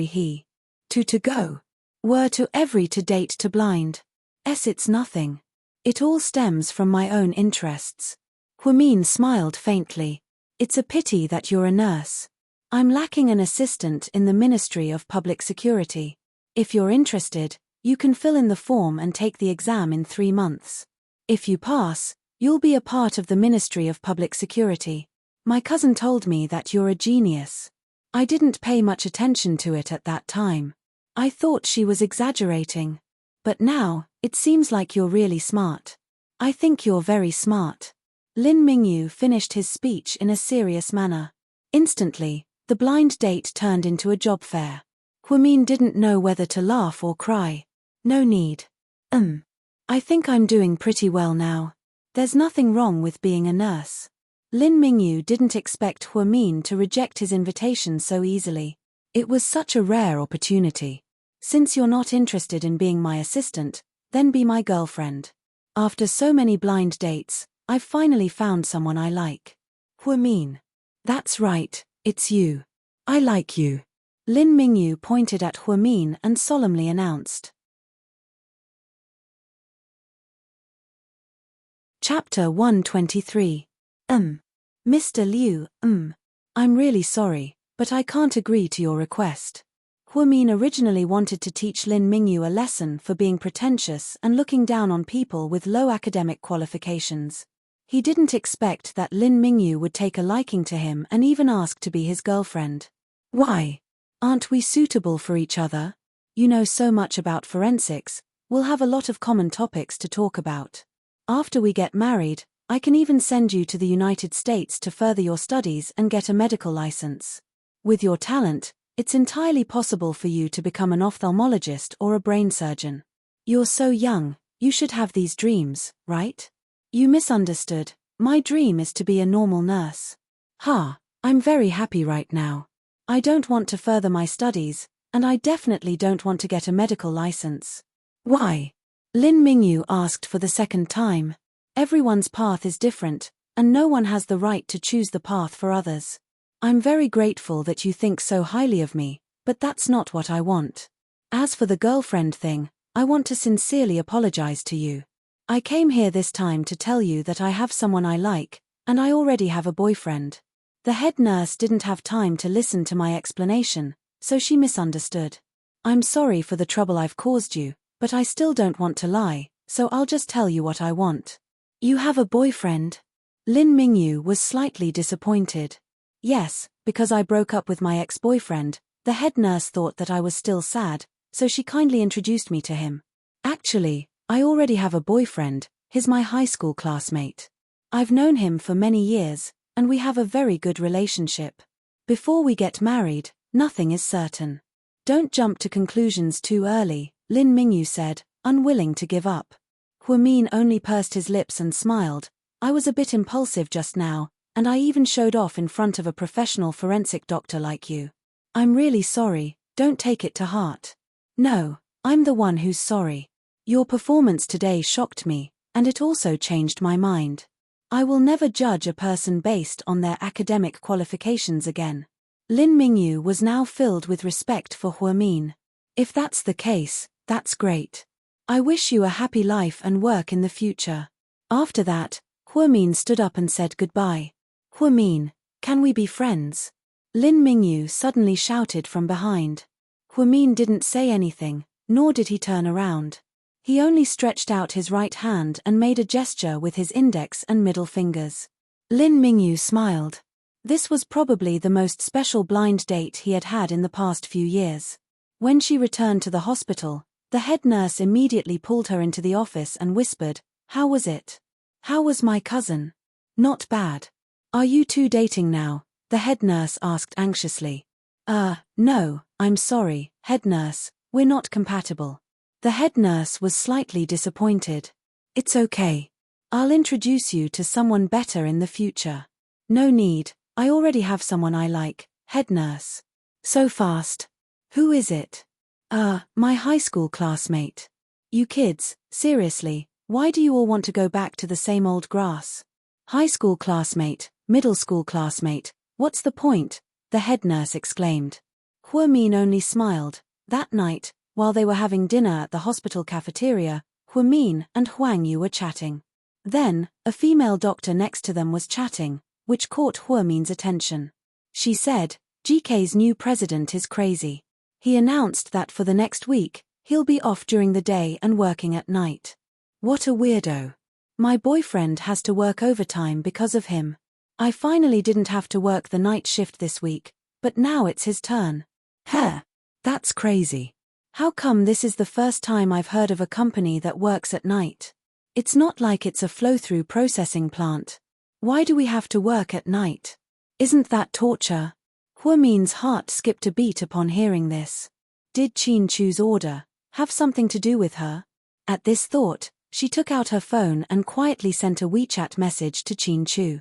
he. To go. Were to every to date to blind. It's nothing. It all stems from my own interests. Huimin smiled faintly. It's a pity that you're a nurse. I'm lacking an assistant in the Ministry of Public Security. If you're interested, you can fill in the form and take the exam in 3 months. If you pass, you'll be a part of the Ministry of Public Security. My cousin told me that you're a genius. I didn't pay much attention to it at that time. I thought she was exaggerating. But now, it seems like you're really smart. I think you're very smart. Lin Mingyu finished his speech in a serious manner. Instantly, the blind date turned into a job fair. Huimin didn't know whether to laugh or cry. No need. I think I'm doing pretty well now. There's nothing wrong with being a nurse. Lin Mingyu didn't expect Huimin to reject his invitation so easily. It was such a rare opportunity. Since you're not interested in being my assistant, then be my girlfriend. After so many blind dates, I've finally found someone I like. Huimin. That's right, it's you. I like you. Lin Mingyu pointed at Huimin and solemnly announced. Chapter 123. Mr. Liu, I'm really sorry, but I can't agree to your request. Huimin originally wanted to teach Lin Mingyu a lesson for being pretentious and looking down on people with low academic qualifications. He didn't expect that Lin Mingyu would take a liking to him and even ask to be his girlfriend. Why? Aren't we suitable for each other? You know so much about forensics, we'll have a lot of common topics to talk about. After we get married, I can even send you to the United States to further your studies and get a medical license. With your talent, it's entirely possible for you to become an ophthalmologist or a brain surgeon. You're so young, you should have these dreams, right? You misunderstood. My dream is to be a normal nurse. I'm very happy right now. I don't want to further my studies, and I definitely don't want to get a medical license. Why? Lin Mingyu asked for the second time. Everyone's path is different, and no one has the right to choose the path for others. I'm very grateful that you think so highly of me, but that's not what I want. As for the girlfriend thing, I want to sincerely apologize to you. I came here this time to tell you that I have someone I like, and I already have a boyfriend. The head nurse didn't have time to listen to my explanation, so she misunderstood. I'm sorry for the trouble I've caused you, but I still don't want to lie, so I'll just tell you what I want. You have a boyfriend? Lin Mingyu was slightly disappointed. Yes, because I broke up with my ex-boyfriend, the head nurse thought that I was still sad, so she kindly introduced me to him. Actually, I already have a boyfriend, he's my high school classmate. I've known him for many years, and we have a very good relationship. Before we get married, nothing is certain. Don't jump to conclusions too early, Lin Mingyu said, unwilling to give up. Huimin only pursed his lips and smiled. I was a bit impulsive just now, and I even showed off in front of a professional forensic doctor like you. I'm really sorry, don't take it to heart. No, I'm the one who's sorry. Your performance today shocked me, and it also changed my mind. I will never judge a person based on their academic qualifications again. Lin Mingyu was now filled with respect for Huimin. If that's the case, that's great. I wish you a happy life and work in the future. After that, Huimin stood up and said goodbye. Huimin, can we be friends? Lin Mingyu suddenly shouted from behind. Huimin didn't say anything, nor did he turn around. He only stretched out his right hand and made a gesture with his index and middle fingers. Lin Mingyu smiled. This was probably the most special blind date he had had in the past few years. When she returned to the hospital, the head nurse immediately pulled her into the office and whispered, "How was it? How was my cousin?" "Not bad." "Are you two dating now?" the head nurse asked anxiously. No, I'm sorry, head nurse, we're not compatible." The head nurse was slightly disappointed. "It's okay. I'll introduce you to someone better in the future." "No need, I already have someone I like, head nurse." "So fast? Who is it?" My high school classmate." "You kids, seriously, why do you all want to go back to the same old grass? High school classmate, middle school classmate, what's the point?" the head nurse exclaimed. Huimin only smiled. That night, while they were having dinner at the hospital cafeteria, Huamin and Huang Yu were chatting. Then, a female doctor next to them was chatting, which caught Huamin's attention. She said, "GK's new president is crazy. He announced that for the next week, he'll be off during the day and working at night. What a weirdo. My boyfriend has to work overtime because of him. I finally didn't have to work the night shift this week, but now it's his turn. Heh, that's crazy. How come this is the first time I've heard of a company that works at night? It's not like it's a flow-through processing plant. Why do we have to work at night? Isn't that torture?" Huamin's heart skipped a beat upon hearing this. Did Qin Chu's order have something to do with her? At this thought, she took out her phone and quietly sent a WeChat message to Qin Chu.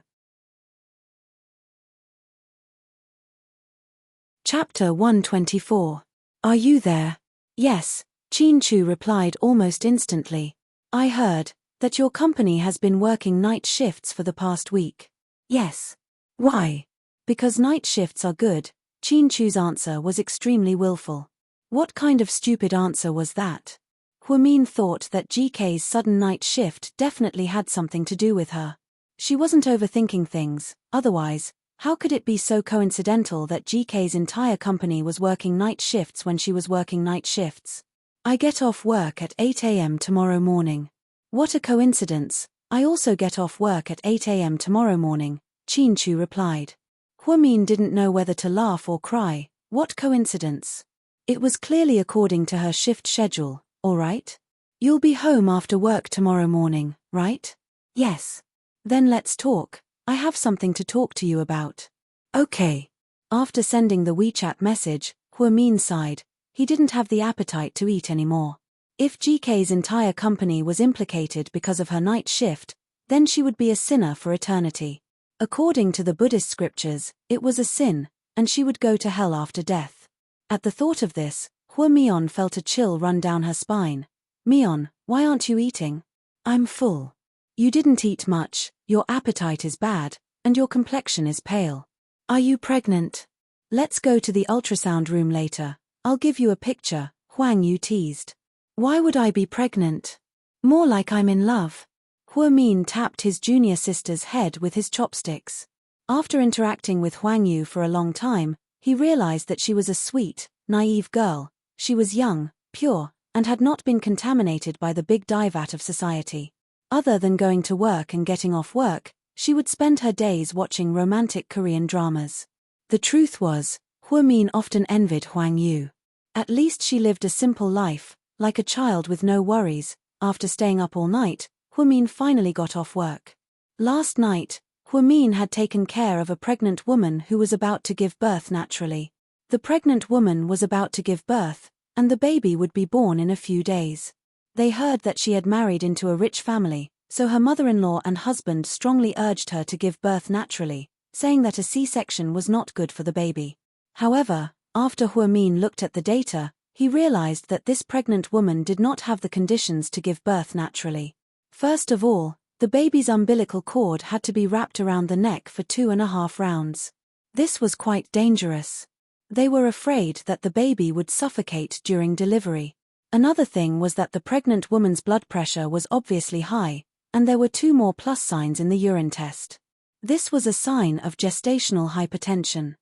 Chapter 124. Are you there? Yes, Qin Chu replied almost instantly. I heard that your company has been working night shifts for the past week. Yes. Why? Because night shifts are good. Qin Chu's answer was extremely willful. What kind of stupid answer was that? Huamin thought that GK's sudden night shift definitely had something to do with her. She wasn't overthinking things, otherwise, how could it be so coincidental that GK's entire company was working night shifts when she was working night shifts? I get off work at 8 a.m. tomorrow morning. What a coincidence, I also get off work at 8 a.m. tomorrow morning, Qin Chu replied. Huamin didn't know whether to laugh or cry. What coincidence? It was clearly according to her shift schedule, all right? You'll be home after work tomorrow morning, right? Yes. Then let's talk. I have something to talk to you about. Okay. After sending the WeChat message, Huamin sighed. He didn't have the appetite to eat anymore. If GK's entire company was implicated because of her night shift, then she would be a sinner for eternity. According to the Buddhist scriptures, it was a sin, and she would go to hell after death. At the thought of this, Huamian felt a chill run down her spine. Mion, why aren't you eating? I'm full. You didn't eat much, your appetite is bad, and your complexion is pale. Are you pregnant? Let's go to the ultrasound room later. I'll give you a picture, Huang Yu teased. Why would I be pregnant? More like I'm in love. Huamin tapped his junior sister's head with his chopsticks. After interacting with Huang Yu for a long time, he realized that she was a sweet, naive girl. She was young, pure, and had not been contaminated by the big dievat of society. Other than going to work and getting off work, she would spend her days watching romantic Korean dramas. The truth was, Huamin often envied Huang Yu. At least she lived a simple life, like a child with no worries. After staying up all night, Huamin finally got off work. Last night, Huamin had taken care of a pregnant woman who was about to give birth naturally. The pregnant woman was about to give birth, and the baby would be born in a few days. They heard that she had married into a rich family, so her mother-in-law and husband strongly urged her to give birth naturally, saying that a C-section was not good for the baby. However, after Huamin looked at the data, he realized that this pregnant woman did not have the conditions to give birth naturally. First of all, the baby's umbilical cord had to be wrapped around the neck for 2.5 rounds. This was quite dangerous. They were afraid that the baby would suffocate during delivery. Another thing was that the pregnant woman's blood pressure was obviously high, and there were 2 more plus signs in the urine test. This was a sign of gestational hypertension.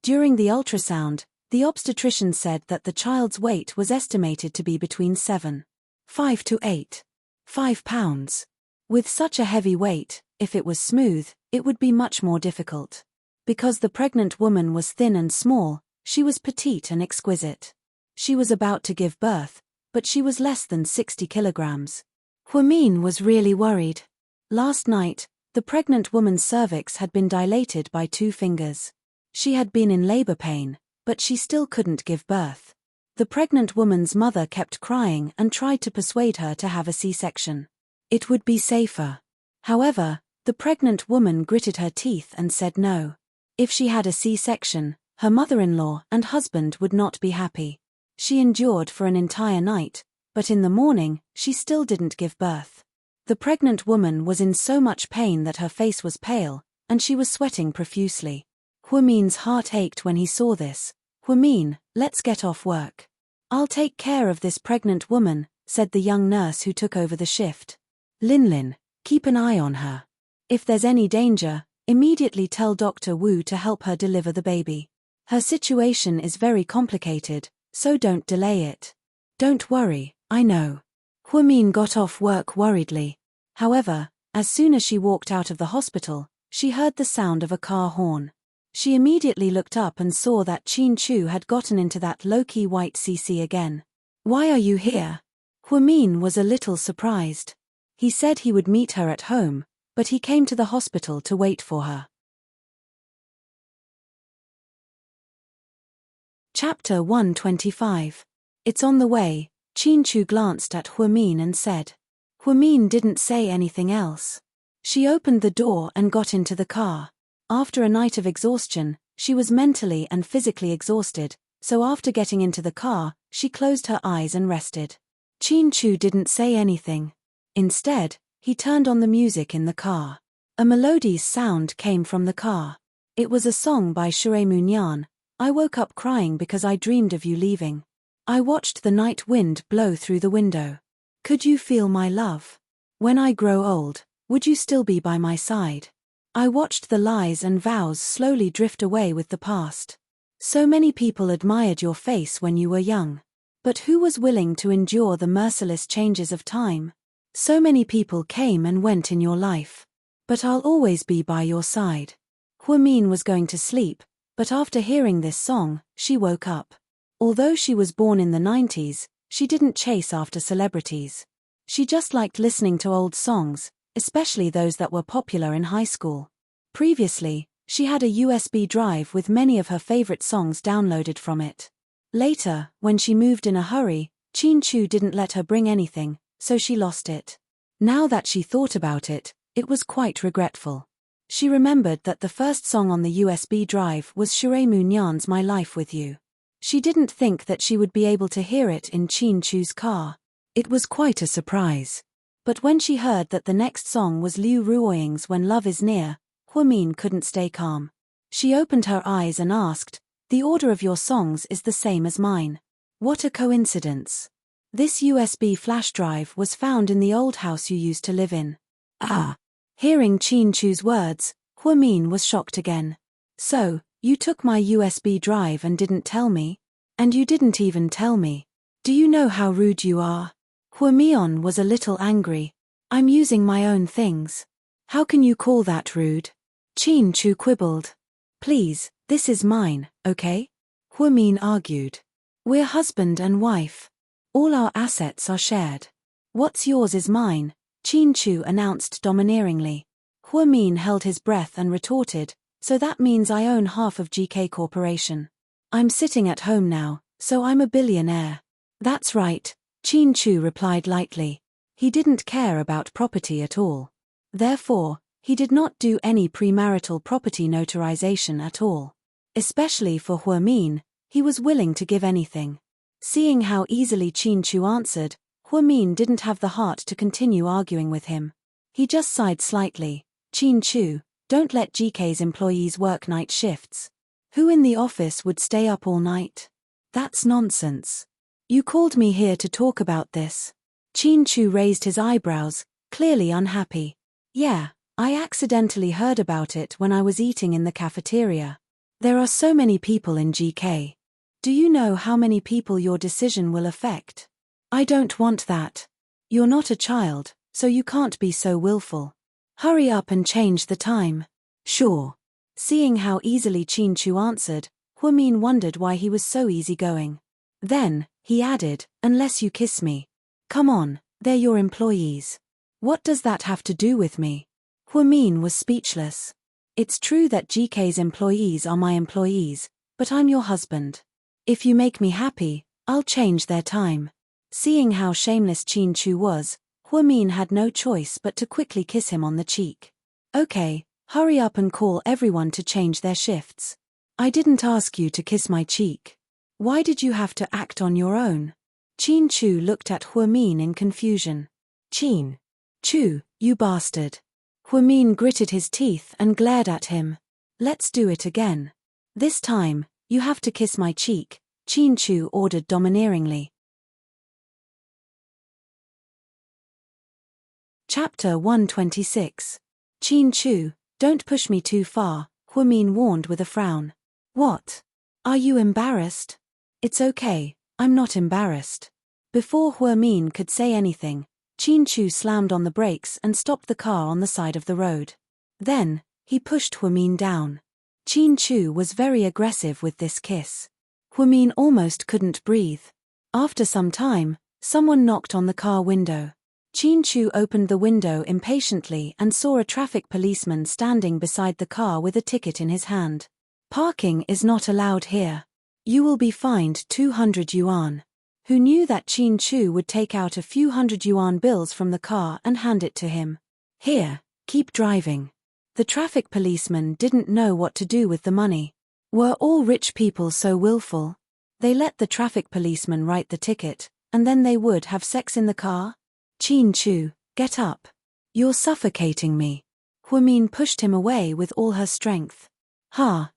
During the ultrasound, the obstetrician said that the child's weight was estimated to be between 7.5 to 8.5 pounds. With such a heavy weight, if it was smooth, it would be much more difficult. Because the pregnant woman was thin and small, she was petite and exquisite. She was about to give birth, but she was less than 60 kilograms. Huamin was really worried. Last night, the pregnant woman's cervix had been dilated by 2 fingers. She had been in labor pain, but she still couldn't give birth. The pregnant woman's mother kept crying and tried to persuade her to have a C-section. It would be safer. However, the pregnant woman gritted her teeth and said no. If she had a C-section, her mother-in-law and husband would not be happy. She endured for an entire night, but in the morning, she still didn't give birth. The pregnant woman was in so much pain that her face was pale, and she was sweating profusely. Huamin's heart ached when he saw this. Huamin, let's get off work. I'll take care of this pregnant woman, said the young nurse who took over the shift. Linlin, keep an eye on her. If there's any danger, immediately tell Dr. Wu to help her deliver the baby. Her situation is very complicated, so don't delay it. Don't worry, I know. Huamin got off work worriedly. However, as soon as she walked out of the hospital, she heard the sound of a car horn. She immediately looked up and saw that Qin Chu had gotten into that low-key white CC again. Why are you here? Huamin was a little surprised. He said he would meet her at home, but he came to the hospital to wait for her. Chapter 125. It's on the way. Qin Chu glanced at Huamin and said. Huamin didn't say anything else. She opened the door and got into the car. After a night of exhaustion, she was mentally and physically exhausted, so after getting into the car, she closed her eyes and rested. Qin Chu didn't say anything. Instead, he turned on the music in the car. A melodious sound came from the car. It was a song by Shui Munyan. I woke up crying because I dreamed of you leaving. I watched the night wind blow through the window. Could you feel my love? When I grow old, would you still be by my side? I watched the lies and vows slowly drift away with the past. So many people admired your face when you were young. But who was willing to endure the merciless changes of time? So many people came and went in your life. But I'll always be by your side. Huamin was going to sleep, but after hearing this song, she woke up. Although she was born in the 90s, she didn't chase after celebrities. She just liked listening to old songs, especially those that were popular in high school. Previously, she had a USB drive with many of her favorite songs downloaded from it. Later, when she moved in a hurry, Qin Chu didn't let her bring anything, so she lost it. Now that she thought about it, it was quite regretful. She remembered that the first song on the USB drive was Shui Munyan's My Life With You. She didn't think that she would be able to hear it in Qin Chu's car. It was quite a surprise. But when she heard that the next song was Liu Ruoying's When Love Is Near, Huamin couldn't stay calm. She opened her eyes and asked, the order of your songs is the same as mine. What a coincidence. This USB flash drive was found in the old house you used to live in. Ah! Hearing Qin Chu's words, Huamin was shocked again. So, you took my USB drive and didn't tell me? And you didn't even tell me. Do you know how rude you are? Huamian was a little angry. I'm using my own things. How can you call that rude? Qin Chu quibbled. Please, this is mine, okay? Huamin argued. We're husband and wife. All our assets are shared. What's yours is mine, Qin Chu announced domineeringly. Huamin held his breath and retorted, so that means I own half of GK Corporation. I'm sitting at home now, so I'm a billionaire. That's right, Qin Chu replied lightly. He didn't care about property at all. Therefore, he did not do any premarital property notarization at all. Especially for Huamin, he was willing to give anything. Seeing how easily Qin Chu answered, Huamin didn't have the heart to continue arguing with him. He just sighed slightly. Qin Chu, don't let GK's employees work night shifts. Who in the office would stay up all night? That's nonsense. You called me here to talk about this. Qin Chu raised his eyebrows, clearly unhappy. Yeah, I accidentally heard about it when I was eating in the cafeteria. There are so many people in GK. Do you know how many people your decision will affect? I don't want that. You're not a child, so you can't be so willful. Hurry up and change the time. Sure. Seeing how easily Qin Chu answered, Huamin wondered why he was so easygoing. Then, he added, unless you kiss me. Come on, they're your employees. What does that have to do with me? Huamin was speechless. It's true that GK's employees are my employees, but I'm your husband. If you make me happy, I'll change their time. Seeing how shameless Qin Chu was, Huamin had no choice but to quickly kiss him on the cheek. Okay, hurry up and call everyone to change their shifts. I didn't ask you to kiss my cheek. Why did you have to act on your own? Qin Chu looked at Huamin in confusion. Qin Chu, you bastard. Huamin gritted his teeth and glared at him. Let's do it again. This time, you have to kiss my cheek, Qin Chu ordered domineeringly. Chapter 126. Qin Chu, don't push me too far, Huamin warned with a frown. What? Are you embarrassed? It's okay, I'm not embarrassed. Before Huamin could say anything, Qin Chu slammed on the brakes and stopped the car on the side of the road. Then, he pushed Huamin down. Qin Chu was very aggressive with this kiss. Huamin almost couldn't breathe. After some time, someone knocked on the car window. Qin Chu opened the window impatiently and saw a traffic policeman standing beside the car with a ticket in his hand. Parking is not allowed here. You will be fined 200 yuan. Who knew that Qin Chu would take out a few hundred-yuan bills from the car and hand it to him? Here, keep driving. The traffic policeman didn't know what to do with the money. Were all rich people so willful? They let the traffic policeman write the ticket, and then they would have sex in the car? Qin Chu, get up. You're suffocating me. Huamin pushed him away with all her strength.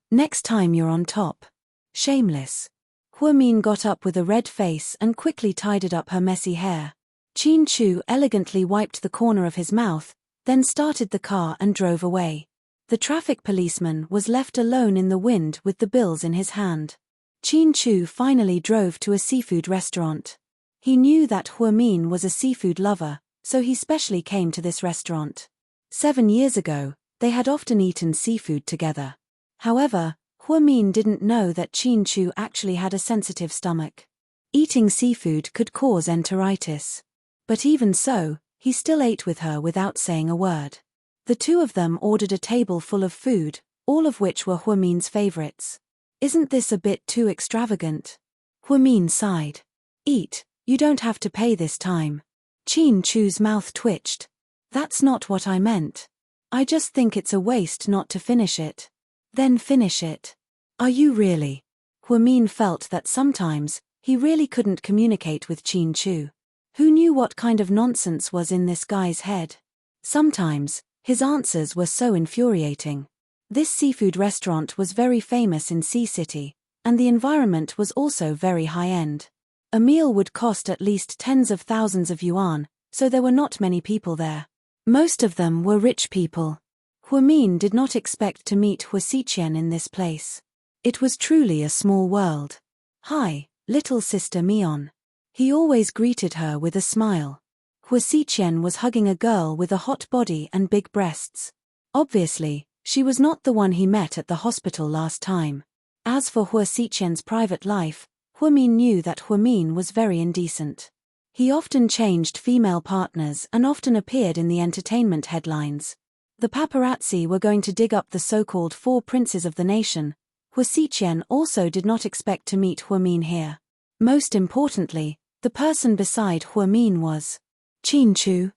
Next time you're on top. Shameless. Huamin got up with a red face and quickly tidied up her messy hair. Qin Chu elegantly wiped the corner of his mouth, then started the car and drove away. The traffic policeman was left alone in the wind with the bills in his hand. Qin Chu finally drove to a seafood restaurant. He knew that Huamin was a seafood lover, so he specially came to this restaurant. 7 years ago, they had often eaten seafood together. However, Huamin didn't know that Qin Chu actually had a sensitive stomach. Eating seafood could cause enteritis. But even so, he still ate with her without saying a word. The two of them ordered a table full of food, all of which were Huamin's favorites. Isn't this a bit too extravagant? Huamin sighed. Eat, you don't have to pay this time. Qin Chu's mouth twitched. That's not what I meant. I just think it's a waste not to finish it. Then finish it. Are you really? Huamin felt that sometimes, he really couldn't communicate with Qin Chu. Who knew what kind of nonsense was in this guy's head? Sometimes, his answers were so infuriating. This seafood restaurant was very famous in Sea City, and the environment was also very high-end. A meal would cost at least tens of thousands of yuan, so there were not many people there. Most of them were rich people. Huamin did not expect to meet Hua Xiqian in this place. It was truly a small world. Hi, little sister Mion. He always greeted her with a smile. Hua Xiqian was hugging a girl with a hot body and big breasts. Obviously, she was not the one he met at the hospital last time. As for Hua Xiqian's private life, Huamin knew that Huamin was very indecent. He often changed female partners and often appeared in the entertainment headlines. The paparazzi were going to dig up the so-called 4 princes of the nation. Hua Xiqian also did not expect to meet Huamin here. Most importantly, the person beside Huamin was Qin Chu.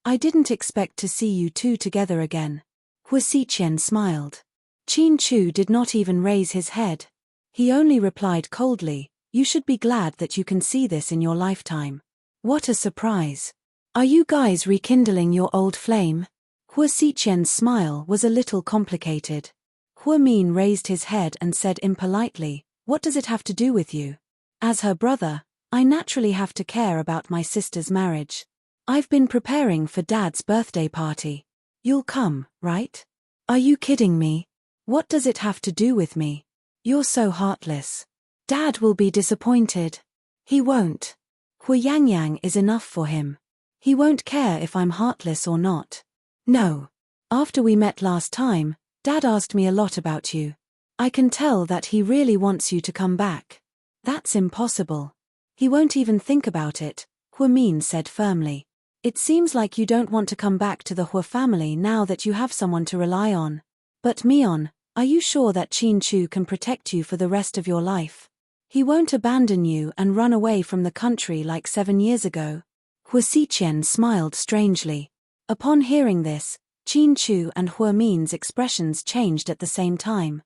I didn't expect to see you two together again. Hua Xiqian smiled. Qin Chu did not even raise his head. He only replied coldly, you should be glad that you can see this in your lifetime. What a surprise. Are you guys rekindling your old flame? Hua Xiqian's smile was a little complicated. Huamin raised his head and said impolitely, what does it have to do with you? As her brother, I naturally have to care about my sister's marriage. I've been preparing for Dad's birthday party. You'll come, right? Are you kidding me? What does it have to do with me? You're so heartless. Dad will be disappointed. He won't. Hua Yangyang is enough for him. He won't care if I'm heartless or not. No. After we met last time, Dad asked me a lot about you. I can tell that he really wants you to come back. That's impossible. He won't even think about it, Huamin said firmly. It seems like you don't want to come back to the Hua family now that you have someone to rely on. But Mion, are you sure that Qin Chu can protect you for the rest of your life? He won't abandon you and run away from the country like 7 years ago. Hua Xiqian smiled strangely. Upon hearing this, Qin Chu and Huamin's expressions changed at the same time.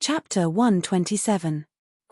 Chapter 127.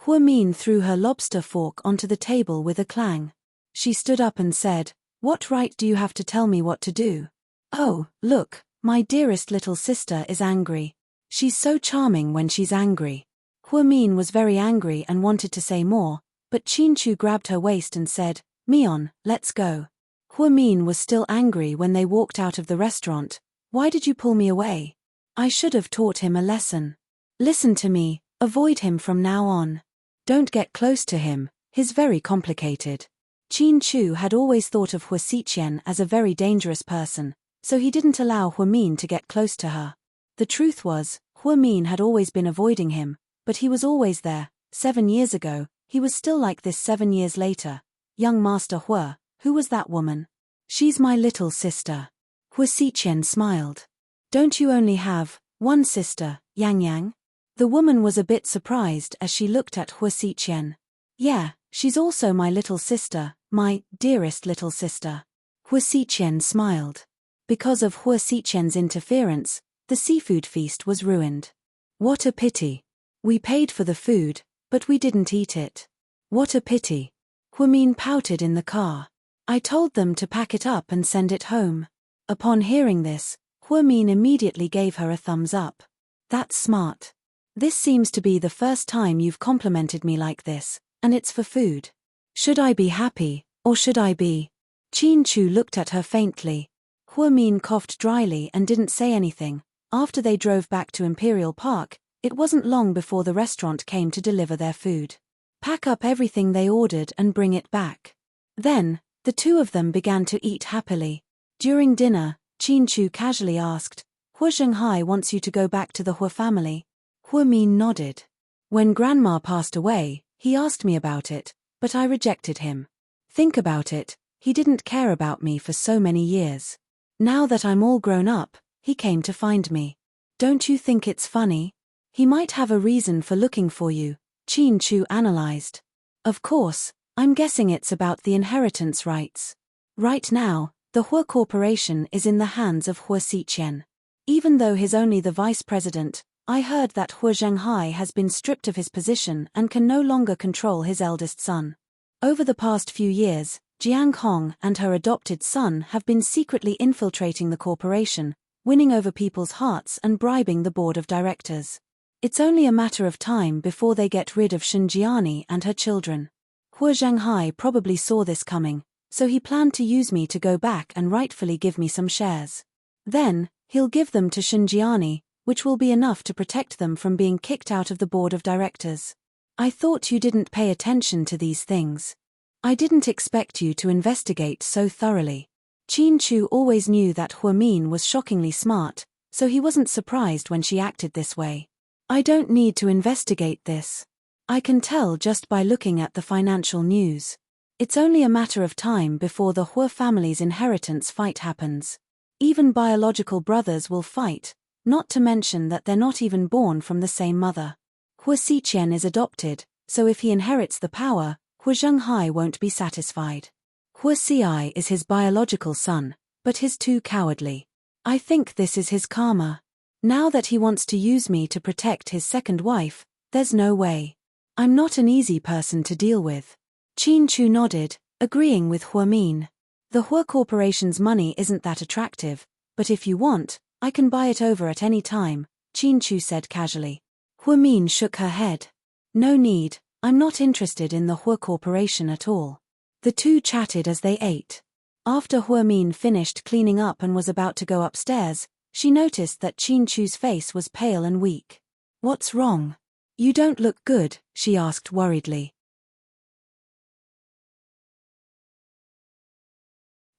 Huamin threw her lobster fork onto the table with a clang. She stood up and said, what right do you have to tell me what to do? Oh, look, my dearest little sister is angry. She's so charming when she's angry. Huamin was very angry and wanted to say more, but Chinchu grabbed her waist and said, "Mion, let's go." Huamin was still angry when they walked out of the restaurant. "Why did you pull me away? I should have taught him a lesson. Listen to me, avoid him from now on. Don't get close to him, he's very complicated." Chinchu had always thought of Hua Xiqian as a very dangerous person, so he didn't allow Huamin to get close to her. The truth was, Huamin had always been avoiding him, but he was always there. 7 years ago, he was still like this 7 years later. "Young Master Hua, who was that woman?" "She's my little sister." Hua Xiqian smiled. "Don't you only have one sister, Yang Yang?" The woman was a bit surprised as she looked at Hua Xiqian. "Yeah, she's also my little sister, my dearest little sister." Hua Xiqian smiled. Because of Hua Xiqian's interference, the seafood feast was ruined. "What a pity. We paid for the food, but we didn't eat it. What a pity." Huamin pouted in the car. "I told them to pack it up and send it home." Upon hearing this, Huamin immediately gave her a thumbs up. "That's smart. This seems to be the first time you've complimented me like this, and it's for food. Should I be happy, or should I be?" Chinchu looked at her faintly. Huamin coughed dryly and didn't say anything. After they drove back to Imperial Park, it wasn't long before the restaurant came to deliver their food. Pack up everything they ordered and bring it back. Then, the two of them began to eat happily. During dinner, Chinchu casually asked, "Hua Zhenghai wants you to go back to the Hua family?" Huamin nodded. "When Grandma passed away, he asked me about it, but I rejected him. Think about it, he didn't care about me for so many years. Now that I'm all grown up, he came to find me. Don't you think it's funny? He might have a reason for looking for you," Chinchu analyzed. "Of course, I'm guessing it's about the inheritance rights. Right now, the Hua Corporation is in the hands of Hua Xiqian. Even though he's only the vice president, I heard that Hua Zhenghai has been stripped of his position and can no longer control his eldest son. Over the past few years, Jiang Hong and her adopted son have been secretly infiltrating the corporation, winning over people's hearts and bribing the board of directors. It's only a matter of time before they get rid of Shenjiani and her children. Hua Zhenghai probably saw this coming, so he planned to use me to go back and rightfully give me some shares. Then, he'll give them to Shenjiani, which will be enough to protect them from being kicked out of the board of directors. I thought you didn't pay attention to these things. I didn't expect you to investigate so thoroughly." Chinchu always knew that Huamin was shockingly smart, so he wasn't surprised when she acted this way. "I don't need to investigate this. I can tell just by looking at the financial news. It's only a matter of time before the Hua family's inheritance fight happens. Even biological brothers will fight, not to mention that they're not even born from the same mother. Hua Xiqian is adopted, so if he inherits the power, Hua Zhenghai won't be satisfied. Hua Xi is his biological son, but he's too cowardly. I think this is his karma. Now that he wants to use me to protect his second wife, there's no way. I'm not an easy person to deal with." Chinchu nodded, agreeing with Huamin. "The Hua Corporation's money isn't that attractive, but if you want, I can buy it over at any time," Chinchu said casually. Huamin shook her head. "No need, I'm not interested in the Hua Corporation at all." The two chatted as they ate. After Huamin finished cleaning up and was about to go upstairs, she noticed that Chinchu's face was pale and weak. "What's wrong? You don't look good," she asked worriedly.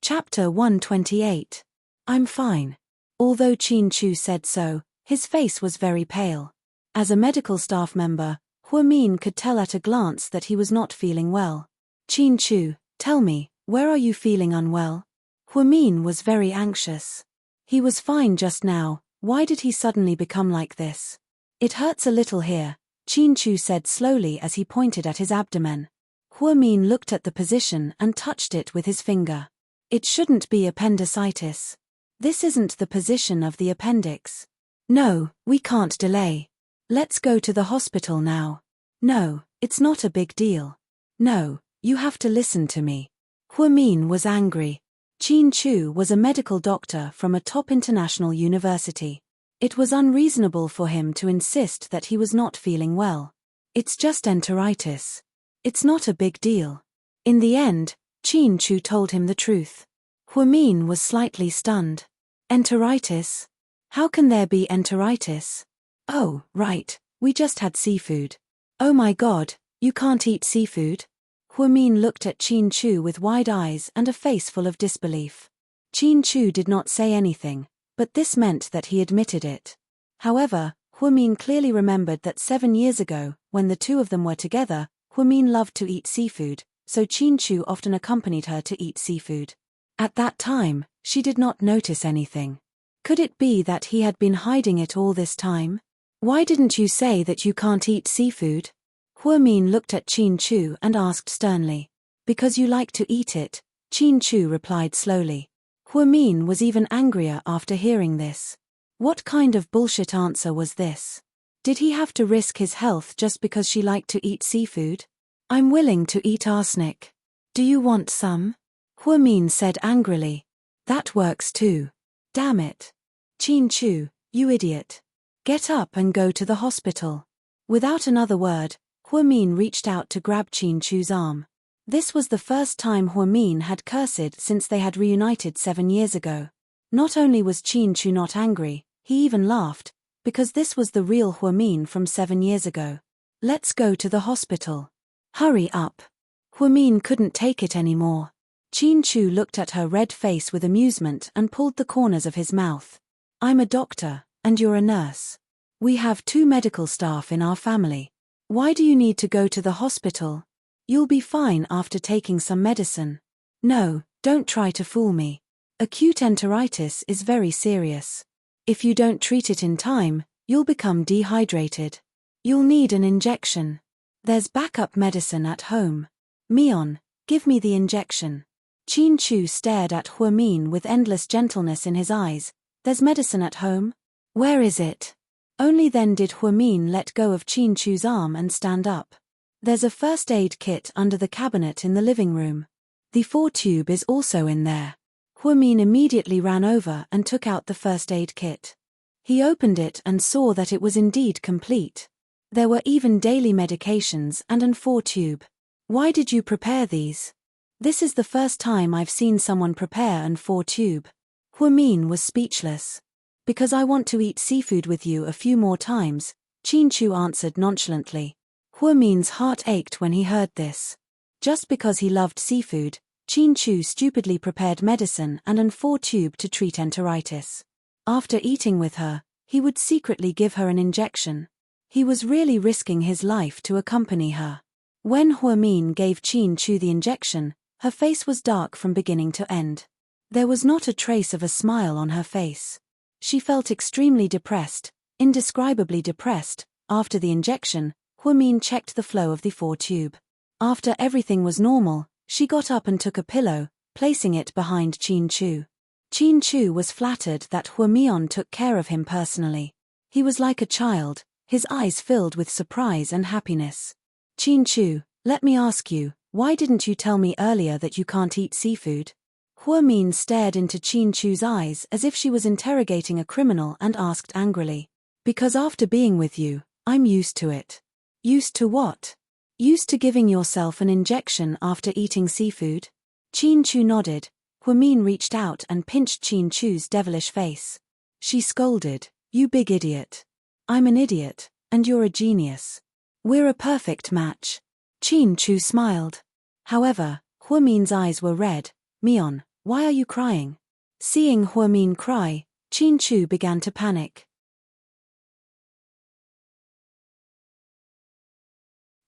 Chapter 128. "I'm fine." Although Chinchu said so, his face was very pale. As a medical staff member, Huamin could tell at a glance that he was not feeling well. "Chinchu, tell me, where are you feeling unwell?" Huamin was very anxious. He was fine just now, why did he suddenly become like this? "It hurts a little here," Chinchu said slowly as he pointed at his abdomen. Huamin looked at the position and touched it with his finger. "It shouldn't be appendicitis. This isn't the position of the appendix. No, we can't delay. Let's go to the hospital now." "No, it's not a big deal." "No, you have to listen to me." Huamin was angry. Chinchu was a medical doctor from a top international university. It was unreasonable for him to insist that he was not feeling well. "It's just enteritis." It's not a big deal. In the end, Qin Chu told him the truth. Huamin was slightly stunned. Enteritis? How can there be enteritis? Oh, right, we just had seafood. Oh my God, you can't eat seafood? Huamin looked at Qin Chu with wide eyes and a face full of disbelief. Qin Chu did not say anything, but this meant that he admitted it. However, Huamin clearly remembered that 7 years ago, when the two of them were together, Huamin loved to eat seafood, so Qin Chu often accompanied her to eat seafood. At that time, she did not notice anything. Could it be that he had been hiding it all this time? Why didn't you say that you can't eat seafood? Huamin looked at Qin Chu and asked sternly. Because you like to eat it, Qin Chu replied slowly. Huamin was even angrier after hearing this. What kind of bullshit answer was this? Did he have to risk his health just because she liked to eat seafood? I'm willing to eat arsenic. Do you want some? Huamin said angrily. That works too. Damn it. Qin Chu, you idiot. Get up and go to the hospital. Without another word, Huamin reached out to grab Qin Chu's arm. This was the first time Huamin had cursed since they had reunited 7 years ago. Not only was Qin Chu not angry, he even laughed, because this was the real Huamin from 7 years ago. Let's go to the hospital. Hurry up. Huamin couldn't take it anymore. Qin Chu looked at her red face with amusement and pulled the corners of his mouth. I'm a doctor, and you're a nurse. We have 2 medical staff in our family. Why do you need to go to the hospital? You'll be fine after taking some medicine. No, don't try to fool me. Acute enteritis is very serious. If you don't treat it in time, you'll become dehydrated. You'll need an injection. There's backup medicine at home. Mion, give me the injection. Qin Chu stared at Huamin with endless gentleness in his eyes. There's medicine at home? Where is it? Only then did Huamin let go of Qin Chu's arm and stand up. There's a first aid kit under the cabinet in the living room. The 4 tube is also in there. Huamin immediately ran over and took out the first aid kit. He opened it and saw that it was indeed complete. There were even daily medications and an 4 tube. Why did you prepare these? This is the first time I've seen someone prepare an 4 tube. Huamin was speechless. Because I want to eat seafood with you a few more times, Qin Chu answered nonchalantly. Huamin's heart ached when he heard this. Just because he loved seafood, Qin Chu stupidly prepared medicine and an 4 tube to treat enteritis. After eating with her, he would secretly give her an injection. He was really risking his life to accompany her. When Huamin gave Qin Chu the injection, her face was dark from beginning to end. There was not a trace of a smile on her face. She felt extremely depressed, indescribably depressed. After the injection, Huamin checked the flow of the 4 tube. After everything was normal, she got up and took a pillow, placing it behind Qin Chu. Qin Chu was flattered that Huamian took care of him personally. He was like a child, his eyes filled with surprise and happiness. Qin Chu, let me ask you, why didn't you tell me earlier that you can't eat seafood? Huamin stared into Qin Chu's eyes as if she was interrogating a criminal and asked angrily. Because after being with you, I'm used to it. Used to what? Used to giving yourself an injection after eating seafood? Qin Chu nodded. Huamin reached out and pinched Qin Chu's devilish face. She scolded, you big idiot. I'm an idiot, and you're a genius. We're a perfect match. Qin Chu smiled. However, Huamin's eyes were red. Mion, why are you crying? Seeing Huamin cry, Qin Chu began to panic.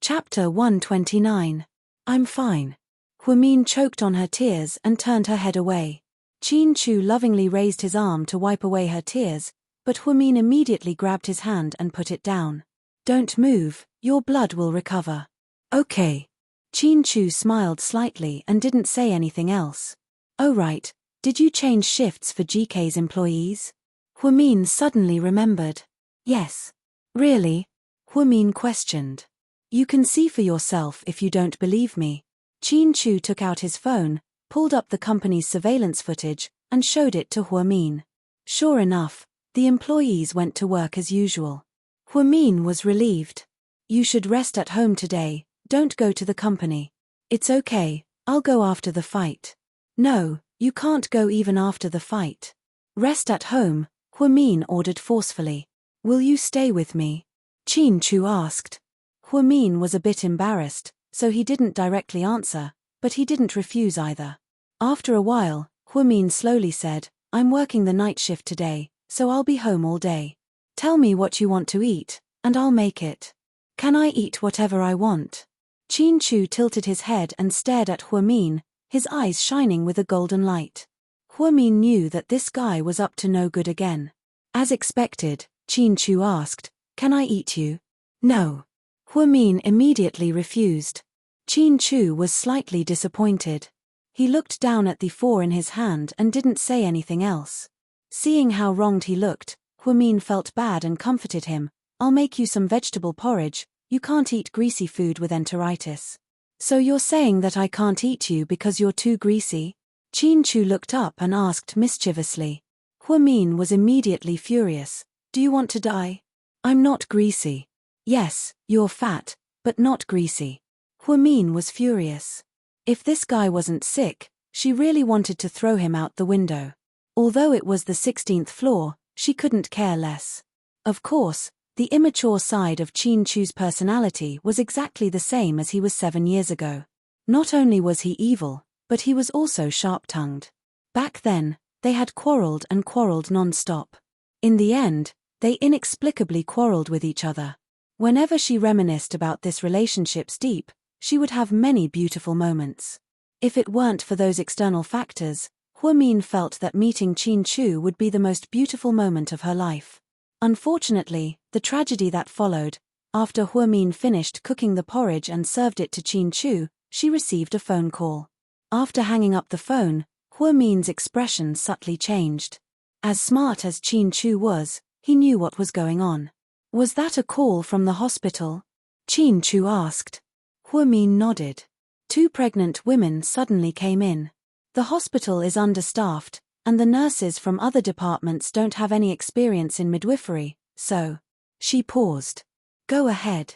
Chapter 129. I'm fine. Huamin choked on her tears and turned her head away. Qin Chu lovingly raised his arm to wipe away her tears, but Huamin immediately grabbed his hand and put it down. Don't move, your blood will recover. Okay. Qin Chu smiled slightly and didn't say anything else. Oh right, did you change shifts for GK's employees? Huamin suddenly remembered. Yes. Really? Huamin questioned. You can see for yourself if you don't believe me. Qin Chu took out his phone, pulled up the company's surveillance footage, and showed it to Huamin. Sure enough, the employees went to work as usual. Huamin was relieved. You should rest at home today, Don't go to the company. It's okay, I'll go after the fight. No, you can't go even after the fight. Rest at home, Huamin ordered forcefully. Will you stay with me? Qin Chu asked. Huamin was a bit embarrassed, so he didn't directly answer, but he didn't refuse either. After a while, Huamin slowly said, I'm working the night shift today, so I'll be home all day. Tell me what you want to eat, and I'll make it. Can I eat whatever I want? Qin Chu tilted his head and stared at Huamin, his eyes shining with a golden light. Huamin knew that this guy was up to no good again. As expected, Qin Chu asked, Can I eat you? No. Huamin immediately refused. Qin Chu was slightly disappointed. He looked down at the 4 in his hand and didn't say anything else. Seeing how wronged he looked, Huamin felt bad and comforted him. I'll make you some vegetable porridge, you can't eat greasy food with enteritis. So you're saying that I can't eat you because you're too greasy? Qin Chu looked up and asked mischievously. Huamin was immediately furious. Do you want to die? I'm not greasy. Yes, you're fat, but not greasy. Huamin was furious. If this guy wasn't sick, she really wanted to throw him out the window. Although it was the 16th floor, she couldn't care less. Of course, the immature side of Qin Chu's personality was exactly the same as he was 7 years ago. Not only was he evil, but he was also sharp-tongued. Back then, they had quarreled and quarreled non-stop. In the end, they inexplicably quarreled with each other. Whenever she reminisced about this relationship's deep, she would have many beautiful moments. If it weren't for those external factors, Huamin felt that meeting Qin Chu would be the most beautiful moment of her life. Unfortunately, the tragedy that followed, after Huamin finished cooking the porridge and served it to Qin Chu, she received a phone call. After hanging up the phone, Huamin's expression subtly changed. As smart as Qin Chu was, he knew what was going on. Was that a call from the hospital? Qin Chu asked. Huamin nodded. 2 pregnant women suddenly came in. The hospital is understaffed, and the nurses from other departments don't have any experience in midwifery, so. She paused. Go ahead.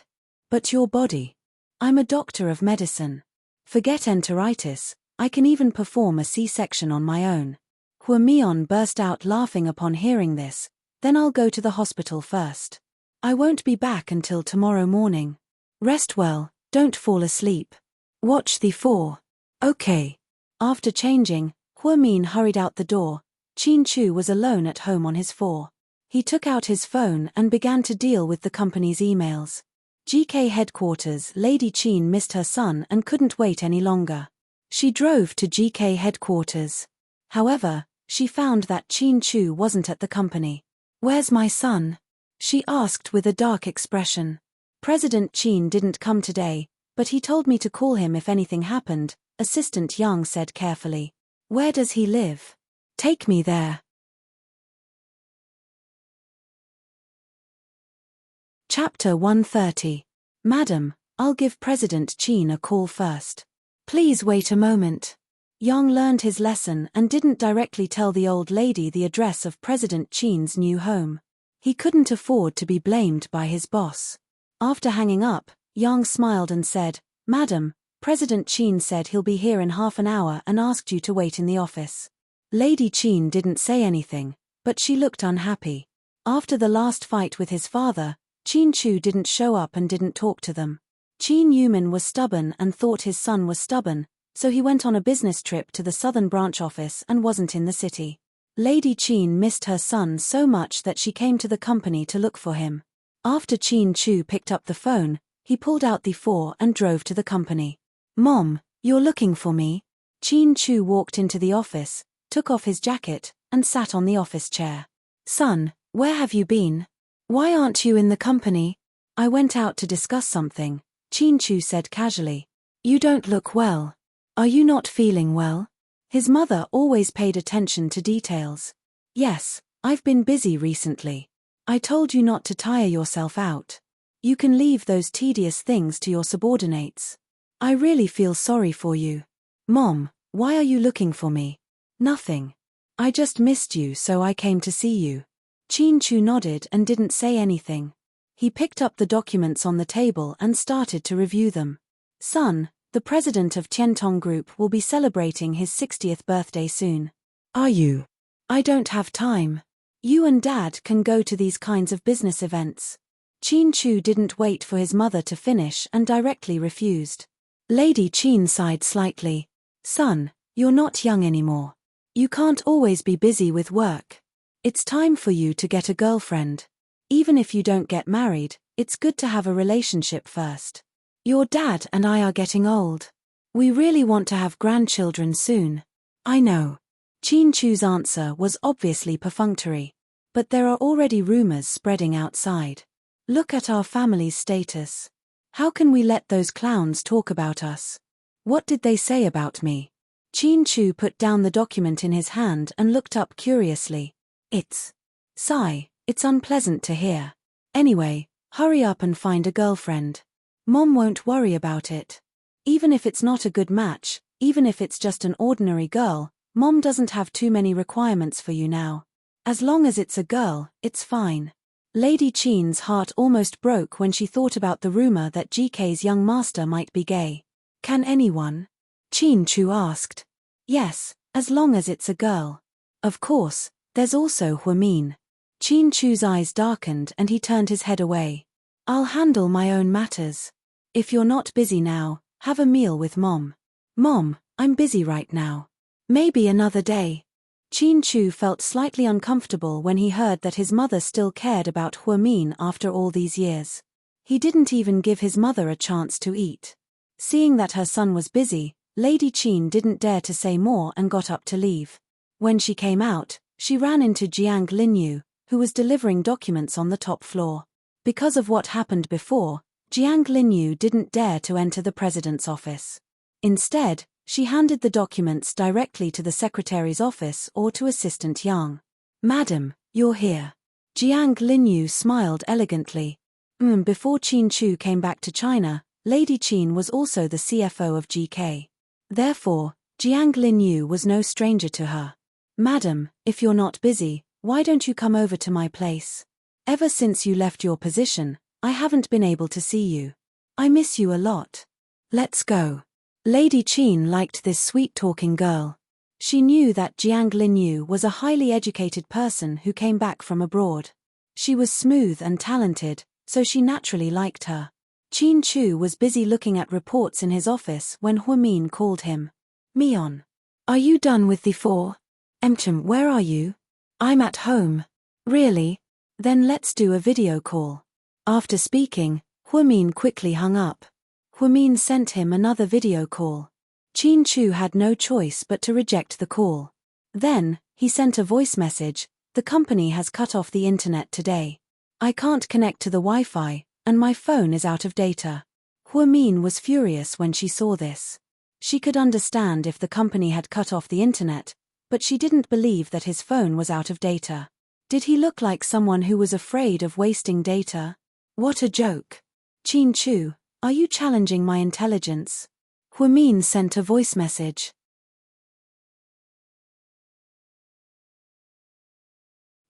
But your body. I'm a doctor of medicine. Forget enteritis, I can even perform a C-section on my own. Huamian burst out laughing upon hearing this. Then I'll go to the hospital first. I won't be back until tomorrow morning. Rest well, don't fall asleep. Watch the 4. Okay. After changing, Huamin hurried out the door. Qin Chu was alone at home on his 4. He took out his phone and began to deal with the company's emails. GK headquarters. Lady Qin missed her son and couldn't wait any longer. She drove to GK headquarters. However, she found that Qin Chu wasn't at the company. Where's my son? She asked with a dark expression. President Qin didn't come today, but he told me to call him if anything happened, Assistant Yang said carefully. Where does he live? Take me there. Chapter 130. Madam, I'll give President Qin a call first. Please wait a moment. Yang learned his lesson and didn't directly tell the old lady the address of President Qin's new home. He couldn't afford to be blamed by his boss. After hanging up, Yang smiled and said, Madam, President Qin said he'll be here in half an hour and asked you to wait in the office. Lady Qin didn't say anything, but she looked unhappy. After the last fight with his father, Qin Chu didn't show up and didn't talk to them. Qin Yumin was stubborn and thought his son was stubborn, so he went on a business trip to the southern branch office and wasn't in the city. Lady Qin missed her son so much that she came to the company to look for him. After Qin Chu picked up the phone, he pulled out the 4 and drove to the company. Mom, you're looking for me? Qin Chu walked into the office, took off his jacket, and sat on the office chair. Son, where have you been? Why aren't you in the company? I went out to discuss something, Qin Chu said casually. You don't look well. Are you not feeling well? His mother always paid attention to details. Yes, I've been busy recently. I told you not to tire yourself out. You can leave those tedious things to your subordinates. I really feel sorry for you. Mom, why are you looking for me? Nothing. I just missed you so I came to see you. Qin Chu nodded and didn't say anything. He picked up the documents on the table and started to review them. Son, the president of Tiantong Group will be celebrating his 60th birthday soon. Are you? I don't have time. You and Dad can go to these kinds of business events. Qin Chu didn't wait for his mother to finish and directly refused. Lady Qin sighed slightly. Son, you're not young anymore. You can't always be busy with work. It's time for you to get a girlfriend. Even if you don't get married, it's good to have a relationship first. Your dad and I are getting old. We really want to have grandchildren soon. I know. Qin Chu's answer was obviously perfunctory. But there are already rumors spreading outside. Look at our family's status. How can we let those clowns talk about us? What did they say about me? Qin Chu put down the document in his hand and looked up curiously. Sigh, it's unpleasant to hear. Anyway, hurry up and find a girlfriend. Mom won't worry about it. Even if it's not a good match, even if it's just an ordinary girl, Mom doesn't have too many requirements for you now. As long as it's a girl, it's fine. Lady Qin's heart almost broke when she thought about the rumor that GK's young master might be gay. Can anyone? Qin Chu asked. Yes, as long as it's a girl. Of course, there's also Huamin. Qin Chu's eyes darkened and he turned his head away. I'll handle my own matters. If you're not busy now, have a meal with Mom. Mom, I'm busy right now. Maybe another day. Qin Chu felt slightly uncomfortable when he heard that his mother still cared about Huamin after all these years. He didn't even give his mother a chance to eat. Seeing that her son was busy, Lady Qin didn't dare to say more and got up to leave. When she came out, she ran into Jiang Linyu, who was delivering documents on the top floor. Because of what happened before, Jiang Linyu didn't dare to enter the president's office. Instead, she handed the documents directly to the secretary's office or to Assistant Yang. Madam, you're here. Jiang Linyu smiled elegantly. Before Qin Chu came back to China, Lady Qin was also the CFO of GK. Therefore, Jiang Linyu was no stranger to her. Madam, if you're not busy, why don't you come over to my place? Ever since you left your position, I haven't been able to see you. I miss you a lot. Let's go. Lady Qin liked this sweet-talking girl. She knew that Jiang Linyu was a highly educated person who came back from abroad. She was smooth and talented, so she naturally liked her. Qin Chu was busy looking at reports in his office when Huamin called him. Mion. Are you done with the four? Where are you? I'm at home. Really? Then let's do a video call. After speaking, Huamin quickly hung up. Huamin sent him another video call. Qin Chu had no choice but to reject the call. Then, he sent a voice message, the company has cut off the internet today. I can't connect to the Wi-Fi, and my phone is out of data. Huamin was furious when she saw this. She could understand if the company had cut off the internet, but she didn't believe that his phone was out of data. Did he look like someone who was afraid of wasting data? What a joke. Qin Chu, are you challenging my intelligence? Huamin sent a voice message.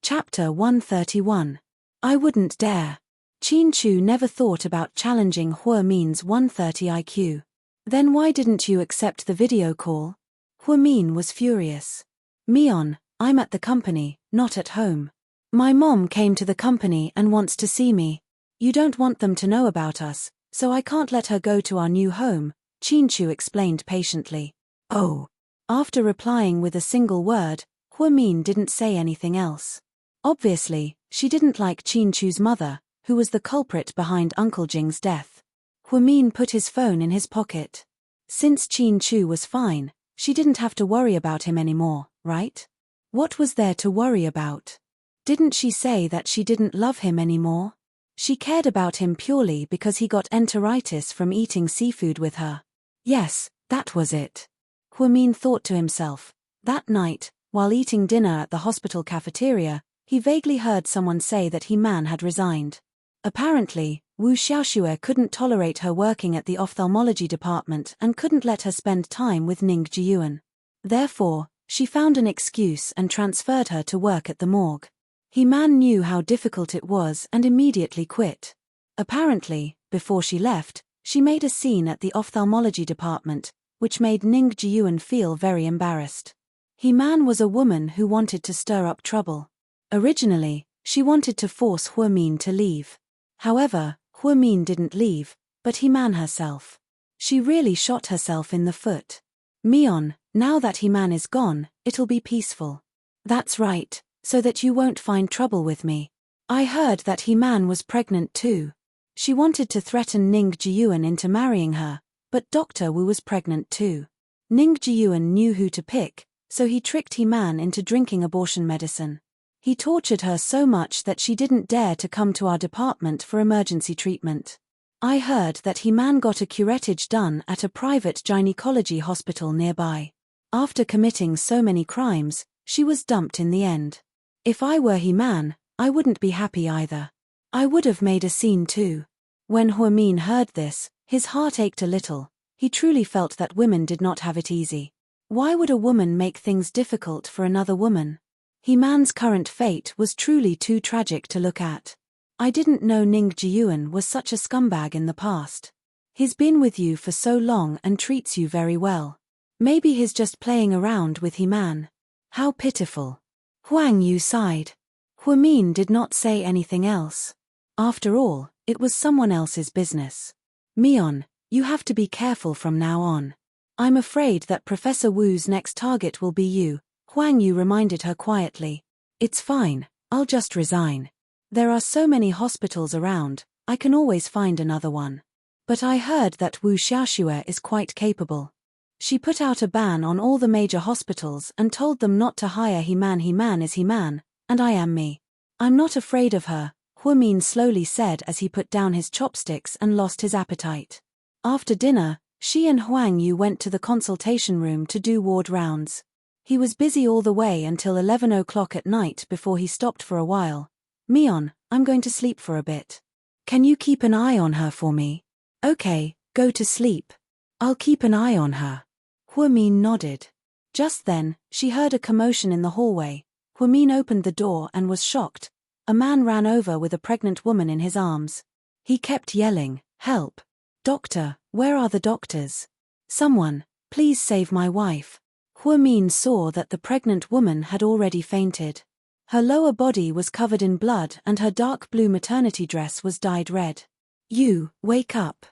Chapter 131. I wouldn't dare. Qin Chu never thought about challenging Huamin's 130 IQ. Then why didn't you accept the video call? Huamin was furious. Mion, I'm at the company, not at home. My mom came to the company and wants to see me. You don't want them to know about us, so I can't let her go to our new home, Qin Chu explained patiently. Oh. After replying with a single word, Huamin didn't say anything else. Obviously, she didn't like Qin Chu's mother, who was the culprit behind Uncle Jing's death. Huamin put his phone in his pocket. Since Qin Chu was fine, she didn't have to worry about him anymore, right? What was there to worry about? Didn't she say that she didn't love him anymore? She cared about him purely because he got enteritis from eating seafood with her. Yes, that was it. Huamin thought to himself. That night, while eating dinner at the hospital cafeteria, he vaguely heard someone say that He-Man had resigned. Apparently, Wu Xiaoxue couldn't tolerate her working at the ophthalmology department and couldn't let her spend time with Ning Jiyuan. Therefore, she found an excuse and transferred her to work at the morgue. He-Man knew how difficult it was and immediately quit. Apparently, before she left, She made a scene at the ophthalmology department, which made Ning Jiyuan feel very embarrassed. He-Man was a woman who wanted to stir up trouble. Originally, she wanted to force Huamin to leave. However, Huamin didn't leave, but He-Man herself. She really shot herself in the foot. Mion, now that He-Man is gone, it'll be peaceful. That's right, so that you won't find trouble with me. I heard that He-Man was pregnant too. She wanted to threaten Ning Jiyuan into marrying her, but Dr. Wu was pregnant too. Ning Jiyuan knew who to pick, so he tricked He-Man into drinking abortion medicine. He tortured her so much that she didn't dare to come to our department for emergency treatment. I heard that He-Man got a curettage done at a private gynecology hospital nearby. After committing so many crimes, she was dumped in the end. If I were He-Man, I wouldn't be happy either. I would have made a scene too. When Huamin heard this, his heart ached a little. He truly felt that women did not have it easy. Why would a woman make things difficult for another woman? He-Man's current fate was truly too tragic to look at. I didn't know Ning Jiyuan was such a scumbag in the past. He's been with you for so long and treats you very well. Maybe he's just playing around with He-Man. How pitiful. Huang Yu sighed. Huamin did not say anything else. After all, it was someone else's business. Mion, you have to be careful from now on. I'm afraid that Professor Wu's next target will be you, Huang Yu reminded her quietly. It's fine, I'll just resign. There are so many hospitals around, I can always find another one. But I heard that Wu Xiaoxue is quite capable. She put out a ban on all the major hospitals and told them not to hire He-Man. He-Man is He-Man, and I am me. I'm not afraid of her, Huamin slowly said as he put down his chopsticks and lost his appetite. After dinner, she and Huang Yu went to the consultation room to do ward rounds. He was busy all the way until 11 o'clock at night before he stopped for a while. Mion, I'm going to sleep for a bit. Can you keep an eye on her for me? Okay, go to sleep. I'll keep an eye on her. Huamin nodded. Just then, she heard a commotion in the hallway. Huamin opened the door and was shocked. A man ran over with a pregnant woman in his arms. He kept yelling, "Help! Doctor, where are the doctors? Someone, please save my wife." Huamin saw that the pregnant woman had already fainted. Her lower body was covered in blood and her dark blue maternity dress was dyed red. "You, wake up.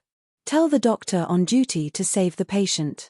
Tell the doctor on duty to save the patient."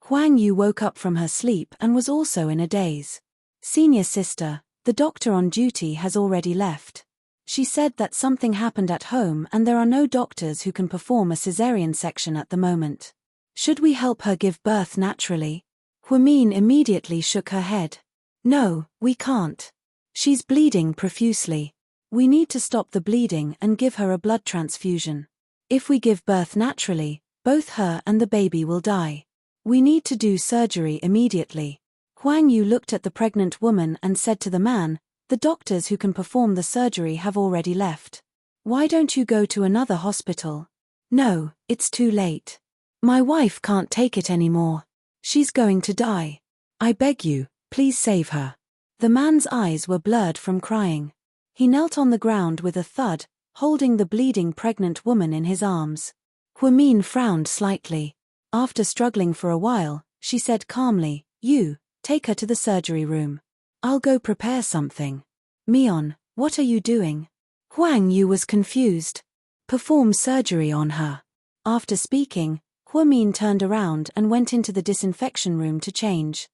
Huang Yu woke up from her sleep and was also in a daze. "Senior sister, the doctor on duty has already left. She said that something happened at home and there are no doctors who can perform a cesarean section at the moment. Should we help her give birth naturally?" Huamin immediately shook her head. "No, we can't. She's bleeding profusely. We need to stop the bleeding and give her a blood transfusion. If we give birth naturally, both her and the baby will die. We need to do surgery immediately." Huang Yu looked at the pregnant woman and said to the man, "The doctors who can perform the surgery have already left. Why don't you go to another hospital?" "No, it's too late. My wife can't take it anymore. She's going to die. I beg you, please save her." The man's eyes were blurred from crying. He knelt on the ground with a thud, holding the bleeding pregnant woman in his arms. Huamin frowned slightly. After struggling for a while, she said calmly, "You, take her to the surgery room. I'll go prepare something." "Mion, what are you doing?" Huang Yu was confused. "Perform surgery on her." After speaking, Huamin turned around and went into the disinfection room to change.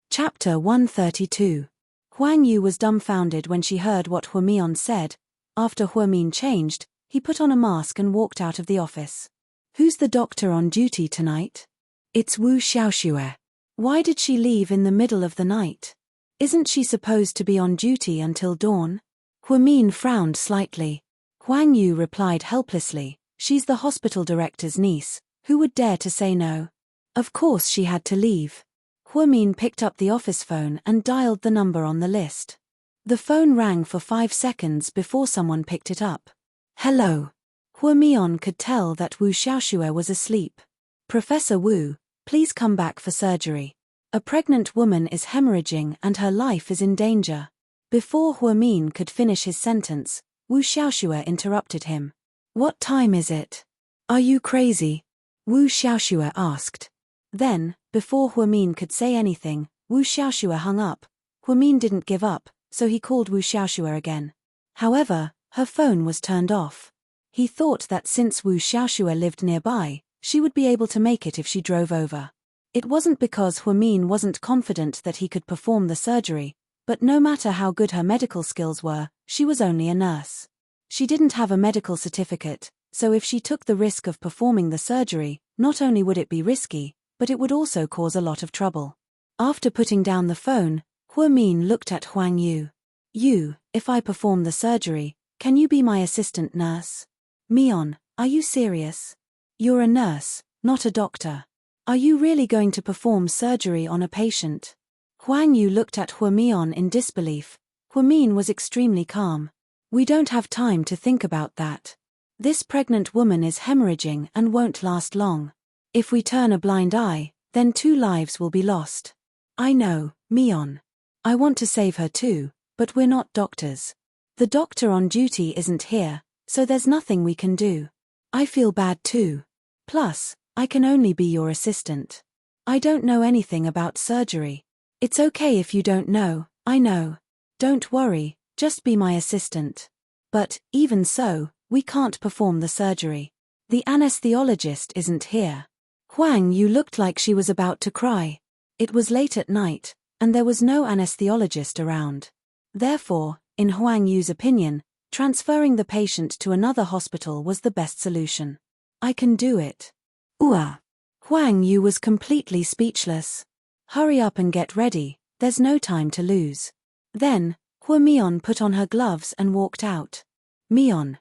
Chapter 132. Huang Yu was dumbfounded when she heard what Huamian said. After Huamin changed, he put on a mask and walked out of the office. "Who's the doctor on duty tonight?" "It's Wu Xiaoxue." "Why did she leave in the middle of the night? Isn't she supposed to be on duty until dawn?" Huamin frowned slightly. Huang Yu replied helplessly, "She's the hospital director's niece. Who would dare to say no? Of course she had to leave." Huamin picked up the office phone and dialed the number on the list. The phone rang for 5 seconds before someone picked it up. "Hello." Huamian could tell that Wu Xiaoxue was asleep. "Professor Wu, please come back for surgery. A pregnant woman is hemorrhaging and her life is in danger." Before Huamin could finish his sentence, Wu Xiaoxue interrupted him. What time is it? Are you crazy? Wu Xiaoxue asked. Then, before Huamin could say anything, Wu Xiaoxue hung up. Huamin didn't give up, so he called Wu Xiaoxue again. However, her phone was turned off. He thought that since Wu Xiaoxue lived nearby, she would be able to make it if she drove over. It wasn't because Huamin wasn't confident that he could perform the surgery, but no matter how good her medical skills were, she was only a nurse. She didn't have a medical certificate, so if she took the risk of performing the surgery, not only would it be risky, but it would also cause a lot of trouble. After putting down the phone, Huamin looked at Huang Yu. You, if I perform the surgery, can you be my assistant nurse? Mion, are you serious? You're a nurse, not a doctor. Are you really going to perform surgery on a patient? Huang Yu looked at Huamion in disbelief. Huamin was extremely calm. We don't have time to think about that. This pregnant woman is hemorrhaging and won't last long. If we turn a blind eye, then 2 lives will be lost. I know, Mion. I want to save her too, but we're not doctors. The doctor on duty isn't here, so there's nothing we can do. I feel bad too. Plus, I can only be your assistant. I don't know anything about surgery. It's okay if you don't know, I know. Don't worry, just be my assistant. But, even so, we can't perform the surgery. The anesthesiologist isn't here. Huang Yu looked like she was about to cry. It was late at night, and there was no anesthesiologist around. Therefore, in Huang Yu's opinion, transferring the patient to another hospital was the best solution. I can do it. Huang Yu was completely speechless. Hurry up and get ready, there's no time to lose. Then, Huamion put on her gloves and walked out. Mion,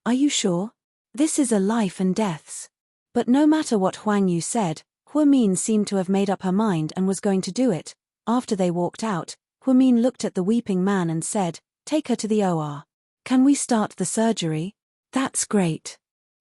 are you sure? This is a life and deaths. But no matter what Huang Yu said, Huamin seemed to have made up her mind and was going to do it. After they walked out, Huamin looked at the weeping man and said, Take her to the OR. Can we start the surgery? That's great.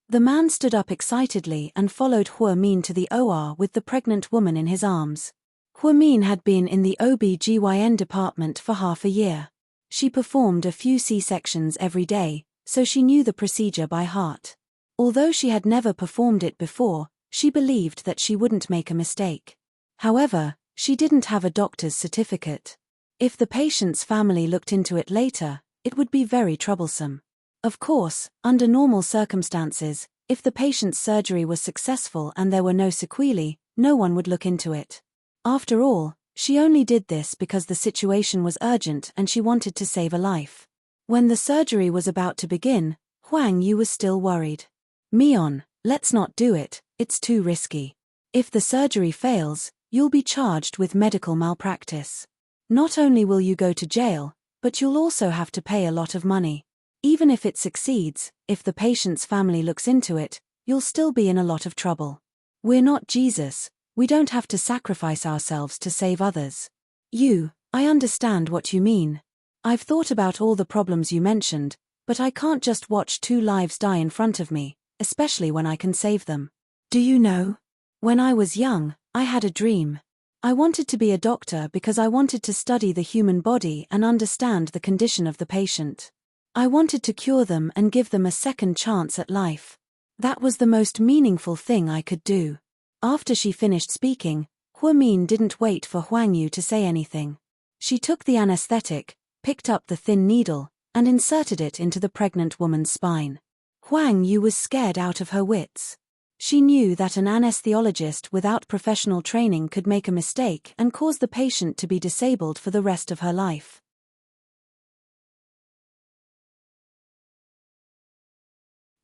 The man stood up excitedly and followed Huamin to the OR with the pregnant woman in his arms. Huamin had been in the OB/GYN department for half a year. She performed a few C-sections every day, so she knew the procedure by heart. Although she had never performed it before, she believed that she wouldn't make a mistake. However, she didn't have a doctor's certificate. If the patient's family looked into it later, it would be very troublesome. Of course, under normal circumstances, if the patient's surgery was successful and there were no sequelae, no one would look into it. After all, she only did this because the situation was urgent and she wanted to save a life. When the surgery was about to begin, Huang Yu was still worried. Mion, let's not do it, it's too risky. If the surgery fails, you'll be charged with medical malpractice. Not only will you go to jail, but you'll also have to pay a lot of money. Even if it succeeds, if the patient's family looks into it, you'll still be in a lot of trouble. We're not Jesus, we don't have to sacrifice ourselves to save others. I understand what you mean. I've thought about all the problems you mentioned, but I can't just watch 2 lives die in front of me, especially when I can save them. Do you know? When I was young, I had a dream. I wanted to be a doctor because I wanted to study the human body and understand the condition of the patient. I wanted to cure them and give them a second chance at life. That was the most meaningful thing I could do. After she finished speaking, Huamin didn't wait for Huang Yu to say anything. She took the anesthetic, picked up the thin needle, and inserted it into the pregnant woman's spine. Huang Yu was scared out of her wits. She knew that an anesthesiologist without professional training could make a mistake and cause the patient to be disabled for the rest of her life.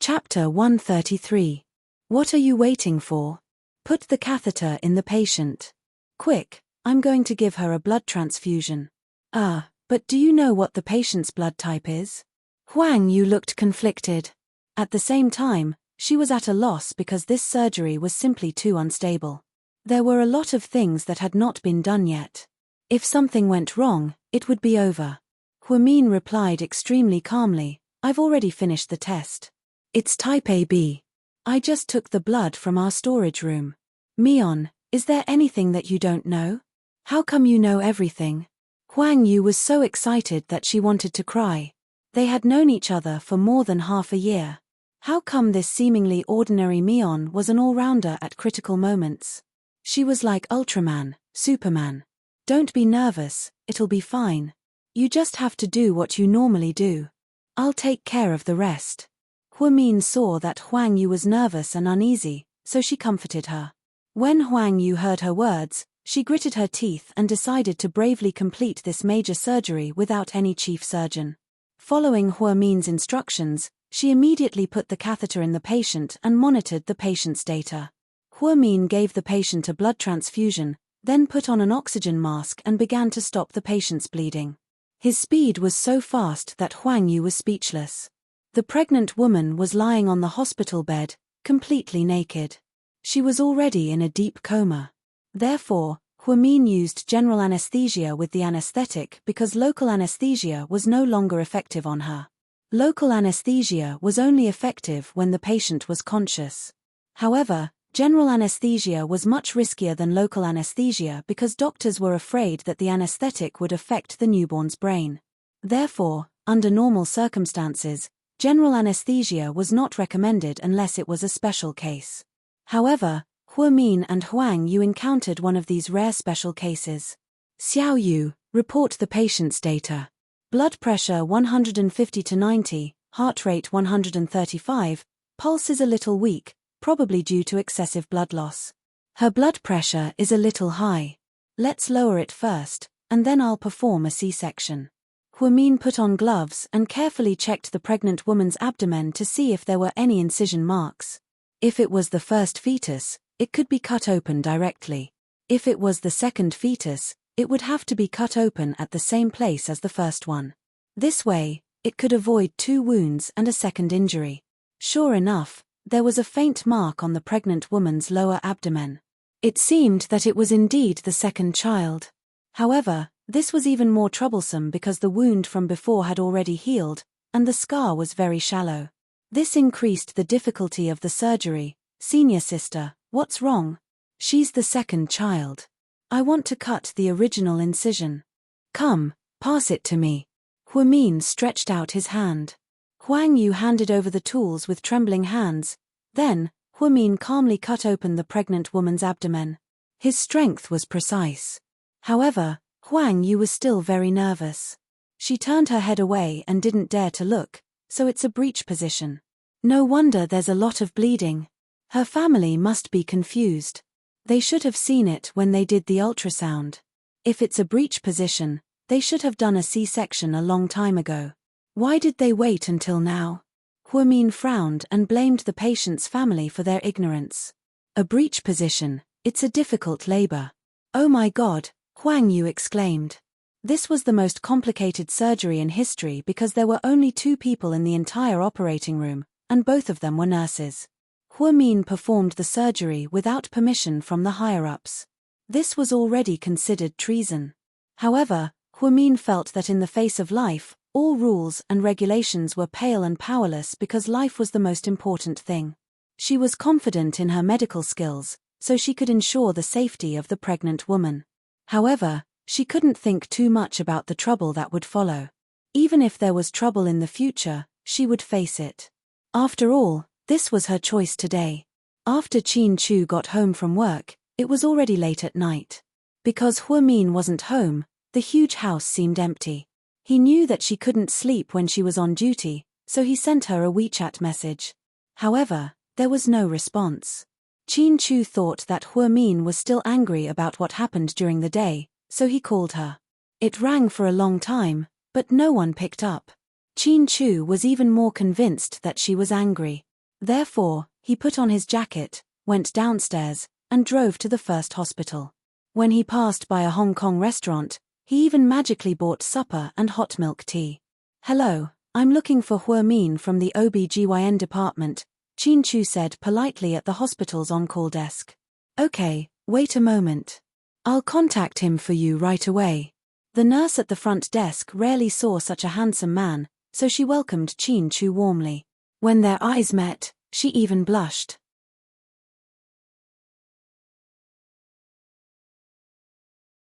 Chapter 133. What are you waiting for? Put the catheter in the patient. Quick, I'm going to give her a blood transfusion. But do you know what the patient's blood type is? Huang Yu looked conflicted. At the same time, she was at a loss because this surgery was simply too unstable. There were a lot of things that had not been done yet. If something went wrong, it would be over. Huamin replied extremely calmly, I've already finished the test. It's type AB. I just took the blood from our storage room. Mion, is there anything that you don't know? How come you know everything? Huang Yu was so excited that she wanted to cry. They had known each other for more than half a year. How come this seemingly ordinary Mion was an all-rounder at critical moments? She was like Ultraman, Superman. Don't be nervous, it'll be fine. You just have to do what you normally do. I'll take care of the rest. Huamin saw that Huang Yu was nervous and uneasy, so she comforted her. When Huang Yu heard her words, she gritted her teeth and decided to bravely complete this major surgery without any chief surgeon. Following Huamin's instructions, she immediately put the catheter in the patient and monitored the patient's data. Huamin gave the patient a blood transfusion, then put on an oxygen mask and began to stop the patient's bleeding. His speed was so fast that Huang Yu was speechless. The pregnant woman was lying on the hospital bed, completely naked. She was already in a deep coma. Therefore, Huamin used general anesthesia with the anesthetic because local anesthesia was no longer effective on her. Local anesthesia was only effective when the patient was conscious. However, general anesthesia was much riskier than local anesthesia because doctors were afraid that the anesthetic would affect the newborn's brain. Therefore, under normal circumstances, general anesthesia was not recommended unless it was a special case. However, Huamin and Huang Yu encountered one of these rare special cases. Xiao Yu, report the patient's data. Blood pressure 150/90, heart rate 135, pulse is a little weak, probably due to excessive blood loss. Her blood pressure is a little high. Let's lower it first, and then I'll perform a C-section. Huamin put on gloves and carefully checked the pregnant woman's abdomen to see if there were any incision marks. If it was the first fetus, it could be cut open directly. If it was the second fetus, it would have to be cut open at the same place as the first one. This way, it could avoid 2 wounds and a second injury. Sure enough, there was a faint mark on the pregnant woman's lower abdomen. It seemed that it was indeed the second child. However, this was even more troublesome because the wound from before had already healed, and the scar was very shallow. This increased the difficulty of the surgery. Senior sister, what's wrong? She's the second child. I want to cut the original incision. Come, pass it to me. Huamin stretched out his hand. Huang Yu handed over the tools with trembling hands. Then, Huamin calmly cut open the pregnant woman's abdomen. His strength was precise. However, Huang Yu was still very nervous. She turned her head away and didn't dare to look, so it's a breech position. No wonder there's a lot of bleeding. Her family must be confused. They should have seen it when they did the ultrasound. If it's a breech position, they should have done a C-section a long time ago. Why did they wait until now? Huamin frowned and blamed the patient's family for their ignorance. A breech position, it's a difficult labor. Oh my God, Huang Yu exclaimed. This was the most complicated surgery in history because there were only 2 people in the entire operating room, and both of them were nurses. Huamin performed the surgery without permission from the higher-ups. This was already considered treason. However, Huamin felt that in the face of life, all rules and regulations were pale and powerless because life was the most important thing. She was confident in her medical skills, so she could ensure the safety of the pregnant woman. However, she couldn't think too much about the trouble that would follow. Even if there was trouble in the future, she would face it. After all, this was her choice today. After Qin Chu got home from work, it was already late at night. Because Huamin wasn't home, the huge house seemed empty. He knew that she couldn't sleep when she was on duty, so he sent her a WeChat message. However, there was no response. Qin Chu thought that Huamin was still angry about what happened during the day, so he called her. It rang for a long time, but no one picked up. Qin Chu was even more convinced that she was angry. Therefore, he put on his jacket, went downstairs, and drove to the first hospital. When he passed by a Hong Kong restaurant, he even magically bought supper and hot milk tea. Hello, I'm looking for Huamin from the OB/GYN department, Qin Chu said politely at the hospital's on-call desk. Okay, wait a moment. I'll contact him for you right away. The nurse at the front desk rarely saw such a handsome man, so she welcomed Qin Chu warmly. When their eyes met, she even blushed.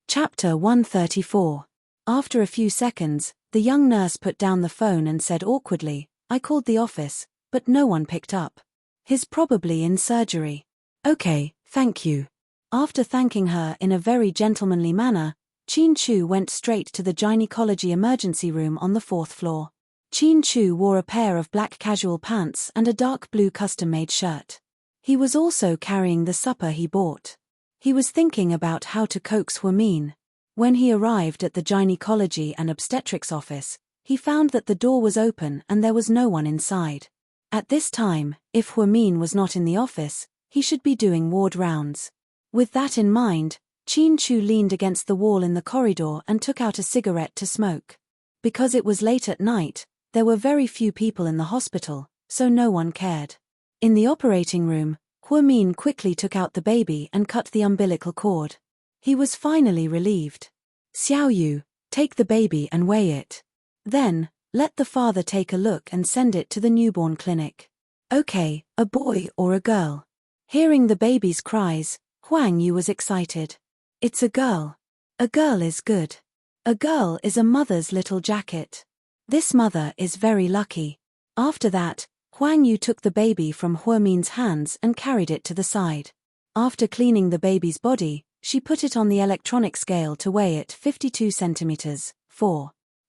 Chapter 134. After a few seconds, The young nurse put down the phone and said awkwardly, "I called the office, but no one picked up. He's probably in surgery." "Okay, thank you." After thanking her in a very gentlemanly manner, Chin Chu went straight to the gynecology emergency room on the 4th floor. Chin Chu wore a pair of black casual pants and a dark blue custom-made shirt. He was also carrying the supper he bought. He was thinking about how to coax Huamin. When he arrived at the gynecology and obstetrics office, he found that the door was open and there was no one inside. At this time, if Huamin was not in the office, he should be doing ward rounds. With that in mind, Chin Chu leaned against the wall in the corridor and took out a cigarette to smoke. Because it was late at night, there were very few people in the hospital, so no one cared. In the operating room, Huamin quickly took out the baby and cut the umbilical cord. He was finally relieved. "Xiao Yu, take the baby and weigh it. Then, let the father take a look and send it to the newborn clinic." "Okay, a boy or a girl?" Hearing the baby's cries, Huang Yu was excited. "It's a girl. A girl is good. A girl is a mother's little jacket. This mother is very lucky." After that, Huang Yu took the baby from Huamin's hands and carried it to the side. After cleaning the baby's body, she put it on the electronic scale to weigh it 52 centimeters,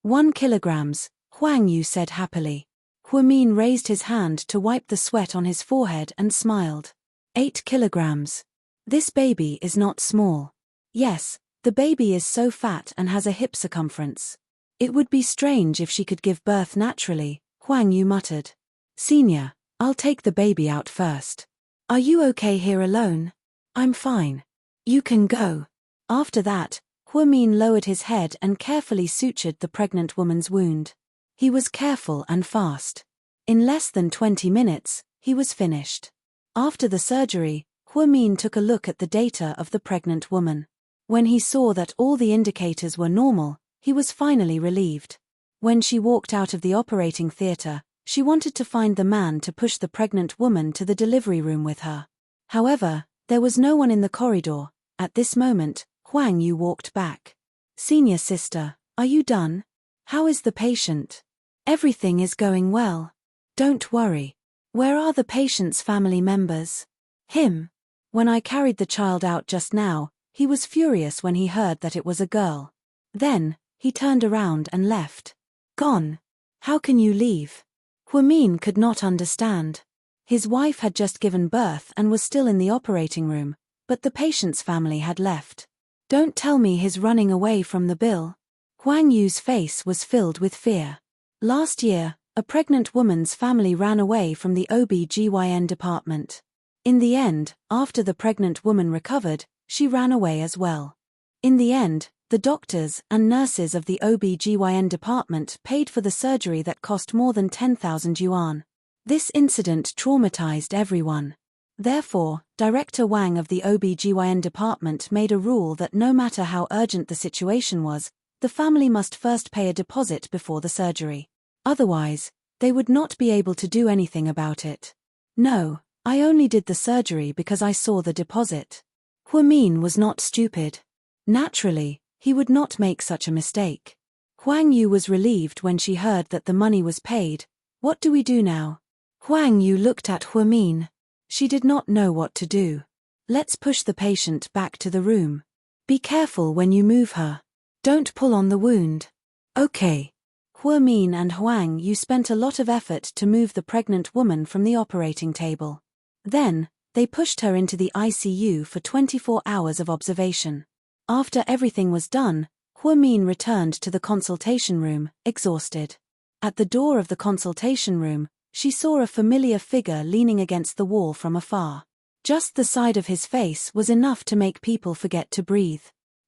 1 kilograms, Huang Yu said happily. Huamin raised his hand to wipe the sweat on his forehead and smiled. 8 kilograms. This baby is not small. Yes, the baby is so fat and has a hip circumference. It would be strange if she could give birth naturally, Huang Yu muttered. "Senior, I'll take the baby out first. Are you okay here alone?" "I'm fine. You can go." After that, Huamin lowered his head and carefully sutured the pregnant woman's wound. He was careful and fast. In less than 20 minutes, he was finished. After the surgery, Huamin took a look at the data of the pregnant woman. When he saw that all the indicators were normal, he was finally relieved. When she walked out of the operating theater, she wanted to find the man to push the pregnant woman to the delivery room with her. However, there was no one in the corridor. At this moment, Huang Yu walked back. "Senior sister, are you done? How is the patient?" "Everything is going well. Don't worry. Where are the patient's family members?" "Him. When I carried the child out just now, he was furious when he heard that it was a girl. Then, he turned around and left." "Gone? How can you leave?" Huamin could not understand. His wife had just given birth and was still in the operating room, but the patient's family had left. "Don't tell me he's running away from the bill." Huang Yu's face was filled with fear. Last year, a pregnant woman's family ran away from the OB/GYN department. In the end, after the pregnant woman recovered, she ran away as well. In the end, the doctors and nurses of the OB/GYN department paid for the surgery that cost more than 10,000 yuan. This incident traumatized everyone. Therefore, Director Wang of the OB/GYN department made a rule that no matter how urgent the situation was, the family must first pay a deposit before the surgery. Otherwise, they would not be able to do anything about it. "No, I only did the surgery because I saw the deposit." Huamin was not stupid. Naturally, he would not make such a mistake. Huang Yu was relieved when she heard that the money was paid. "What do we do now?" Huang Yu looked at Huamin. She did not know what to do. "Let's push the patient back to the room. Be careful when you move her. Don't pull on the wound." "Okay." Huamin and Huang Yu spent a lot of effort to move the pregnant woman from the operating table. Then, they pushed her into the ICU for 24 hours of observation. After everything was done, Huamin returned to the consultation room, exhausted. At the door of the consultation room, she saw a familiar figure leaning against the wall from afar. Just the side of his face was enough to make people forget to breathe.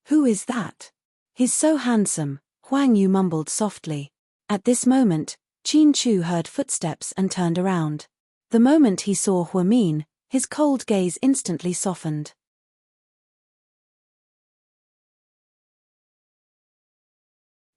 "Who is that? He's so handsome," Huang Yu mumbled softly. At this moment, Chin Chu heard footsteps and turned around. The moment he saw Huamin, his cold gaze instantly softened.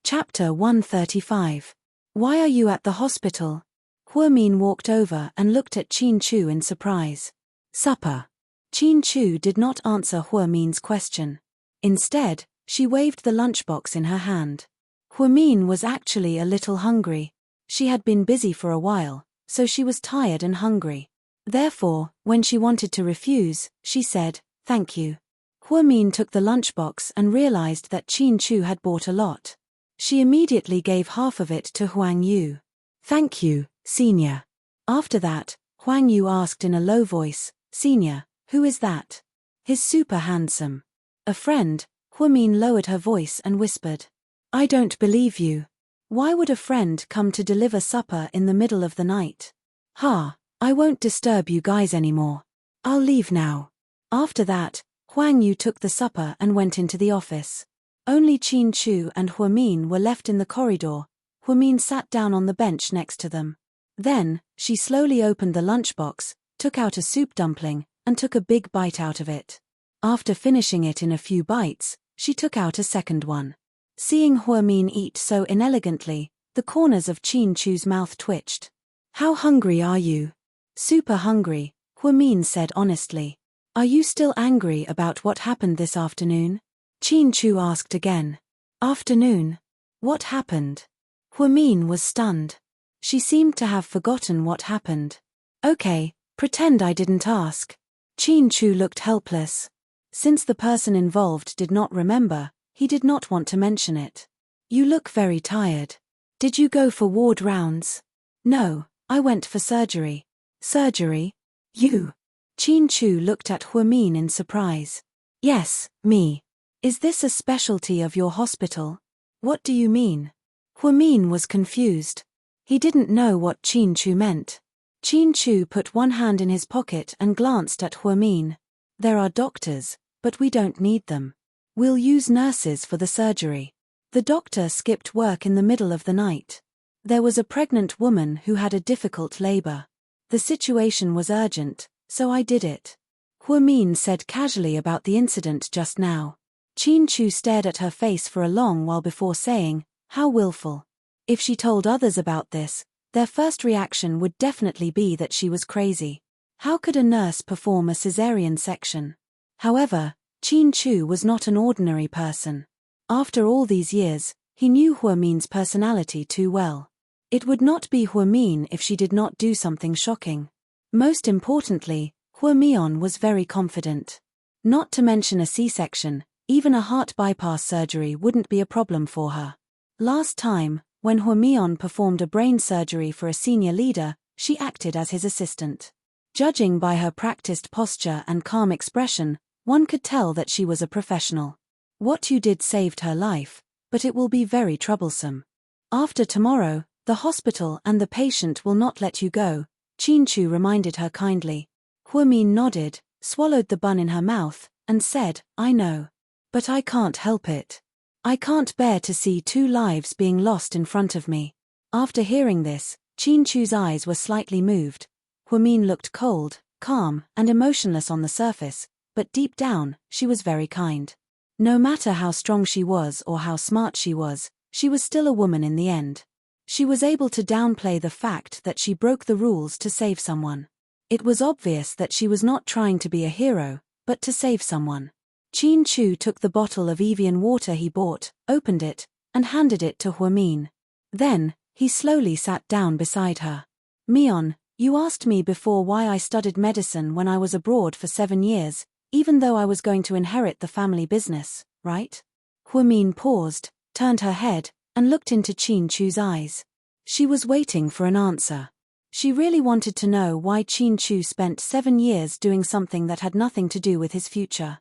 Chapter 135. Why are you at the hospital? Huamin walked over and looked at Chin Chu in surprise. "Supper." Chin Chu did not answer Huamin's question. Instead, she waved the lunchbox in her hand. Huamin was actually a little hungry. She had been busy for a while, so she was tired and hungry. Therefore, when she wanted to refuse, she said, "Thank you." Huamin took the lunchbox and realized that Qin Chu had bought a lot. She immediately gave half of it to Huang Yu. "Thank you, Senior." After that, Huang Yu asked in a low voice, "Senior, who is that?" "He's super handsome." "A friend." Huamin lowered her voice and whispered. "I don't believe you. Why would a friend come to deliver supper in the middle of the night?" "Ha, I won't disturb you guys anymore. I'll leave now." After that, Huang Yu took the supper and went into the office. Only Qin Chu and Huamin were left in the corridor. Huamin sat down on the bench next to them. Then, she slowly opened the lunchbox, took out a soup dumpling, and took a big bite out of it. After finishing it in a few bites, she took out a second one. Seeing Huamin eat so inelegantly, the corners of Qin Chu's mouth twitched. "How hungry are you?" "Super hungry," Huamin said honestly. "Are you still angry about what happened this afternoon?" Qin Chu asked again. "Afternoon? What happened?" Huamin was stunned. She seemed to have forgotten what happened. "Okay, pretend I didn't ask." Qin Chu looked helpless. Since the person involved did not remember, he did not want to mention it. "You look very tired. Did you go for ward rounds?" "No, I went for surgery." "Surgery? You?" Qin Chu looked at Huamin in surprise. "Yes, me. Is this a specialty of your hospital?" "What do you mean?" Huamin was confused. He didn't know what Qin Chu meant. Qin Chu put one hand in his pocket and glanced at Huamin. "There are doctors, but we don't need them. We'll use nurses for the surgery." The doctor skipped work in the middle of the night. There was a pregnant woman who had a difficult labor. The situation was urgent, so I did it. Huamin said casually about the incident just now. Qin Chu stared at her face for a long while before saying, "How willful." If she told others about this, their first reaction would definitely be that she was crazy. How could a nurse perform a cesarean section? However, Qin Chu was not an ordinary person. After all these years, he knew Huamin's personality too well. It would not be Huamin if she did not do something shocking. Most importantly, Huamian was very confident. Not to mention a C-section, even a heart bypass surgery wouldn't be a problem for her. Last time, when Huamian performed a brain surgery for a senior leader, she acted as his assistant. Judging by her practiced posture and calm expression, one could tell that she was a professional. What you did saved her life, but it will be very troublesome. After tomorrow, the hospital and the patient will not let you go, Qin Chu reminded her kindly. Huamin nodded, swallowed the bun in her mouth, and said, "I know. But I can't help it. I can't bear to see 2 lives being lost in front of me." After hearing this, Qin Chu's eyes were slightly moved. Huamin looked cold, calm, and emotionless on the surface, but deep down, she was very kind. No matter how strong she was or how smart she was still a woman in the end. She was able to downplay the fact that she broke the rules to save someone. It was obvious that she was not trying to be a hero, but to save someone. Qin Chu took the bottle of Evian water he bought, opened it, and handed it to Huamin. Then, he slowly sat down beside her. "Mion, you asked me before why I studied medicine when I was abroad for 7 years, even though I was going to inherit the family business, right?" Huamin paused, turned her head, and looked into Qin Chu's eyes. She was waiting for an answer. She really wanted to know why Qin Chu spent 7 years doing something that had nothing to do with his future.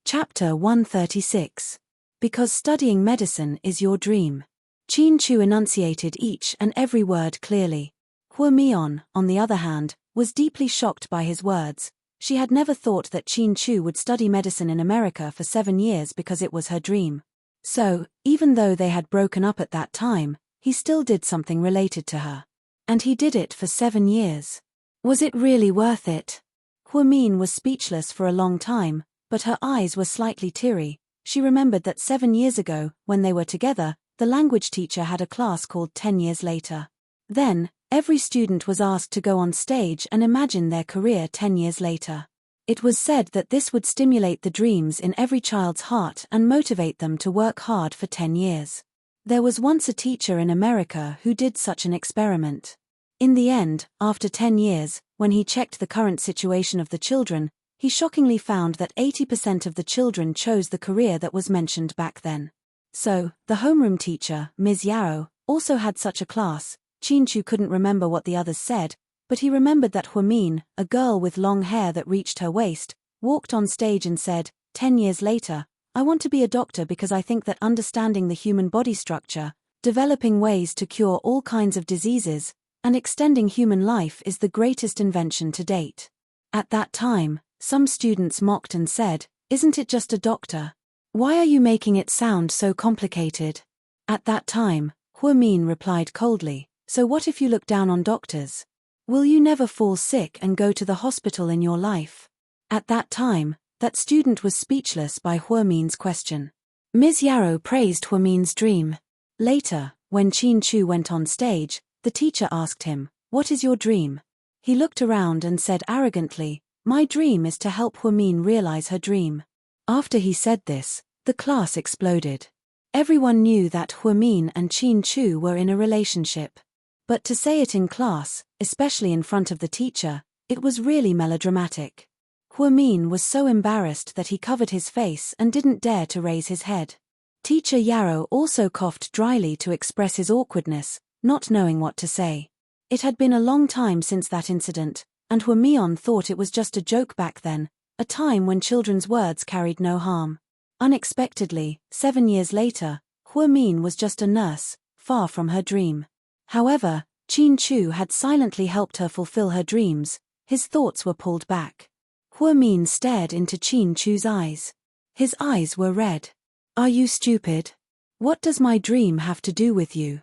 Chapter 136. Because studying medicine is your dream. Qin Chu enunciated each and every word clearly. Huamian, on the other hand, was deeply shocked by his words. She had never thought that Qin Chu would study medicine in America for 7 years because it was her dream. So, even though they had broken up at that time, he still did something related to her. And he did it for 7 years. Was it really worth it? Huamin was speechless for a long time, but her eyes were slightly teary. She remembered that 7 years ago, when they were together, the language teacher had a class called 10 Years Later. Then, every student was asked to go on stage and imagine their career 10 years later. It was said that this would stimulate the dreams in every child's heart and motivate them to work hard for 10 years. There was once a teacher in America who did such an experiment. In the end, after 10 years, when he checked the current situation of the children, he shockingly found that 80% of the children chose the career that was mentioned back then. So, the homeroom teacher, Ms. Yarrow, also had such a class. Chin-Chu couldn't remember what the others said, but he remembered that Huamin, a girl with long hair that reached her waist, walked on stage and said, 10 years later, I want to be a doctor because I think that understanding the human body structure, developing ways to cure all kinds of diseases, and extending human life is the greatest invention to date. At that time, some students mocked and said, isn't it just a doctor? Why are you making it sound so complicated? At that time, Huamin replied coldly, so what if you look down on doctors? Will you never fall sick and go to the hospital in your life? At that time, that student was speechless by Huamin's question. Ms. Yarrow praised Huamin's dream. Later, when Chin-Chu went on stage, the teacher asked him, what is your dream? He looked around and said arrogantly, my dream is to help Huamin realize her dream. After he said this, the class exploded. Everyone knew that Huamin and Chin-Chu were in a relationship. But to say it in class, especially in front of the teacher, it was really melodramatic. Huamin was so embarrassed that he covered his face and didn't dare to raise his head. Teacher Yarrow also coughed dryly to express his awkwardness, not knowing what to say. It had been a long time since that incident, and Huamion thought it was just a joke back then, a time when children's words carried no harm. Unexpectedly, 7 years later, Huamin was just a nurse, far from her dream. However, Chin-Chu had silently helped her fulfill her dreams. His thoughts were pulled back. Huamin stared into Chin-Chu's eyes. His eyes were red. Are you stupid? What does my dream have to do with you?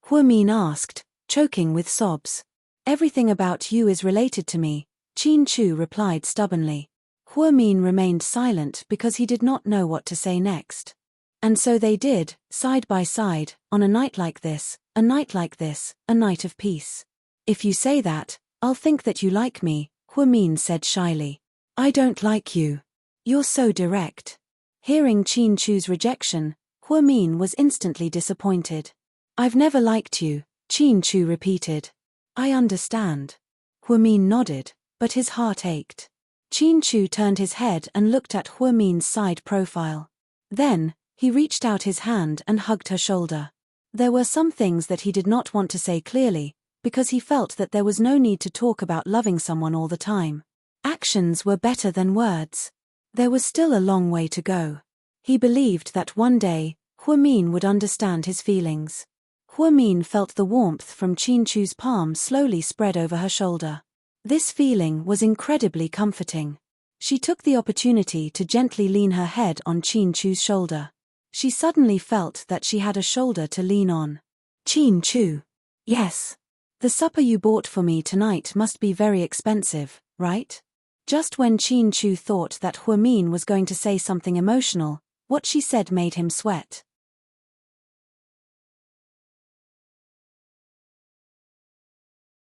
Huamin asked, choking with sobs. Everything about you is related to me, Chin-Chu replied stubbornly. Huamin remained silent because he did not know what to say next. And so they did, side by side, on a night like this, a night like this, a night of peace. If you say that, I'll think that you like me, Huamin said shyly. I don't like you. You're so direct. Hearing Chin-Chu's rejection, Huamin was instantly disappointed. I've never liked you, Chin-Chu repeated. I understand. Huamin nodded, but his heart ached. Chin-Chu turned his head and looked at Huamin's side profile. Then, he reached out his hand and hugged her shoulder. There were some things that he did not want to say clearly, because he felt that there was no need to talk about loving someone all the time. Actions were better than words. There was still a long way to go. He believed that one day, Huamin would understand his feelings. Huamin felt the warmth from Chin-Chu's palm slowly spread over her shoulder. This feeling was incredibly comforting. She took the opportunity to gently lean her head on Chin-Chu's shoulder. She suddenly felt that she had a shoulder to lean on. Chin-Chu. Yes. The supper you bought for me tonight must be very expensive, right? Just when Chin-Chu thought that Huamin was going to say something emotional, what she said made him sweat.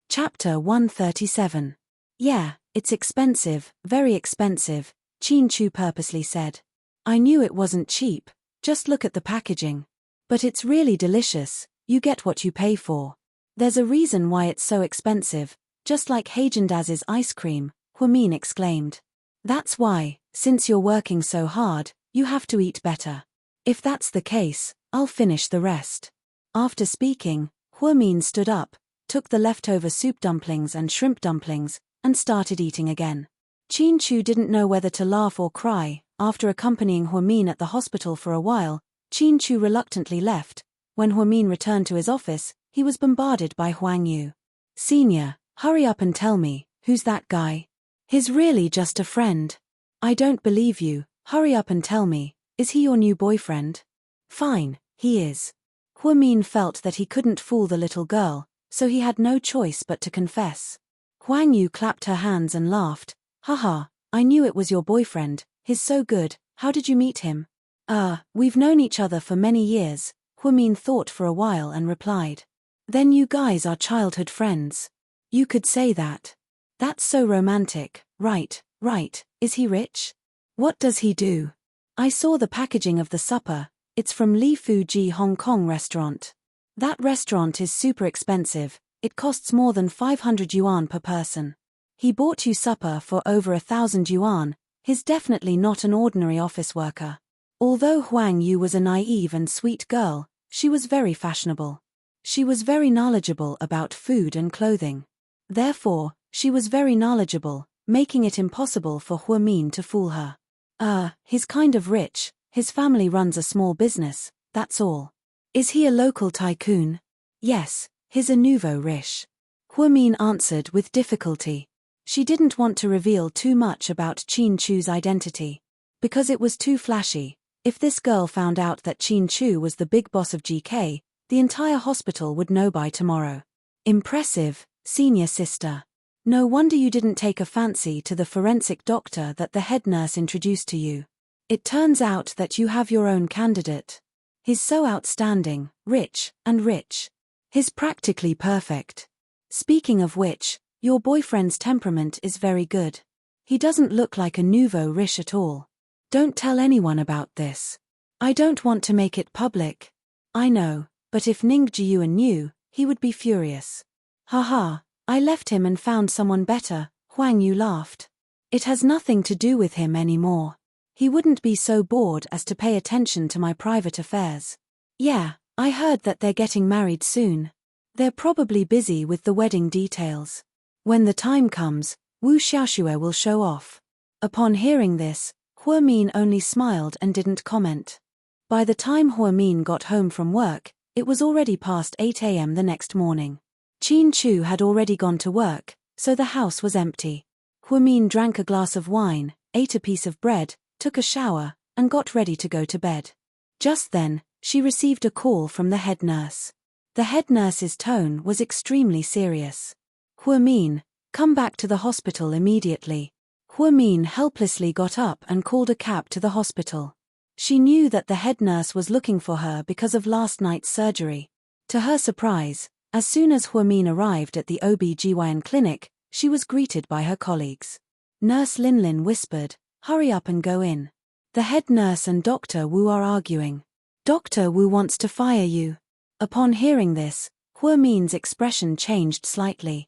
Chapter 137. Yeah, it's expensive, very expensive, Chin-Chu purposely said. I knew it wasn't cheap, just look at the packaging. But it's really delicious, you get what you pay for. There's a reason why it's so expensive, just like Haagen-Dazs's ice cream, Huamin exclaimed. That's why, since you're working so hard, you have to eat better. If that's the case, I'll finish the rest. After speaking, Huamin stood up, took the leftover soup dumplings and shrimp dumplings, and started eating again. Chin-Chu didn't know whether to laugh or cry. After accompanying Huamin at the hospital for a while, Chin-Chu reluctantly left. When Huamin returned to his office, he was bombarded by Huang Yu. Senior, hurry up and tell me, who's that guy? He's really just a friend. I don't believe you, hurry up and tell me, is he your new boyfriend? Fine, he is. Huamin felt that he couldn't fool the little girl, so he had no choice but to confess. Huang Yu clapped her hands and laughed. Haha, I knew it was your boyfriend, he's so good, how did you meet him? We've known each other for many years, Huamin thought for a while and replied. Then you guys are childhood friends. You could say that. That's so romantic, right, Right, is he rich? What does he do? I saw the packaging of the supper, it's from Li Fu Ji Hong Kong restaurant. That restaurant is super expensive, it costs more than 500 yuan per person. He bought you supper for over 1,000 yuan, he's definitely not an ordinary office worker. Although Huang Yu was a naive and sweet girl, she was very fashionable. She was very knowledgeable about food and clothing. Therefore, she was very knowledgeable, making it impossible for Huamin to fool her. He's kind of rich, his family runs a small business, that's all. Is he a local tycoon? Yes, he's a nouveau riche. Huamin answered with difficulty. She didn't want to reveal too much about Qin Chu's identity. Because it was too flashy. If this girl found out that Qin Chu was the big boss of GK, the entire hospital would know by tomorrow. Impressive, senior sister. No wonder you didn't take a fancy to the forensic doctor that the head nurse introduced to you. It turns out that you have your own candidate. He's so outstanding, rich, and rich. He's practically perfect. Speaking of which, your boyfriend's temperament is very good. He doesn't look like a nouveau riche at all. Don't tell anyone about this. I don't want to make it public. I know, but if Ning Jiyuan knew, he would be furious. Haha, I left him and found someone better, Huang Yu laughed. It has nothing to do with him anymore. He wouldn't be so bored as to pay attention to my private affairs. Yeah, I heard that they're getting married soon. They're probably busy with the wedding details. When the time comes, Wu Xiaoxue will show off. Upon hearing this, Huamin only smiled and didn't comment. By the time Huamin got home from work, it was already past 8 a.m. the next morning. Qin Chu had already gone to work, so the house was empty. Huamin drank a glass of wine, ate a piece of bread, took a shower, and got ready to go to bed. Just then, she received a call from the head nurse. The head nurse's tone was extremely serious. Huamin, come back to the hospital immediately. Huamin helplessly got up and called a cab to the hospital. She knew that the head nurse was looking for her because of last night's surgery. To her surprise, as soon as Huamin arrived at the OB/GYN clinic, she was greeted by her colleagues. Nurse Linlin whispered, "Hurry up and go in. The head nurse and Dr. Wu are arguing. Dr. Wu wants to fire you." Upon hearing this, Huamin's expression changed slightly.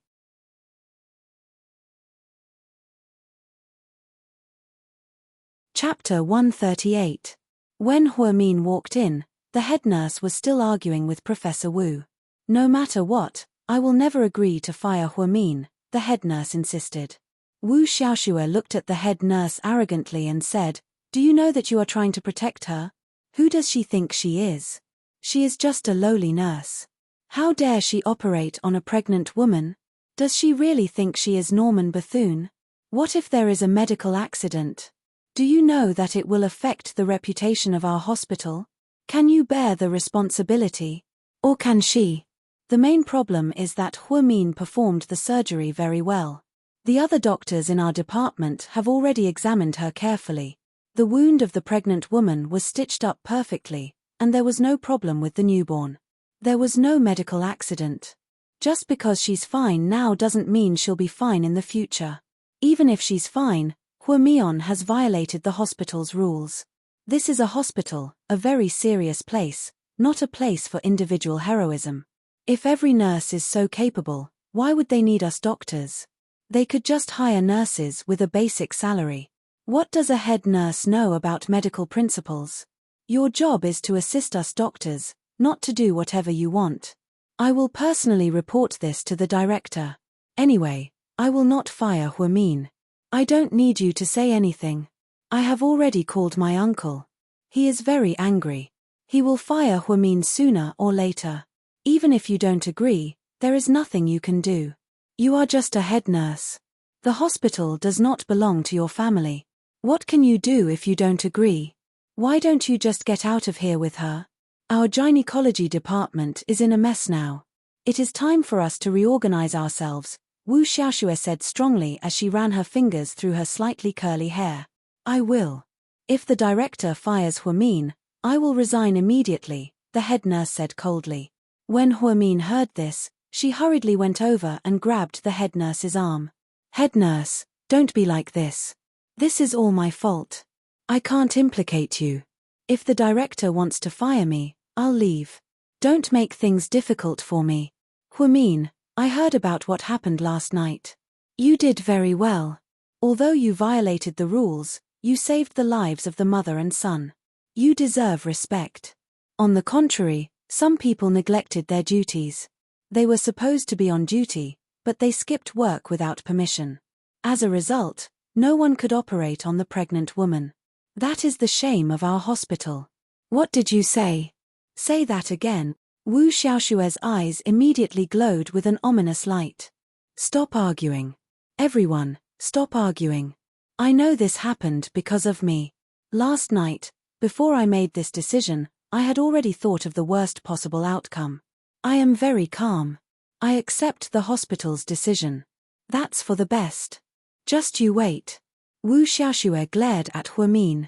Chapter 138. When Huamin walked in, the head nurse was still arguing with Professor Wu. "No matter what, I will never agree to fire Huamin," the head nurse insisted. Wu Xiaoxue looked at the head nurse arrogantly and said, "Do you know that you are trying to protect her? Who does she think she is? She is just a lowly nurse. How dare she operate on a pregnant woman? Does she really think she is Norman Bethune? What if there is a medical accident? Do you know that it will affect the reputation of our hospital? Can you bear the responsibility? Or can she?" The main problem is that Huamin performed the surgery very well. The other doctors in our department have already examined her carefully. The wound of the pregnant woman was stitched up perfectly, and there was no problem with the newborn. There was no medical accident. Just because she's fine now doesn't mean she'll be fine in the future. Even if she's fine, Huamian has violated the hospital's rules. This is a hospital, a very serious place, not a place for individual heroism. If every nurse is so capable, why would they need us doctors? They could just hire nurses with a basic salary. What does a head nurse know about medical principles? Your job is to assist us doctors, not to do whatever you want. I will personally report this to the director. Anyway, I will not fire Huamin. I don't need you to say anything. I have already called my uncle. He is very angry. He will fire Huamin sooner or later. Even if you don't agree, there is nothing you can do. You are just a head nurse. The hospital does not belong to your family. What can you do if you don't agree? Why don't you just get out of here with her? Our gynecology department is in a mess now. It is time for us to reorganize ourselves, Wu Xiaoxue said strongly as she ran her fingers through her slightly curly hair. I will. If the director fires Huamin, I will resign immediately, the head nurse said coldly. When Huamin heard this, she hurriedly went over and grabbed the head nurse's arm. Head nurse, don't be like this. This is all my fault. I can't implicate you. If the director wants to fire me, I'll leave. Don't make things difficult for me. Huimin, I heard about what happened last night. You did very well. Although you violated the rules, you saved the lives of the mother and son. You deserve respect. On the contrary, some people neglected their duties. They were supposed to be on duty, but they skipped work without permission. As a result, no one could operate on the pregnant woman. That is the shame of our hospital. What did you say? Say that again. Wu Xiaoshue's eyes immediately glowed with an ominous light. Stop arguing. Everyone, stop arguing. I know this happened because of me. Last night, before I made this decision, I had already thought of the worst possible outcome. I am very calm. I accept the hospital's decision. That's for the best. Just you wait. Wu Xiaoshue glared at Huimin.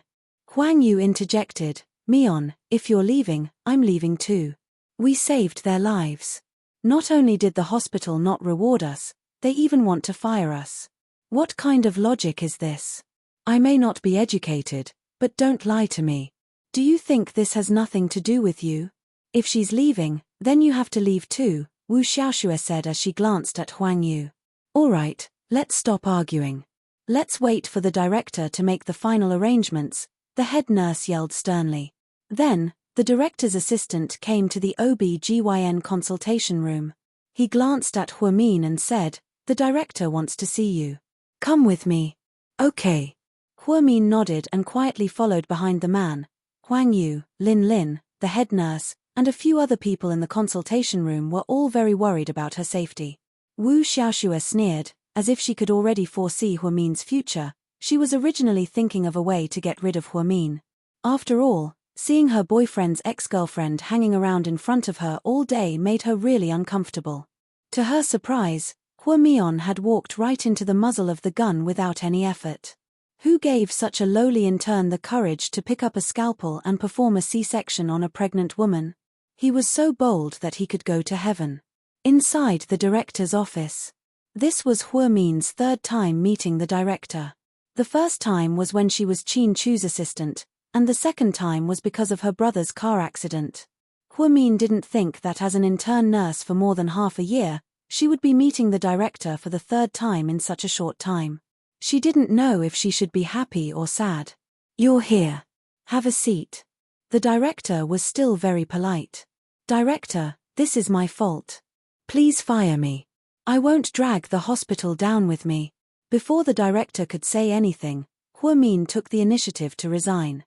Huang Yu interjected, Mion, if you're leaving, I'm leaving too. We saved their lives. Not only did the hospital not reward us, they even want to fire us. What kind of logic is this? I may not be educated, but don't lie to me. Do you think this has nothing to do with you? If she's leaving, then you have to leave too, Wu Xiaoshue said as she glanced at Huang Yu. All right, let's stop arguing. Let's wait for the director to make the final arrangements, the head nurse yelled sternly. Then, the director's assistant came to the OB/GYN consultation room. He glanced at Huimin and said, the director wants to see you. Come with me. Okay. Huimin nodded and quietly followed behind the man. Huang Yu, Lin Lin, the head nurse, and a few other people in the consultation room were all very worried about her safety. Wu Xiaoshue sneered, as if she could already foresee Huimin's future. She was originally thinking of a way to get rid of Huimin. After all, seeing her boyfriend's ex-girlfriend hanging around in front of her all day made her really uncomfortable. To her surprise, Huimian had walked right into the muzzle of the gun without any effort. Who gave such a lowly intern the courage to pick up a scalpel and perform a C-section on a pregnant woman? He was so bold that he could go to heaven. Inside the director's office. This was Huimin's third time meeting the director. The first time was when she was Qin Chu's assistant, and the second time was because of her brother's car accident. Huimin didn't think that as an intern nurse for more than half a year, she would be meeting the director for the third time in such a short time. She didn't know if she should be happy or sad. You're here. Have a seat. The director was still very polite. Director, this is my fault. Please fire me. I won't drag the hospital down with me. Before the director could say anything, Huimin took the initiative to resign.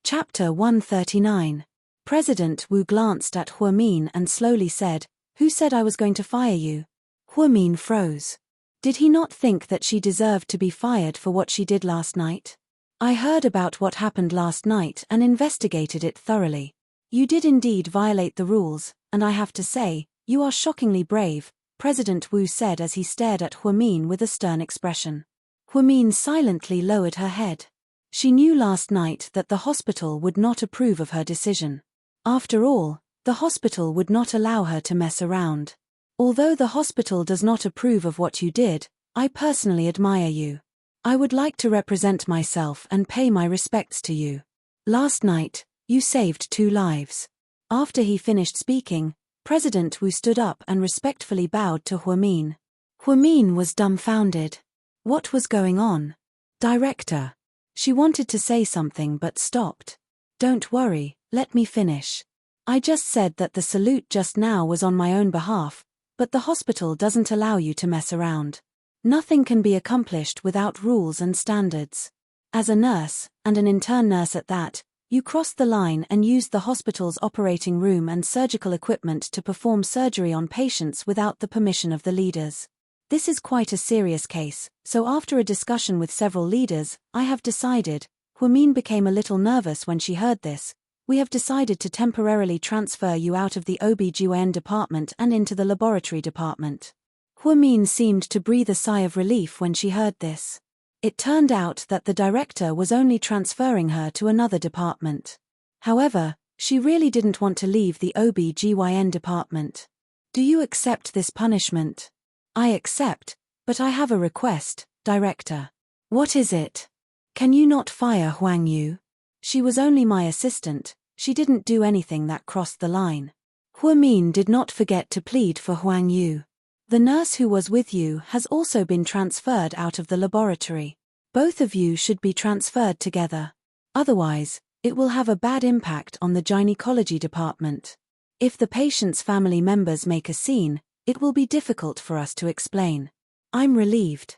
Chapter 139. President Wu glanced at Huimin and slowly said, Who said I was going to fire you? Huimin froze. Did he not think that she deserved to be fired for what she did last night? I heard about what happened last night and investigated it thoroughly. You did indeed violate the rules, and I have to say, you are shockingly brave, President Wu said as he stared at Huimin with a stern expression. Huimin silently lowered her head. She knew last night that the hospital would not approve of her decision. After all, the hospital would not allow her to mess around. Although the hospital does not approve of what you did, I personally admire you. I would like to represent myself and pay my respects to you. Last night, you saved 2 lives. After he finished speaking, President Wu stood up and respectfully bowed to Huimin. Huimin was dumbfounded. What was going on? Director. She wanted to say something but stopped. Don't worry, let me finish. I just said that the salute just now was on my own behalf, but the hospital doesn't allow you to mess around. Nothing can be accomplished without rules and standards. As a nurse, and an intern nurse at that, you crossed the line and used the hospital's operating room and surgical equipment to perform surgery on patients without the permission of the leaders. This is quite a serious case, so after a discussion with several leaders, I have decided, Huimin became a little nervous when she heard this, we have decided to temporarily transfer you out of the OB/GYN department and into the laboratory department. Huimin seemed to breathe a sigh of relief when she heard this. It turned out that the director was only transferring her to another department. However, she really didn't want to leave the OB/GYN department. Do you accept this punishment? I accept, but I have a request, Director. What is it? Can you not fire Huang Yu? She was only my assistant, she didn't do anything that crossed the line. Huamin did not forget to plead for Huang Yu. The nurse who was with you has also been transferred out of the laboratory. Both of you should be transferred together. Otherwise, it will have a bad impact on the gynecology department. If the patient's family members make a scene, it will be difficult for us to explain. I'm relieved.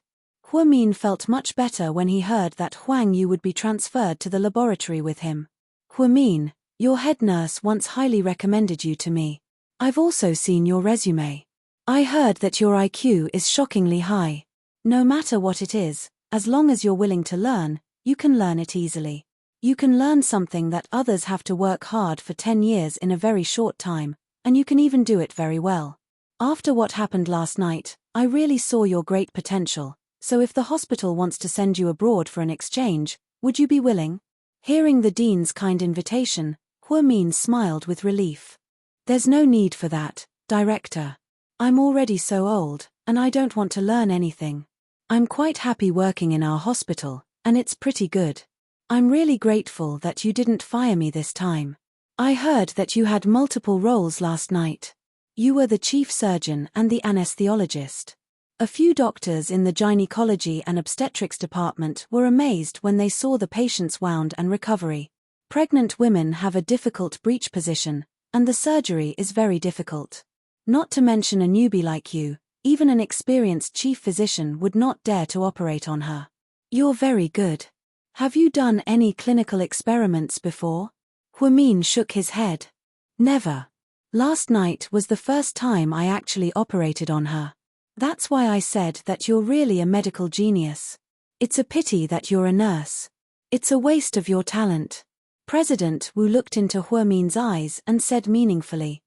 Huamin felt much better when he heard that Huang Yu would be transferred to the laboratory with him. Huamin, your head nurse once highly recommended you to me. I've also seen your resume. I heard that your IQ is shockingly high. No matter what it is, as long as you're willing to learn, you can learn it easily. You can learn something that others have to work hard for 10 years in a very short time, and you can even do it very well. After what happened last night, I really saw your great potential, so if the hospital wants to send you abroad for an exchange, would you be willing? Hearing the dean's kind invitation, Huamin smiled with relief. There's no need for that, Director. I'm already so old, and I don't want to learn anything. I'm quite happy working in our hospital, and it's pretty good. I'm really grateful that you didn't fire me this time. I heard that you had multiple roles last night. You were the chief surgeon and the anesthesiologist. A few doctors in the gynecology and obstetrics department were amazed when they saw the patient's wound and recovery. Pregnant women have a difficult breech position, and the surgery is very difficult. Not to mention a newbie like you, even an experienced chief physician would not dare to operate on her. You're very good. Have you done any clinical experiments before? Huamin shook his head. Never. Last night was the first time I actually operated on her. That's why I said that you're really a medical genius. It's a pity that you're a nurse. It's a waste of your talent. President Wu looked into Huamin's eyes and said meaningfully.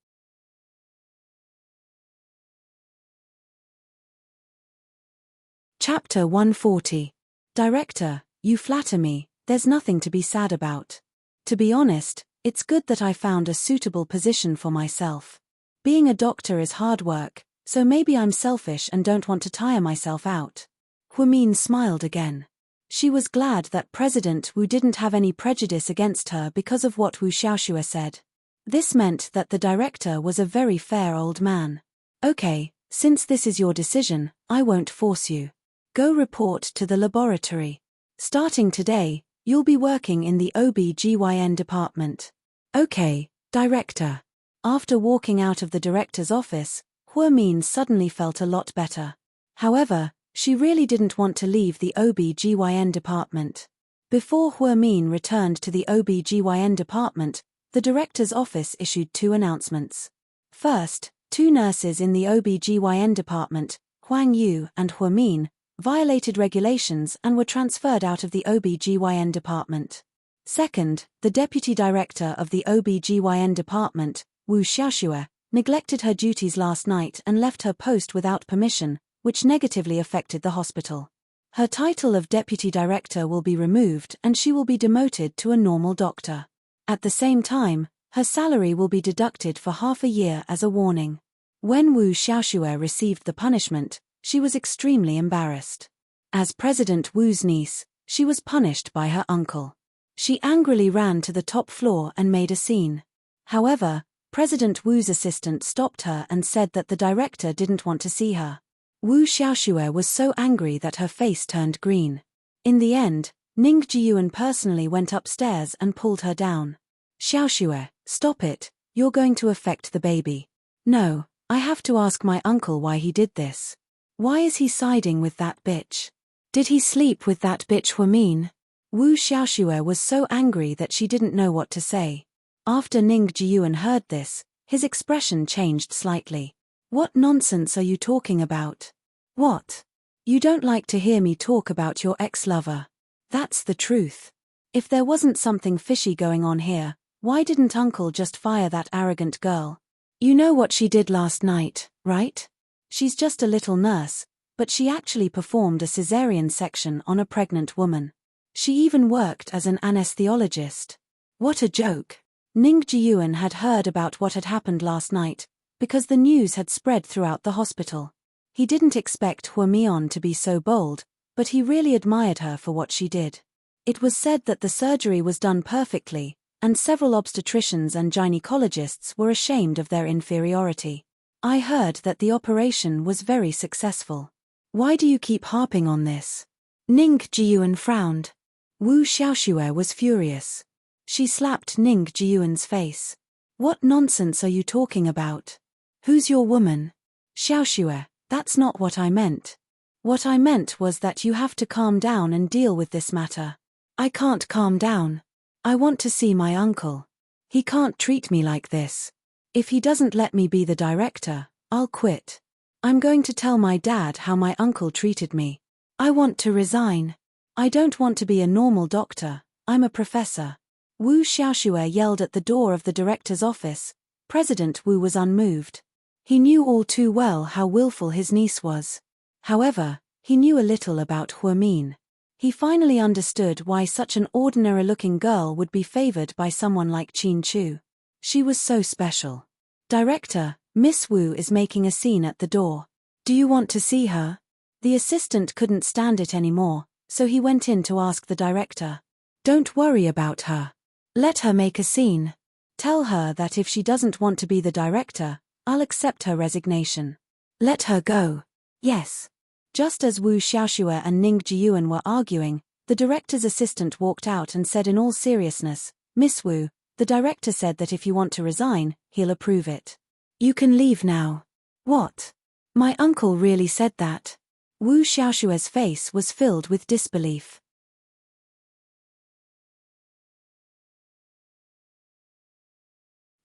Chapter 140. Director, you flatter me, there's nothing to be sad about. To be honest, it's good that I found a suitable position for myself. Being a doctor is hard work, so maybe I'm selfish and don't want to tire myself out. Huamin smiled again. She was glad that President Wu didn't have any prejudice against her because of what Wu Xiaoxue said. This meant that the director was a very fair old man. Okay, since this is your decision, I won't force you. Go report to the laboratory. Starting today, you'll be working in the OB/GYN department. Okay, Director. After walking out of the director's office, Huamin suddenly felt a lot better. However, she really didn't want to leave the OB/GYN department. Before Huamin returned to the OB/GYN department, the director's office issued 2 announcements. First, 2 nurses in the OB/GYN department, Huang Yu and Huamin, violated regulations and were transferred out of the OB/GYN department. Second, the deputy director of the OB/GYN department, Wu Xiaoxue, neglected her duties last night and left her post without permission, which negatively affected the hospital. Her title of deputy director will be removed and she will be demoted to a normal doctor. At the same time, her salary will be deducted for half a year as a warning. When Wu Xiaoxue received the punishment, she was extremely embarrassed. As President Wu's niece, she was punished by her uncle. She angrily ran to the top floor and made a scene. However, President Wu's assistant stopped her and said that the director didn't want to see her. Wu Xiaoxue was so angry that her face turned green. In the end, Ning Jiyuan personally went upstairs and pulled her down. Xiaoxue, stop it, you're going to affect the baby. No, I have to ask my uncle why he did this. Why is he siding with that bitch? Did he sleep with that bitch Huamin? Wu Xiaoxue was so angry that she didn't know what to say. After Ning Jiyuan heard this, his expression changed slightly. What nonsense are you talking about? What? You don't like to hear me talk about your ex-lover. That's the truth. If there wasn't something fishy going on here, why didn't Uncle just fire that arrogant girl? You know what she did last night, right? She's just a little nurse, but she actually performed a cesarean section on a pregnant woman. She even worked as an anesthesiologist. What a joke. Ning Jiyuan had heard about what had happened last night, because the news had spread throughout the hospital. He didn't expect Huamian to be so bold, but he really admired her for what she did. It was said that the surgery was done perfectly, and several obstetricians and gynecologists were ashamed of their inferiority. I heard that the operation was very successful. Why do you keep harping on this? Ning Jiyuan frowned. Wu Xiaoxue was furious. She slapped Ning Jiyuan's face. What nonsense are you talking about? Who's your woman? Xiaoxue, that's not what I meant. What I meant was that you have to calm down and deal with this matter. I can't calm down. I want to see my uncle. He can't treat me like this. If he doesn't let me be the director, I'll quit. I'm going to tell my dad how my uncle treated me. I want to resign. I don't want to be a normal doctor, I'm a professor. Wu Xiaoxue yelled at the door of the director's office. President Wu was unmoved. He knew all too well how willful his niece was. However, he knew a little about Huamin. He finally understood why such an ordinary-looking girl would be favored by someone like Qin Chu. She was so special. Director, Miss Wu is making a scene at the door. Do you want to see her? The assistant couldn't stand it anymore, so he went in to ask the director. Don't worry about her. Let her make a scene. Tell her that if she doesn't want to be the director, I'll accept her resignation. Let her go. Yes. Just as Wu Xiaoxue and Ning Jiyuan were arguing, the director's assistant walked out and said in all seriousness, Miss Wu, the director said that if you want to resign, he'll approve it. You can leave now. What? My uncle really said that? Wu Xiaoxue's face was filled with disbelief.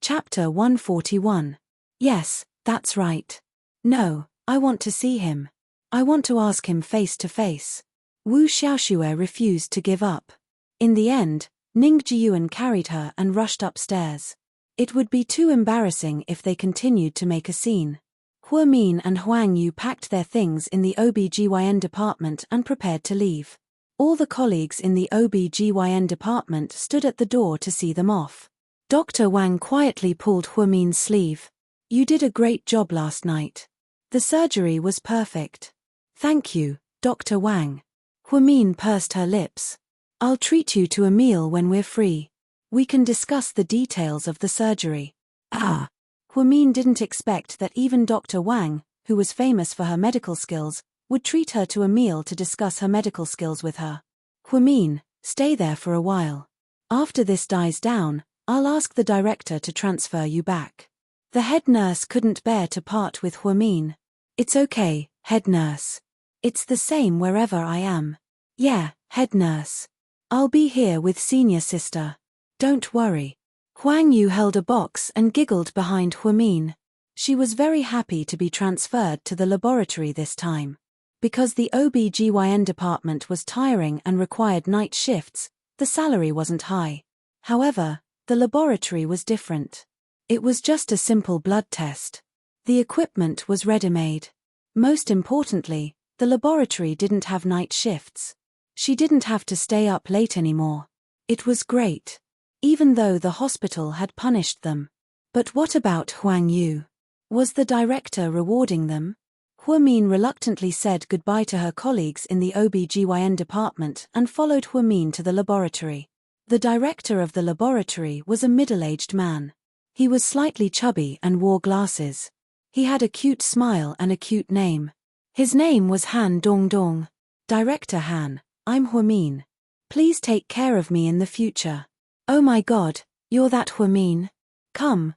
Chapter 141. Yes, that's right. No, I want to see him. I want to ask him face to face. Wu Xiaoxue refused to give up. In the end, Ning Jiyuan carried her and rushed upstairs. It would be too embarrassing if they continued to make a scene. Huamin and Huang Yu packed their things in the OB/GYN department and prepared to leave. All the colleagues in the OB/GYN department stood at the door to see them off. Dr. Wang quietly pulled Huamin's sleeve. You did a great job last night. The surgery was perfect. Thank you, Dr. Wang. Huamin pursed her lips. I'll treat you to a meal when we're free. We can discuss the details of the surgery. Ah! Huamin didn't expect that even Dr. Wang, who was famous for her medical skills, would treat her to a meal to discuss her medical skills with her. Huamin, stay there for a while. After this dies down, I'll ask the director to transfer you back. The head nurse couldn't bear to part with Huamin. It's okay, head nurse. It's the same wherever I am. Yeah, head nurse. I'll be here with senior sister. Don't worry. Huang Yu held a box and giggled behind Huamin. She was very happy to be transferred to the laboratory this time. Because the OB/GYN department was tiring and required night shifts, the salary wasn't high. However, the laboratory was different. It was just a simple blood test. The equipment was ready-made. Most importantly, the laboratory didn't have night shifts. She didn't have to stay up late anymore. It was great. Even though the hospital had punished them. But what about Huang Yu? Was the director rewarding them? Huamin reluctantly said goodbye to her colleagues in the OB/GYN department and followed Huamin to the laboratory. The director of the laboratory was a middle-aged man. He was slightly chubby and wore glasses. He had a cute smile and a cute name. His name was Han Dongdong. Director Han, I'm Huamin. Please take care of me in the future. Oh my God, you're that Huamin? Come,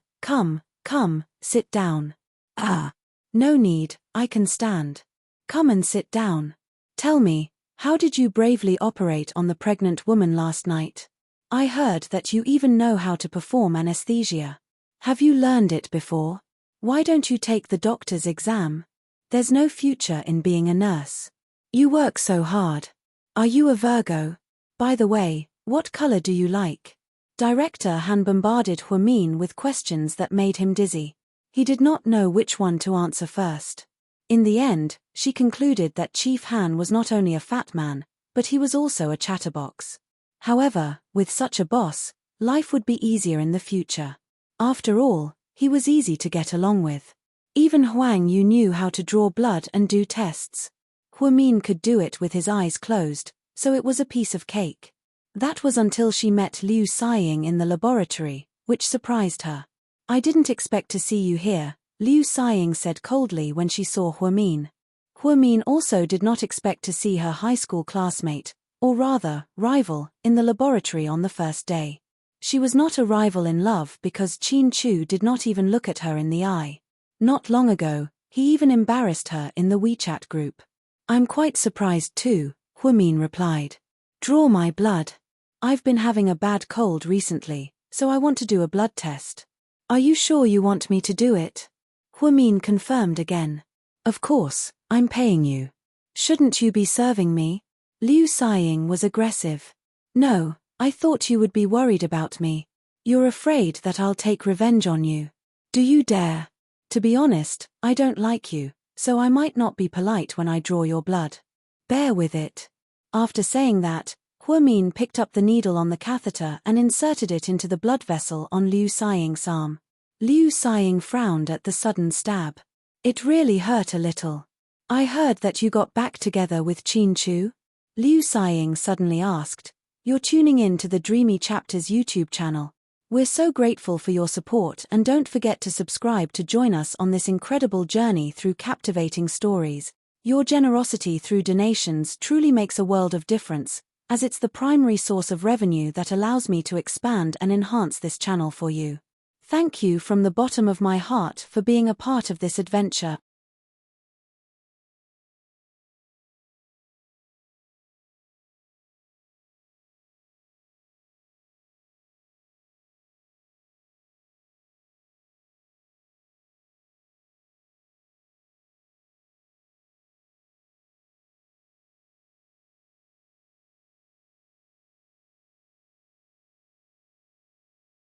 sit down. Ah. No need, I can stand. Come and sit down. Tell me, how did you bravely operate on the pregnant woman last night? I heard that you even know how to perform anesthesia. Have you learned it before? Why don't you take the doctor's exam? There's no future in being a nurse. You work so hard. Are you a Virgo? By the way, what color do you like? Director Han bombarded Huamin with questions that made him dizzy. He did not know which one to answer first. In the end, she concluded that Chief Han was not only a fat man, but he was also a chatterbox. However, with such a boss, life would be easier in the future. After all, He was easy to get along with. Even Huang Yu knew how to draw blood and do tests. Huamin could do it with his eyes closed, so it was a piece of cake. That was until she met Liu Xiying in the laboratory, which surprised her. I didn't expect to see you here, Liu Xiying said coldly when she saw Huamin. Huamin also did not expect to see her high school classmate, or rather, rival, in the laboratory on the first day. She was not a rival in love because Qin Chu did not even look at her in the eye. Not long ago, he even embarrassed her in the WeChat group. I'm quite surprised too, Huamin replied. Draw my blood. I've been having a bad cold recently, so I want to do a blood test. Are you sure you want me to do it? Huamin confirmed again. Of course, I'm paying you. Shouldn't you be serving me? Liu Xiying was aggressive. No, I thought you would be worried about me. You're afraid that I'll take revenge on you. Do you dare? To be honest, I don't like you, so I might not be polite when I draw your blood. Bear with it. After saying that, Huamin picked up the needle on the catheter and inserted it into the blood vessel on Liu Xiying's arm. Liu Xiying frowned at the sudden stab. It really hurt a little. I heard that you got back together with Qin Chu? Liu Xiying suddenly asked. You're tuning in to the Dreamy Chapters YouTube channel. We're so grateful for your support and don't forget to subscribe to join us on this incredible journey through captivating stories. Your generosity through donations truly makes a world of difference, as it's the primary source of revenue that allows me to expand and enhance this channel for you. Thank you from the bottom of my heart for being a part of this adventure.